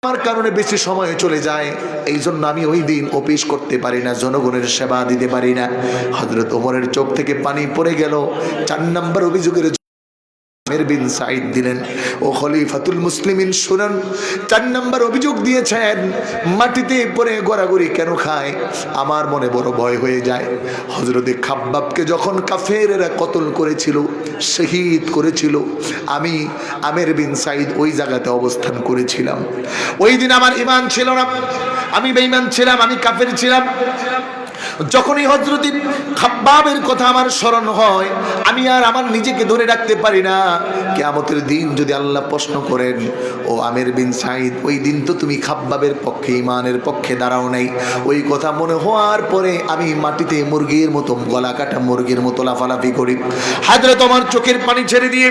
আমার কারণে বেশি সময় চলে যায়, এই জন্য আমি ওই দিন অফিস করতে পারি না, জনগণের সেবা দিতে পারি না। হযরত ওমরের চোখ থেকে পানি পড়ে গেল। 4 নম্বর অভিযোগের আমির বিন সাঈদ দিলেন, ও খলিফাতুল মুসলিমিন শুনুন, 4 নম্বর অভিযোগ দিয়েছেন, মাটিতে পড়ে গড়াগড়ি কেন খায়? আমার মনে বড় ভয় হয়ে যায়। হযরতে খাব্বাবকে যখন কাফেরেরা কতল করেছিল, শহীদ করেছিল, আমি আমির বিন সাঈদ ওই জায়গাতে অবস্থান করেছিলাম। ওই দিন আমার ঈমান ছিল না, আমি বেঈমান ছিলাম, আমি কাফের ছিলাম। যখনই হযরত খাব্বাবের কথা আমার স্মরণ হয়, আমি আর আমার নিজেকে ধরে রাখতে পারি না। কিয়ামতের দিন যদি আল্লাহ প্রশ্ন করেন, ও আমির বিন সাঈদ, ওই দিন তো তুমি খাব্বাবের পক্ষে, ঈমানের পক্ষে দাঁড়াও নাই। ওই কথা মনে হওয়ার পরে আমি মাটিতে মুরগির মতো, গলা কাটা মুরগির মতো লাফালাফি করি। হযরত ওমর চোখের পানি ছেড়ে দিয়ে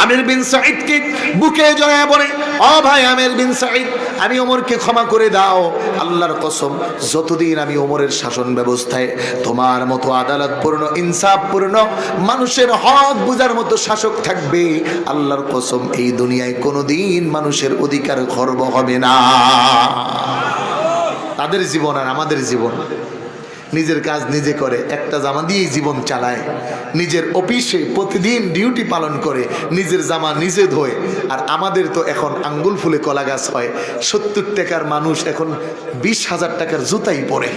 আমির বিন সাঈদকে বুকে জড়ায় বলে, ও ভাই আমির বিন সাঈদ, আমি ওমরকে ক্ষমা করে দাও। আল্লাহর কসম, যতদিন আমি ওমরের শাসন ব্যবস্থায় তোমার মতো আদালতপূর্ণ, ইনসাফপূর্ণ, মানুষের হক বুঝার মতো শাসক থাকবে, আল্লাহর কসম এই দুনিয়ায় কোনোদিন মানুষের অধিকার খর্ব হবে না। তাদের জীবন আর আমাদের জীবন, নিজের কাজ নিজে করে, একটা জামা দিয়েই জীবন চালায়, নিজের অফিসে প্রতিদিন ডিউটি পালন করে, নিজের জামা নিজে ধোয়। আর আমাদের তো এখন আঙ্গুল ফুলে কলা গাছ হয়। 70 টাকার মানুষ এখন 20,000 টাকার জুতাই পরে।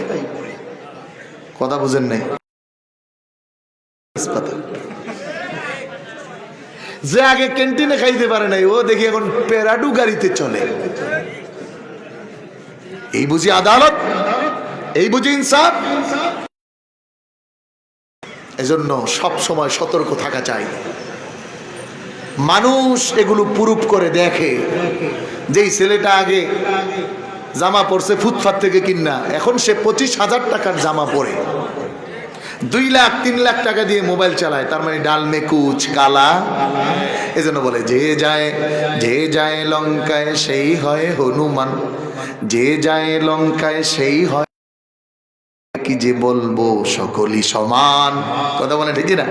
কথা বুঝেন নাই? যে আগে ক্যান্টিনে খাইতে পারে নাই, ও দেখি এখন প্যারাডু গাড়িতে চলে। এই বুঝি আদালত? এই বুঝি ইনসাফ? এজন্য সব সময় সতর্ক থাকা চাই। মানুষ এগুলো প্রুফ করে দেখে। যেই ছেলেটা আগে জামা পরছে ফুটপাত থেকে কিনা, এখন সে 25,000 টাকার জামা পরে 2 লাখ 3 লাখ টাকা দিয়ে মোবাইল চালায়। তার মানে ডাল মে কুচ কালা। এজন্য বলে, যে যায় লঙ্কায় সেই হয় হনুমান, যে যায় লঙ্কায় সেই হয়, কি যে বলবো সকলই সমান। কথা বলে ঠিক না?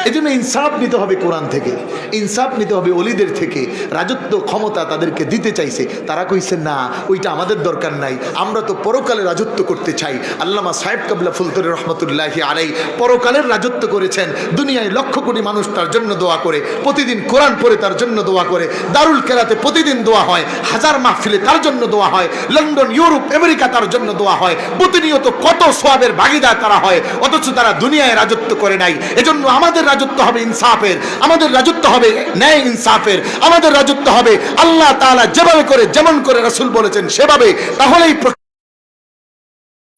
এই জন্য ইনসাফ নিতে হবে কোরআন থেকে, ইনসাফ নিতে হবে ওলিদের থেকে। রাজত্ব ক্ষমতা তাদেরকে দিতে চাইছে, তারা কইছে না, ওইটা আমাদের দরকার নাই, আমরা তো পরকালে রাজত্ব করতে চাই। আল্লামা সাহেব কাবলা ফুলতরি রহমতুল্লাহি আলাইহি পরকালের রাজত্ব করেছেন। দুনিয়ায় লক্ষ কোটি মানুষ তার জন্য দোয়া করে, প্রতিদিন কোরআন পড়ে তার জন্য দোয়া করে, দারুল কেরাতে প্রতিদিন দোয়া হয়, হাজার মাহফিলে তার জন্য দোয়া হয়, লন্ডন, ইউরোপ, আমেরিকা তার জন্য দোয়া হয়, প্রতিনিয়ত কত সওয়াবের ভাগীদার তারা হয়, অথচ তারা দুনিয়ায় রাজত্ব করে নাই। এজন্য আমাদের রাজত্ব হবে ইনসাফের, আমাদের রাজত্ব হবে ন্যায় ইনসাফের, আমাদের রাজত্ব হবে আল্লাহ তাআলা যেভাবে করে, যেমন করে রাসূল বলেছেন সেভাবে। তাহলেই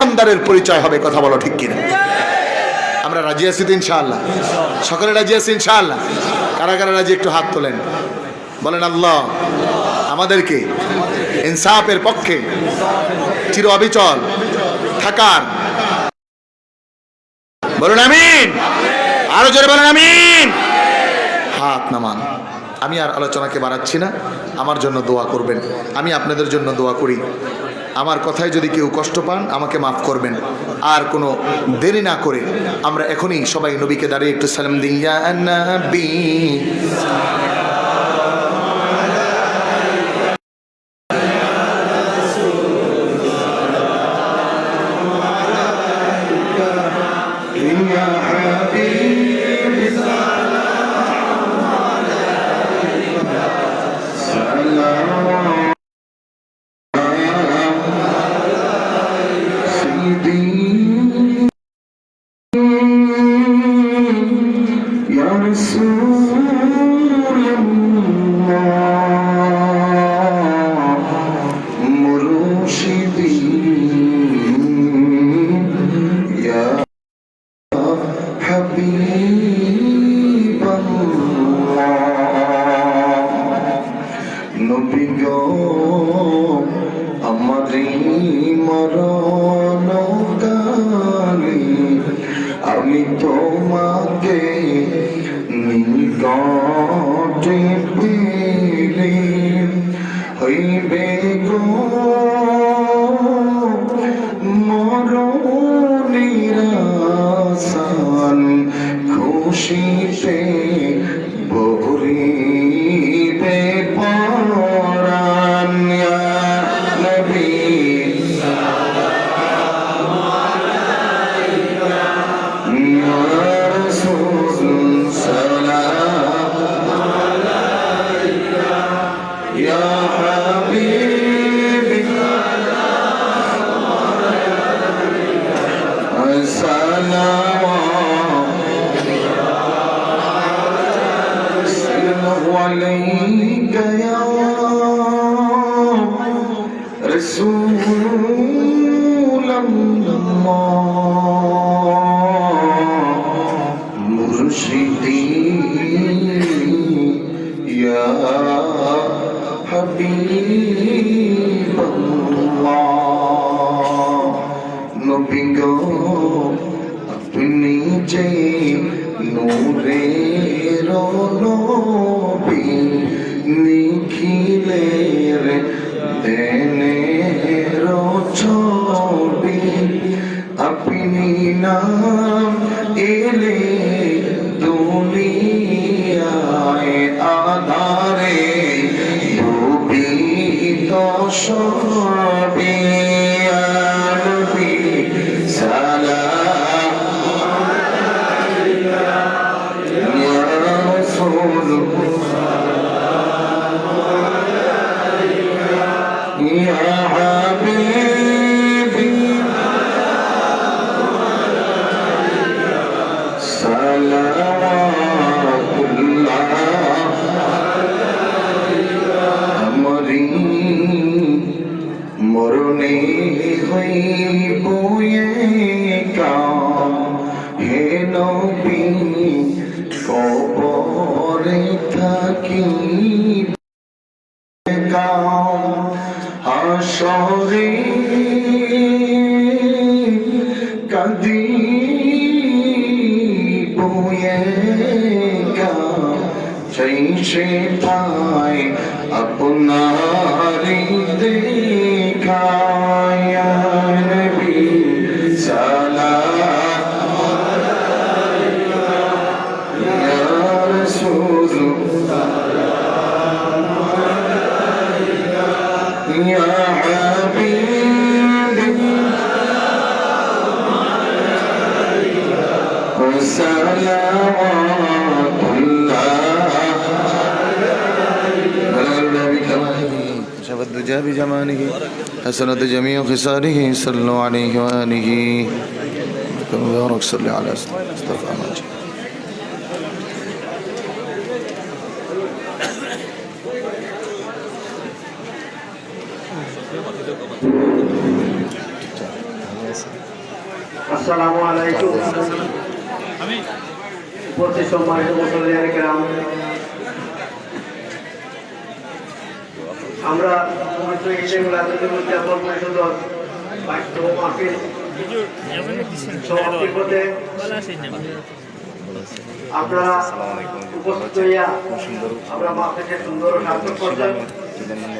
ইমানদারের পরিচয় হবে। কথা বলো ঠিক কিনা? আমরা রাজি আছি তো ইনশাআল্লাহ? সকলে রাজি আছি ইনশাআল্লাহ? কারা কারা রাজি একটু হাত তোলেন, বলেন আল্লাহ আমাদেরকে ইনসাফের পক্ষে চির অবিচল থাকার। বলুন আমিন। আরো জোরে বলেন আমিন। হাত নামান। আমি আর আলোচনাকে বাড়াচ্ছি না, আমার জন্য দোয়া করবেন, আমি আপনাদের জন্য দোয়া করি। আমার কথায় যদি কেউ কষ্ট পান আমাকে মাফ করবেন। আর কোনো দেরি না করে আমরা এখনই সবাই নবীকে দাঁড়িয়ে একটু সালাম দিই। ইয়া নবী আমি তোমাকে নিকটে পেলে হইবে গো মরণের আসান, খুশিতে ভরিবে পরাণ। ইয়া নবী عليك يا رسول الله মুর্শিদি ইয়া হাবিবাল্লাহ নবী গো আপনি যে নূরের নবী নিখিলের দেনের ছবি আপনি নাম এলে দুনিয়ায় আধারে ডুবিত সবে নবী সালাম ইয়া রাসূলুল্লাহ ইয়া হাবিবি সালাওয়াতুল্লাহ আমরি মরণে হইব একা হে নবী কবরে থাকি হাসরে কাঁদিব একা চাইছে ঠাই আপনারি দেখা ইয়া নবী সালাম ইয়া রাসূলুল্লাহ ইয়া হাবিবি সালাওয়াতুল্লাহ على النبي كماله شفت الدجى بجماله حسنت جميع خصاله صلوا عليه وآله وبارك صل على مصطفى مجيد আসসালামু আলাইকুম উপস্থিত সম্মানিত মুসল্লিয়ান কিরাম, আমরা পবিত্র ঈদে মিলাদুল উদযাপন পরিষদের বাইশ মাহফিল সমাপ্তির পথে আপনারা উপস্থিত হইয়া আমরা মাহফিলকে সুন্দর ও সার্থক করছেন।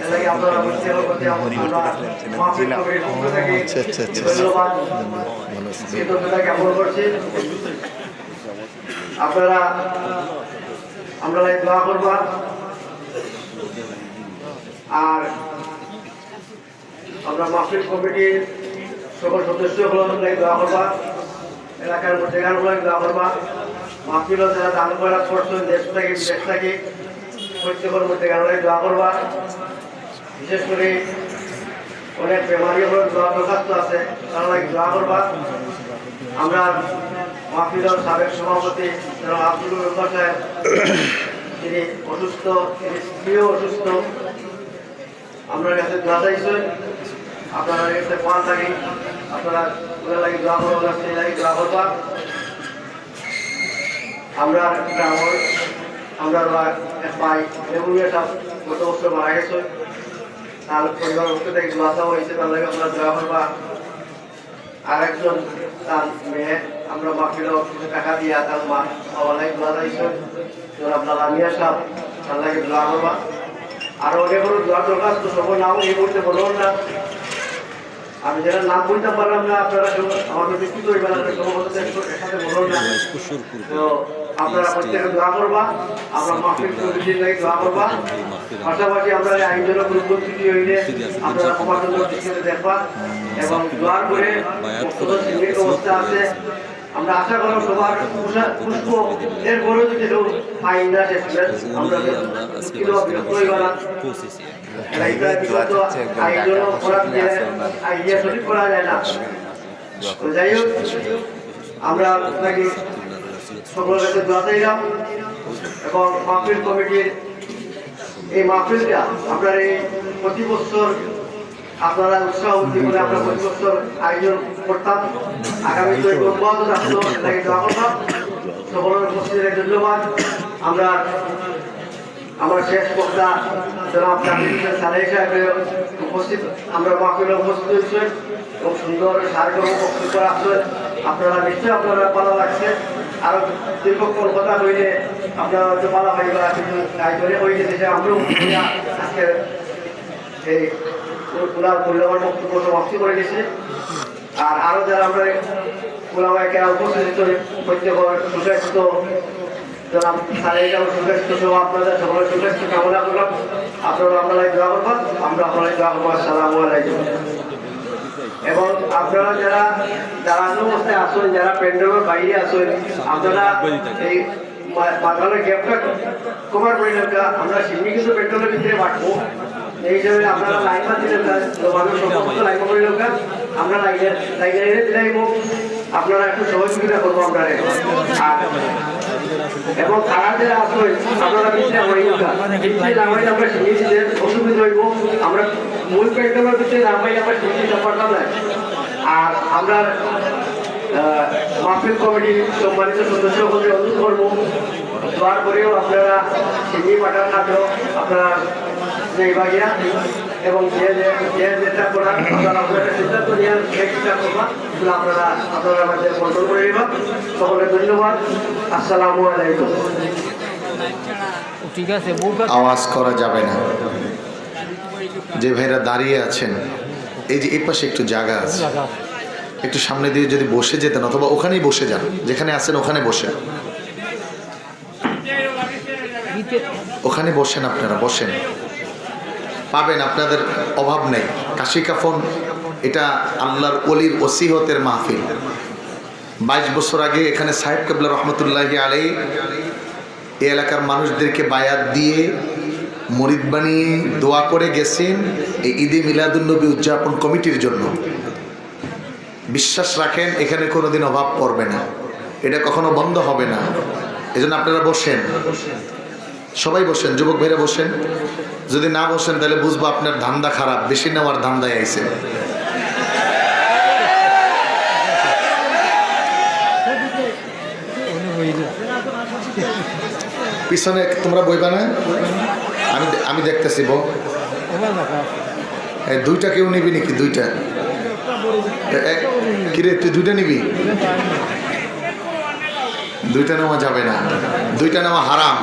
এলাকি আপনারা বুঝতে করতে আমরা মাহফিল কমিটির পক্ষ থেকে ধন্যবাদ কৃতজ্ঞতা জ্ঞাপন করছি। আপনারা আমরা দোয়া করবা আর আমরা মাহফিল কমিটির সকল সদস্যগুলো দোয়া করবা, এলাকার মধ্যেগুলো দোয়া করবা। মাহফিল যারা দান করা করছেন দেশ থেকে বিদেশ থেকে প্রত্যেকের মধ্যে দোয়া করবা। বিশেষ করে অনেক বেমারি দোয়া দরখাস্ত আছে, তারা দোয়া করবা। আমরা মাহফিলের সাবেক সভাপতি আব্দুল রহমান সাহেব, তিনি অসুস্থ, তিনি স্ত্রীও অসুস্থ, আপনার কাছে দোয়া চাইছেন, আপনারা কাছে পান থাকি, আপনারা ওদের লাগে দোয়া করবা, সেই লাগে দোয়া করবা। আমরা গ্রামের আমরা এক ভাই লেবুরিয়া সাহেব গত বছর মারা গেছে, তার পরিবার পক্ষ থেকে দোয়া চাওয়া হয়েছে, তার লাগে আপনারা দোয়া করবা। আর একজন তার মেয়ে আমরা মাহফিলও কিছু টাকা দিয়া তার মা বাবা লাগে দোয়া চাইছেন, আপনার লামিয়া সাহেব তার লাগে দোয়া করবা। আর অনেকগুলো দোয়া দরকার তো সব নাম এই মুহূর্তে বলুন না, আমি যারা নাম বলতে পারলাম না আপনারা আমাকে বিস্তৃত হয়ে গেলাম, একসাথে বলুন না। তো আপনারা প্রত্যেকে দোয়া করবা, আমরা মাহফিল কমিটির লাগে দোয়া করবা। পাশাপাশি আমরা আইনজনক উপস্থিতি হইলে আপনারা সমাজের দৃষ্টিতে দেখবা এবং দোয়ার করে অবস্থা আছে। আমরা আশা করব সবার পুষ্প এর বড় যদি কেউ আইন আসে আমরা বিরক্ত হইবা না। করা যায় না। যাই হোক, আমরা আপনাকে সকলের কাছে দোয়া চাইলাম এবং মাহফিল কমিটির এই মাহফিলটা আপনার এই প্রতি বছর আপনারা উৎসাহ উদ্দীপনে আমরা প্রতি বছর আয়োজন করতাম। আগামী তো অব্যাহত থাকতো, দোয়া করতাম। সকলের উপস্থিতিতে ধন্যবাদ। আমরা শেষ বক্তা জনাব সালেহ সাহেবের উপস্থিত আমরা মাহফিলে উপস্থিত হয়েছেন এবং সুন্দর সারকর্ম বক্তব্য আসছেন। আপনারা নিশ্চয়ই আপনারা ভালো লাগছে। আরো দীর্ঘক্ষণ কথা হইলে আপনারা হয়তো ভালো হয়ে বা কিছু কাজ করে হয়ে যেতে আমরাও আজকে এই ওনার মূল্যবান বক্তব্য সমাপ্তি করে গেছি। আর আরো যারা আমরা ওলামাকে উপস্থিত প্রত্যেক সুস্বাস্থ্য জনাব সালেহ সুস্বাস্থ্য সহ আপনাদের সকলের সুস্বাস্থ্য কামনা করলাম। আপনারা আপনারা দোয়া করবেন, আমরা আপনারা দোয়া করবো। আসসালামু আলাইকুম। এবং আপনারা যারা দাঁড়ানো অবস্থায় আসেন, যারা প্যান্ডেলের বাইরে আসেন, আপনারা এই মাঝখানের গ্যাপটা কভার করে নেন। আমরা সিমি কিন্তু প্যান্ডেলের ভিতরে বাঁটবো, এই হিসাবে আপনারা লাইন বা দিলেন মানুষ সমস্ত লাইন করে নেন। আমরা লাইনে দিলাইব, আপনারা একটু সহযোগিতা করবো আমরা। এবং তারা যারা আসবেন আপনারা ভিতরে নামাই আমরা সিমি দিতে অসুবিধা হইব। আমরা মূল প্যান্ডেলের ভিতরে নামাই আমরা সিমি ব্যাপারটা নাই। আর আমরা মাহফিল কমিটির সম্মানিত সদস্যকে অনুরোধ করবো, দোয়ার করেও আপনারা সিমি পাঠান না তো আপনারা নেইবাগিয়া এবং যে যেটা করার আপনারা সিদ্ধান্ত নিয়ে চেষ্টা করবা, আপনারা আমাদের কন্ট্রোল করে নেবা। সকলে ধন্যবাদ। আসসালামু আলাইকুম। ঠিক আছে, আওয়াজ করা যাবে না। যে ভাইরা দাঁড়িয়ে আছেন, এই যে এই পাশে একটু জায়গা আছে, একটু সামনে দিয়ে যদি বসে যেতেন অথবা ওখানেই বসে যান, যেখানে আছেন ওখানে বসেন, ওখানে বসেন, আপনারা বসেন, পাবেন, আপনাদের অভাব নেই। কাশি কাফন এটা আল্লাহর ওলির ওসিহতের মাহফিল। 22 বছর আগে এখানে সাহেব কেবলা রহমতুল্লাহি আলাইহি এই এলাকার মানুষদেরকে বায়াত দিয়ে মুরিদ বানিয়ে দোয়া করে গেছেন এই ঈদে মিলাদুন্নবী উদযাপন কমিটির জন্য। বিশ্বাস রাখেন এখানে কোনোদিন অভাব পড়বে না, এটা কখনো বন্ধ হবে না। এজন্য আপনারা বসেন, সবাই বসেন, যুবক ভাইরা বসেন। যদি না বসেন তাহলে বুঝবো আপনার ধান্দা খারাপ, বেশি নেওয়ার ধান্দায় আইছে। পিছনে তোমরা বইবা না, আমি দেখতেছি। দুইটা কেউ নিবি নাকি? দুইটা কিরে, তুই দুইটা নিবি? দুইটা নেওয়া যাবে না, দুইটা নেওয়া হারাম।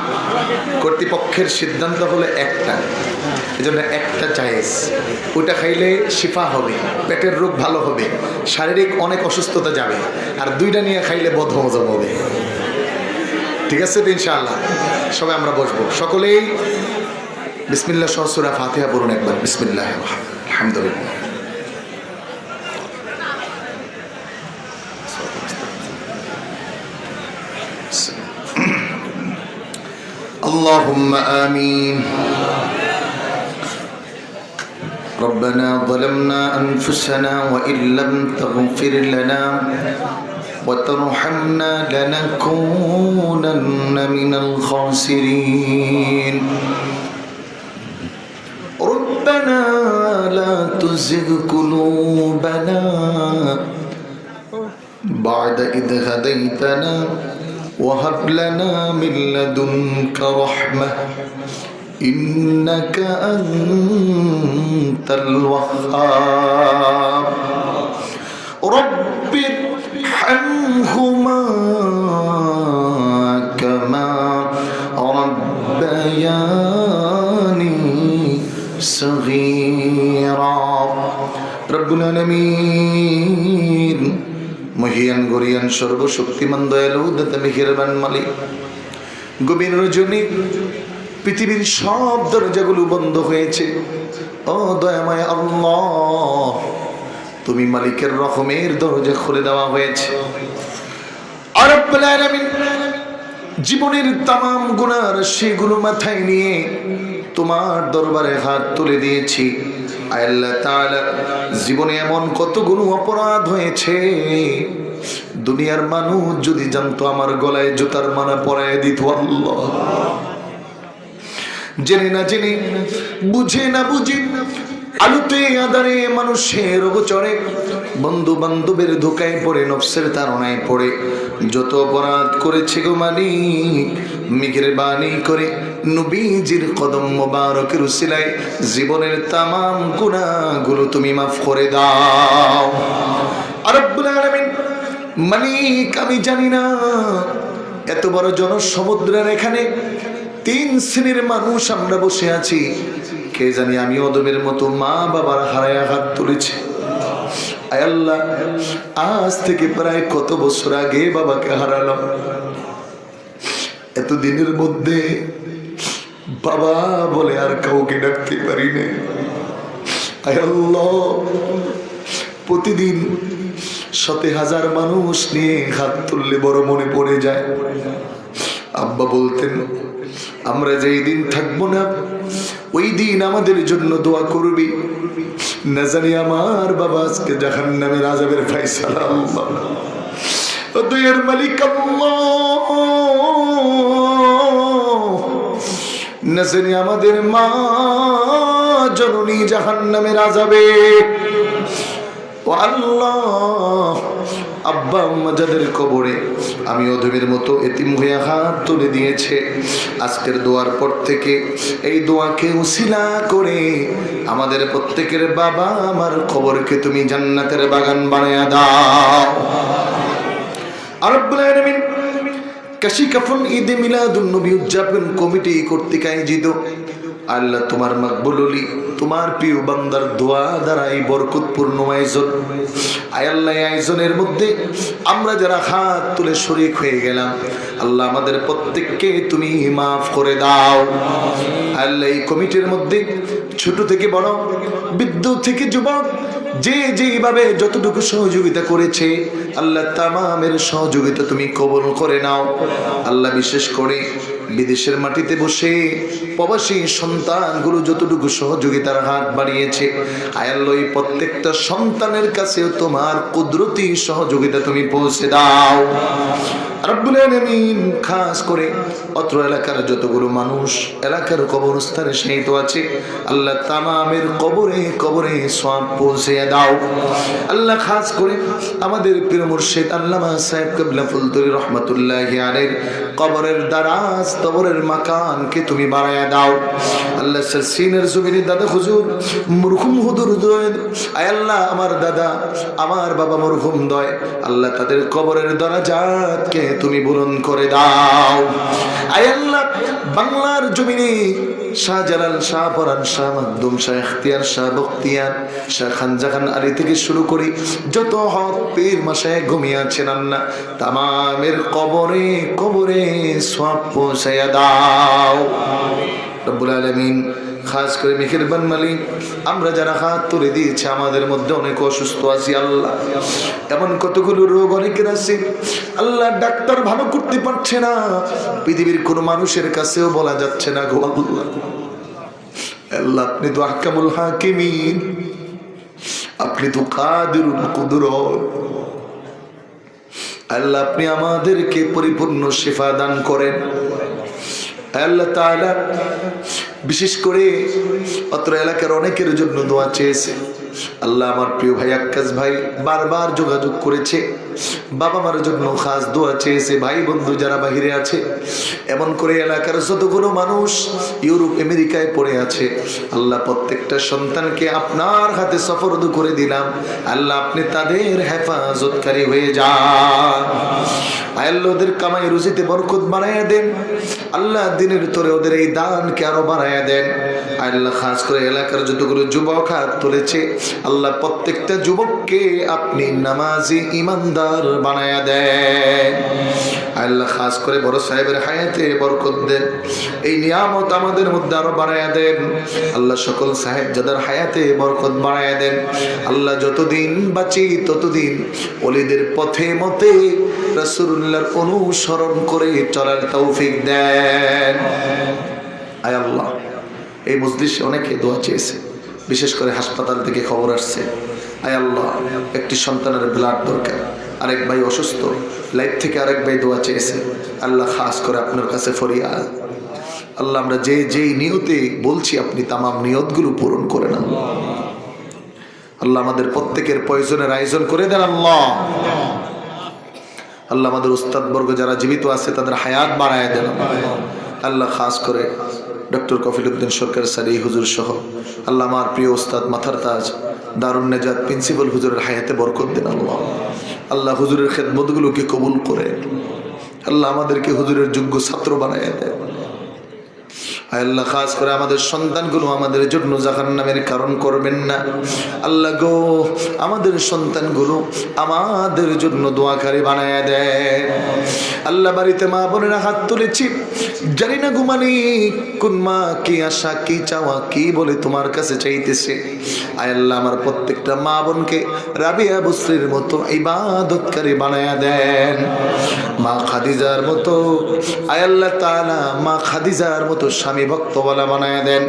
কর্তৃপক্ষের সিদ্ধান্ত হলো একটা, এই জন্য একটা জায়েজ। ওইটা খাইলে শিফা হবে, পেটের রোগ ভালো হবে, শারীরিক অনেক অসুস্থতা যাবে। আর দুইটা নিয়ে খাইলে বদহজম হবে। ঠিক আছে তো ইনশাআল্লাহ? সবাই আমরা বসবো, সকলেই বিসমিল্লাহ সহ সূরা ফাতিহা পড়ুন একবার। বিসমিল্লাহ, আলহামদুলিল্লাহ। اللهم آمين. ربنا ظلمنا أنفسنا وإن لم تغفر لنا وترحمنا لنكونن من الخاسرين. ربنا لا تزغ قلوبنا بعد إذ هديتنا وهب لنا من لدنك رحمة إنك أنت الوهاب. رب ارحمهما كما ربياني صغيرا. رب العالمين মহিয়ান গরিয়ান সর্বশক্তিমান দয়ালু দাতা মেহেরবান মালিক, গভীর রজনী পৃথিবীর সব দরজাগুলো বন্ধ হয়েছে। ও দয়াময় আল্লাহ, তুমি মালিকের রহমের দরজা খুলে দেওয়া হয়েছে। আর রব্বুল আলামিন জীবনের তামাম গুনার সেগুলো মাথায় নিয়ে তোমার দরবারে হাত তুলে দিয়েছি। আল্লাহ তাআলা, জীবনে এমন কতগুলো অপরাধ হয়েছে, দুনিয়ার মানুষ যদি জানতো আমার গলায় জুতার মালা পরায় দিত। আল্লাহ, জেনে না জেনে, বুঝে না বুঝে আলোতে আধারে মানুষের গোচরে বন্ধু বান্ধবের ধোকায় পড়ে নফসের তাড়নায় পড়ে যত অপরাধ করেছে গো মালিক মেহেরবানি করে নবীজির কদম মোবারকের উসিলায় জীবনের তামাম গুনাহগুলো তুমি মাফ করে দাও রব্বুল আলামিন। মালিক আমি জানি না এত বড় জনসমুদ্রের এখানে 3 শ্রেণীর মানুষ আমরা বসে আছি, কে জানি আমি অদমের মতো মা বাবার হারায়া হাত তুলেছি। আয় আল্লাহ, আজ থেকে প্রায় কত বছর আগে বাবাকে হারালাম, এতদিনের মধ্যে বাবা বলে আর কাউকে ডাকতে পারি না। আয় আল্লাহ, প্রতিদিন 100,000 মানুষ নিয়ে হাত তুললে বড় মনে পড়ে যায়। আব্বা বলতেন আমরা যেই দিন থাকবো না ওই দিন আমাদের জন্য দোয়া করবি, না জানি আমার বাবা আজকে জাহান্নামের আযাবের ফয়সালা আল্লাহ ও দয়ার মালিক আল্লাহ, না জানি আমাদের মা জননী জাহান্নামের আযাবে। ও আল্লাহ, আব্বা আম্মা যাদের কবরে আমি অধমের মতো এতিম হয়ে হাত তুলে দিয়েছে, আজকের দোয়ার পর থেকে এই দোয়াকে উসিলা করে আমাদের প্রত্যেকের বাবা আমার কবরকে তুমি জান্নাতের বাগান বানায়া দাও। আর রব্বুল আলামিন কাশি কাফন ঈদে মিলাদুন নবী উদযাপন কমিটি কর্তৃক আয়োজিত আল্লাহ তোমার মাকবুলি তোমার প্রিয় বান্দার দোয়া দ্বারা এই বরকতপূর্ণ আয়োজন, আয় আল্লাহ আয়োজনের মধ্যে আমরা যারা হাত তুলে শরীক হয়ে গেলাম আল্লাহ আমাদের প্রত্যেককে তুমি মাফ করে দাও। আল্লাহ এই কমিটির মধ্যে ছোট থেকে বড়, বৃদ্ধ থেকে যুবক, যে যেভাবে যতটুকু সহযোগিতা করেছে আল্লাহ তামামের সহযোগিতা তুমি কবুল করে নাও। আল্লাহ বিশেষ করে বিদেশের মাটিতে বসে প্রবাসী সন্তানগুলো যতটুকু সহযোগিতার হাত বাড়িয়েছে আয় আল্লাহ এই প্রত্যেকটা সন্তানের কাছেও তোমার কুদরতি সহযোগিতা তুমি পৌঁছে দাও। রব্বুল আলামিন খাস করে অত্র এলাকার যতগুলো মানুষ এলাকার কবরস্থানে শায়িত আছে আল্লাহ তামামের কবরে কবরে সওয়াব পৌঁছে দাও। আল্লাহ খাস করে আমাদের পীর মুর্শিদ আল্লামা সাহেব কিবলা ফুলতুরি রহমাতুল্লাহি আলাইহির কবরের দারাজ কবরের মাকানকে তুমি বাড়ায়া দাও। আল্লাহ সিনের জমিনের দাদা হুজুর মরহুম হুজুর দয়, আয় আল্লাহ আমার দাদা আমার বাবা মরহুম দয়, আল্লাহ তাদের কবরের দরাজাতকে তুমি বুলন্দ করে দাও। আয় আল্লাহ বাংলার জমিনে শাহজালাল, শাহ পরান, শাহ মাকদুম, শাহ ইখতিয়ার, শাহ বখতিয়ার, শাহ খানজাহান আলী থেকে শুরু করে যত হক পীর মাশায়েখ ঘুমিয়ে আছেন আল্লাহ তামামের কবরে কবরে সওয়াব পৌঁছায়া দাও। রব্বুল আলামিন খাস করে মেহেরবান মালিক আমরা যারা হাত তুলে দিয়েছি আমাদের মধ্যে অনেক অসুস্থ আছি আল্লাহ, এমন কতগুলো রোগ অনেকের আছে আল্লাহ ডাক্তার ভালো করতে পারছে না, পৃথিবীর কোনো মানুষের কাছেও বলা যাচ্ছে না গো আল্লাহ। আল্লাহ আপনি তো আহকামুল হাকিমিন, আপনি তো কাদিরুল কুদরত, আল্লাহ আপনি আমাদেরকে পরিপূর্ণ শিফা দান করেন। আল্লাহ তাআলা বিশেষ করে অত্র এলাকার অনেকের জন্য দোয়া চেয়েছে আল্লাহ। আমার প্রিয় ভাই আক্কাস ভাই বারবার যোগাযোগ করেছে, বাবা মার জন্য খাস দোয়া চেয়েছে, ভাই বন্ধু যারা বাহিরে আছে, এমন করে এলাকার যতগুলো মানুষ ইউরোপ আমেরিকায় পড়ে আছে আল্লাহ প্রত্যেকটা সন্তানকে আপনার হাতে সফরদ করে দিলাম, আল্লাহ আপনি তাদের হেফাজতকারী হয়ে যান। আল্লাহ ওদের কামাই রুজিতে বরকত বাড়াইয়া দেন, আল্লাহ দিনের তোরে ওদের এই দানকে আরো বাড়াইয়া দেন। আল্লাহ খাস করে এলাকার যতগুলো যুবক হাত তুলেছে আল্লাহ প্রত্যেকটা যুবককে আপনি নামাজি ইমানদার বানায়া দেন। আল্লাহ খাস করে বড় সাহেবের হায়াতে বরকত দেন, এই নিয়ামত আমাদের মধ্যে আরো বাড়ায়া দেন। আল্লাহ সকল সাহেব যাদের হায়াতে বরকত বাড়ায়া দেন। আল্লাহ যতদিন বাঁচি ততদিন ওলিদের পথে মতে রাসূলুল্লাহর অনুসরণ করে চলার তৌফিক দেন। আয় আল্লাহ এই মজলিসে অনেকে দোয়া চেয়েছে, বিশেষ করে হাসপাতাল থেকে খবর আসছে আয় আল্লাহ একটি সন্তানের ব্লাড দরকার, আরেক ভাই অসুস্থ, লাইফ থেকে আরেক ভাই দোয়া চেয়েছে আল্লাহ খাস করে আপনার কাছে ফরিয়াদ আল্লাহ আমরা যেই নিয়তে বলছি আপনি তামাম নিয়তগুলো পূরণ করেন আল্লাহ। আল্লাহ আমাদের প্রত্যেকের প্রয়োজনের আয়োজন করে দেন আল্লাহ। আল্লাহ আমাদের উস্তাদবর্গ যারা জীবিত আছে তাদের হায়াত বাড়ায় দেন আল্লাহ। খাস করে ডক্টর কফিলউদ্দিন সরকার সারি হুজুর সহ আল্লাহ আমার প্রিয় উস্তাদ মাথার তাজ দারুন নেজাত প্রিন্সিপাল হুজুরের হায়াতে বরকত দেন আল্লাহ। আল্লাহ হুজুরের খেদমতগুলোকে কবুল করে আল্লাহ আমাদেরকে হুজুরের যোগ্য ছাত্র বানায় দেন আল্লাহ। খাস করে আমাদের সন্তানগুলো আমাদের জন্য জাহান্নামের কারণ করবেন না আল্লাহ গো। আমাদের সন্তানগুলো আমাদের জন্য দোয়াকারী বানায় দেন আল্লাহ। বাড়িতে মা বোনেরা হাত তুলেছি, জানি না ঘুমানি কোন মা কি আশা কি চাওয়া কি বলে তোমার কাছে চাইতেছে। আয় আল্লাহ আমার প্রত্যেকটা মা বোনকে রাবিয়া বুসরির মতো ইবাদতকারী বানায় দেন, মা খাদিজার মতো আয় আল্লাহ তাআলা মা খাদিজার মতো স্বামী ভক্ত বলা বানায় দেন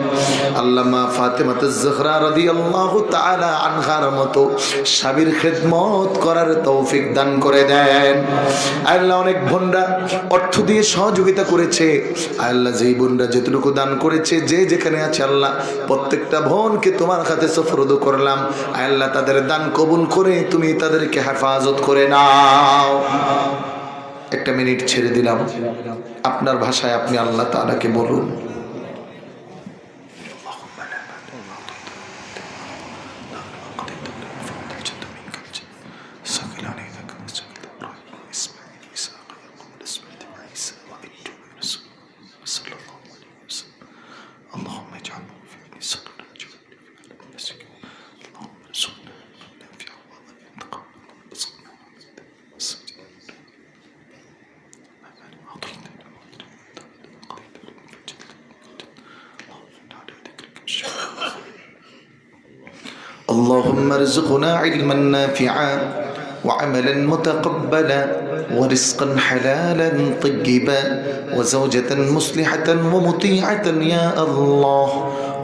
আল্লাহ। মা ফাতেমাতুজ জোহরা রাদিয়াল্লাহু তাআলা আনহার মতো স্বামীর খেদমত করার তৌফিক দান করে দেন আল্লাহ। অনেক বোনরা অর্থ দিয়ে সহযোগিতা করেছে আল্লাহ, যেই বোনরা যেটুকু দান করেছে যে যেখানে আছে আল্লাহ প্রত্যেকটা বোনকে তোমার হাতে সুপরদ করলাম আল্লাহ। তাদের দান কবুল করে তুমি তাদেরকে হেফাজত করে নাও। একটা মিনিট ছেড়ে দিলাম, আপনার ভাষায় আপনি আল্লাহ তাআলাকে বলুন اللهم ارزقنا علما نافعا وعملا متقبلا ورزقا حلالا طيبا وزوجة مصلحة ومطيعة يا الله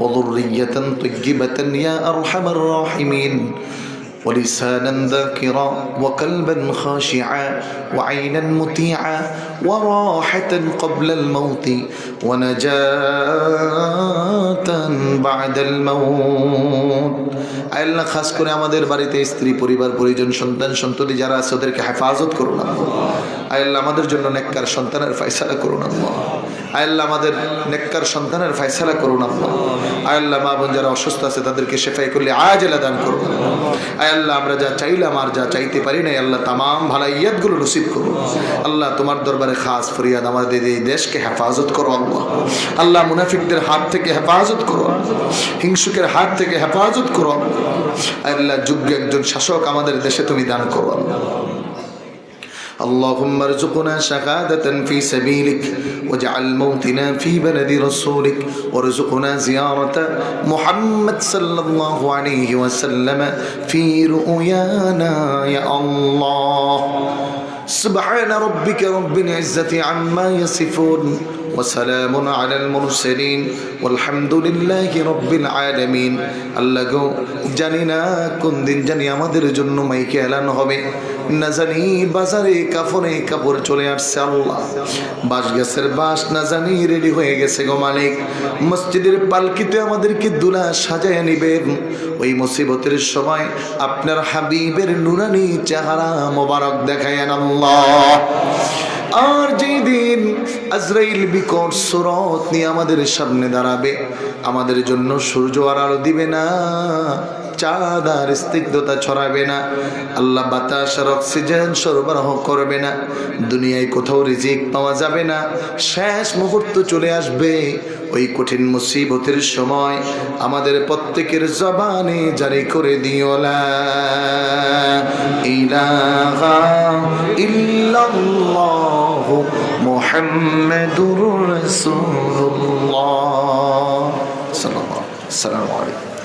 وذرية طيبة يا أرحم الراحمين ولسانا ذاكرا وقلبا خاشعا وعينا مطيعا وراحة قبل الموت ونجاة بعد الموت আল্লাহ। খাস করে আমাদের বাড়িতে স্ত্রী পরিবার পরিজন সন্তান সন্ততি যারা আছে ওদেরকে হেফাজত করুন আল্লাহ। আমাদের জন্য নেককার সন্তানের ফয়সালা করুন আল্লাহ। আমাদের নেককার সন্তানের ফয়সালা করুন আল্লাহ। মা বোন যারা অসুস্থ আছে তাদেরকে শেফাই করলে আজেলা দান করুন আল্লাহ। আমরা যা চাইলাম আর যা চাইতে পারি না আল্লাহ তামাম ভালাইয়াতগুলো নসিব করুন আল্লাহ। তোমার দরবারে খাস ফরিয়াদ আমাদের এই দেশকে হেফাজত করো আল্লাহ। আল্লাহ মুনাফিকদের হাত থেকে হেফাজত করো, হিংসুকের হাত থেকে হেফাজত করো আল্লাহ। যোগ্য একজন শাসক আমাদের দেশে তুমি দান করো আল্লাহ। اللهم ارزقنا شهادة في سبيلك واجعل موتنا في بلد رسولك وارزقنا زيارة محمد صلى الله عليه وسلم في رؤيانا يا الله. سبحان ربك رب العزة عما يصفون وسلام على المرسلين والحمد لله رب العالمين. আল্লাহ গো, জানি না কোন দিন জানি আমাদের জন্য মাইকে এলান হবে, না জানি বাজারে কাফনে কাপড় চলে আসছে আল্লাহ, বাঁশ গাছের বাঁশ না জানি রেডি হয়ে গেছে গো মালিক। মসজিদের পালকিতে আমাদেরকে দুলা সাজায় নিবেন, ওই মুসিবতের সময় আপনার হাবিবের নুরানি চেহারা মোবারক দেখায়েন আল্লাহ। আর যেই দিন আজরাইল বিকট সুরত নিয়ে আমাদের সামনে দাঁড়াবে, আমাদের জন্য সূর্য আর আলো দিবে না, চাঁদ আর স্নিগ্ধতা ছড়াবে না, আল্লাহ বাতাস আর অক্সিজেন সরবরাহ করবে না, দুনিয়ায় কোথাও রিজিক পাওয়া যাবে না। শেষ মুহূর্ত চলে আসবে, ওই কঠিন মুসিবতের সময় আমাদের প্রত্যেকের জবানে জারি করে দিও লা ইলাহা ইল্লাল্লাহু মুহাম্মাদুর রাসূলুল্লাহ সাল্লাল্লাহু আলাইহি ওয়াসাল্লাম।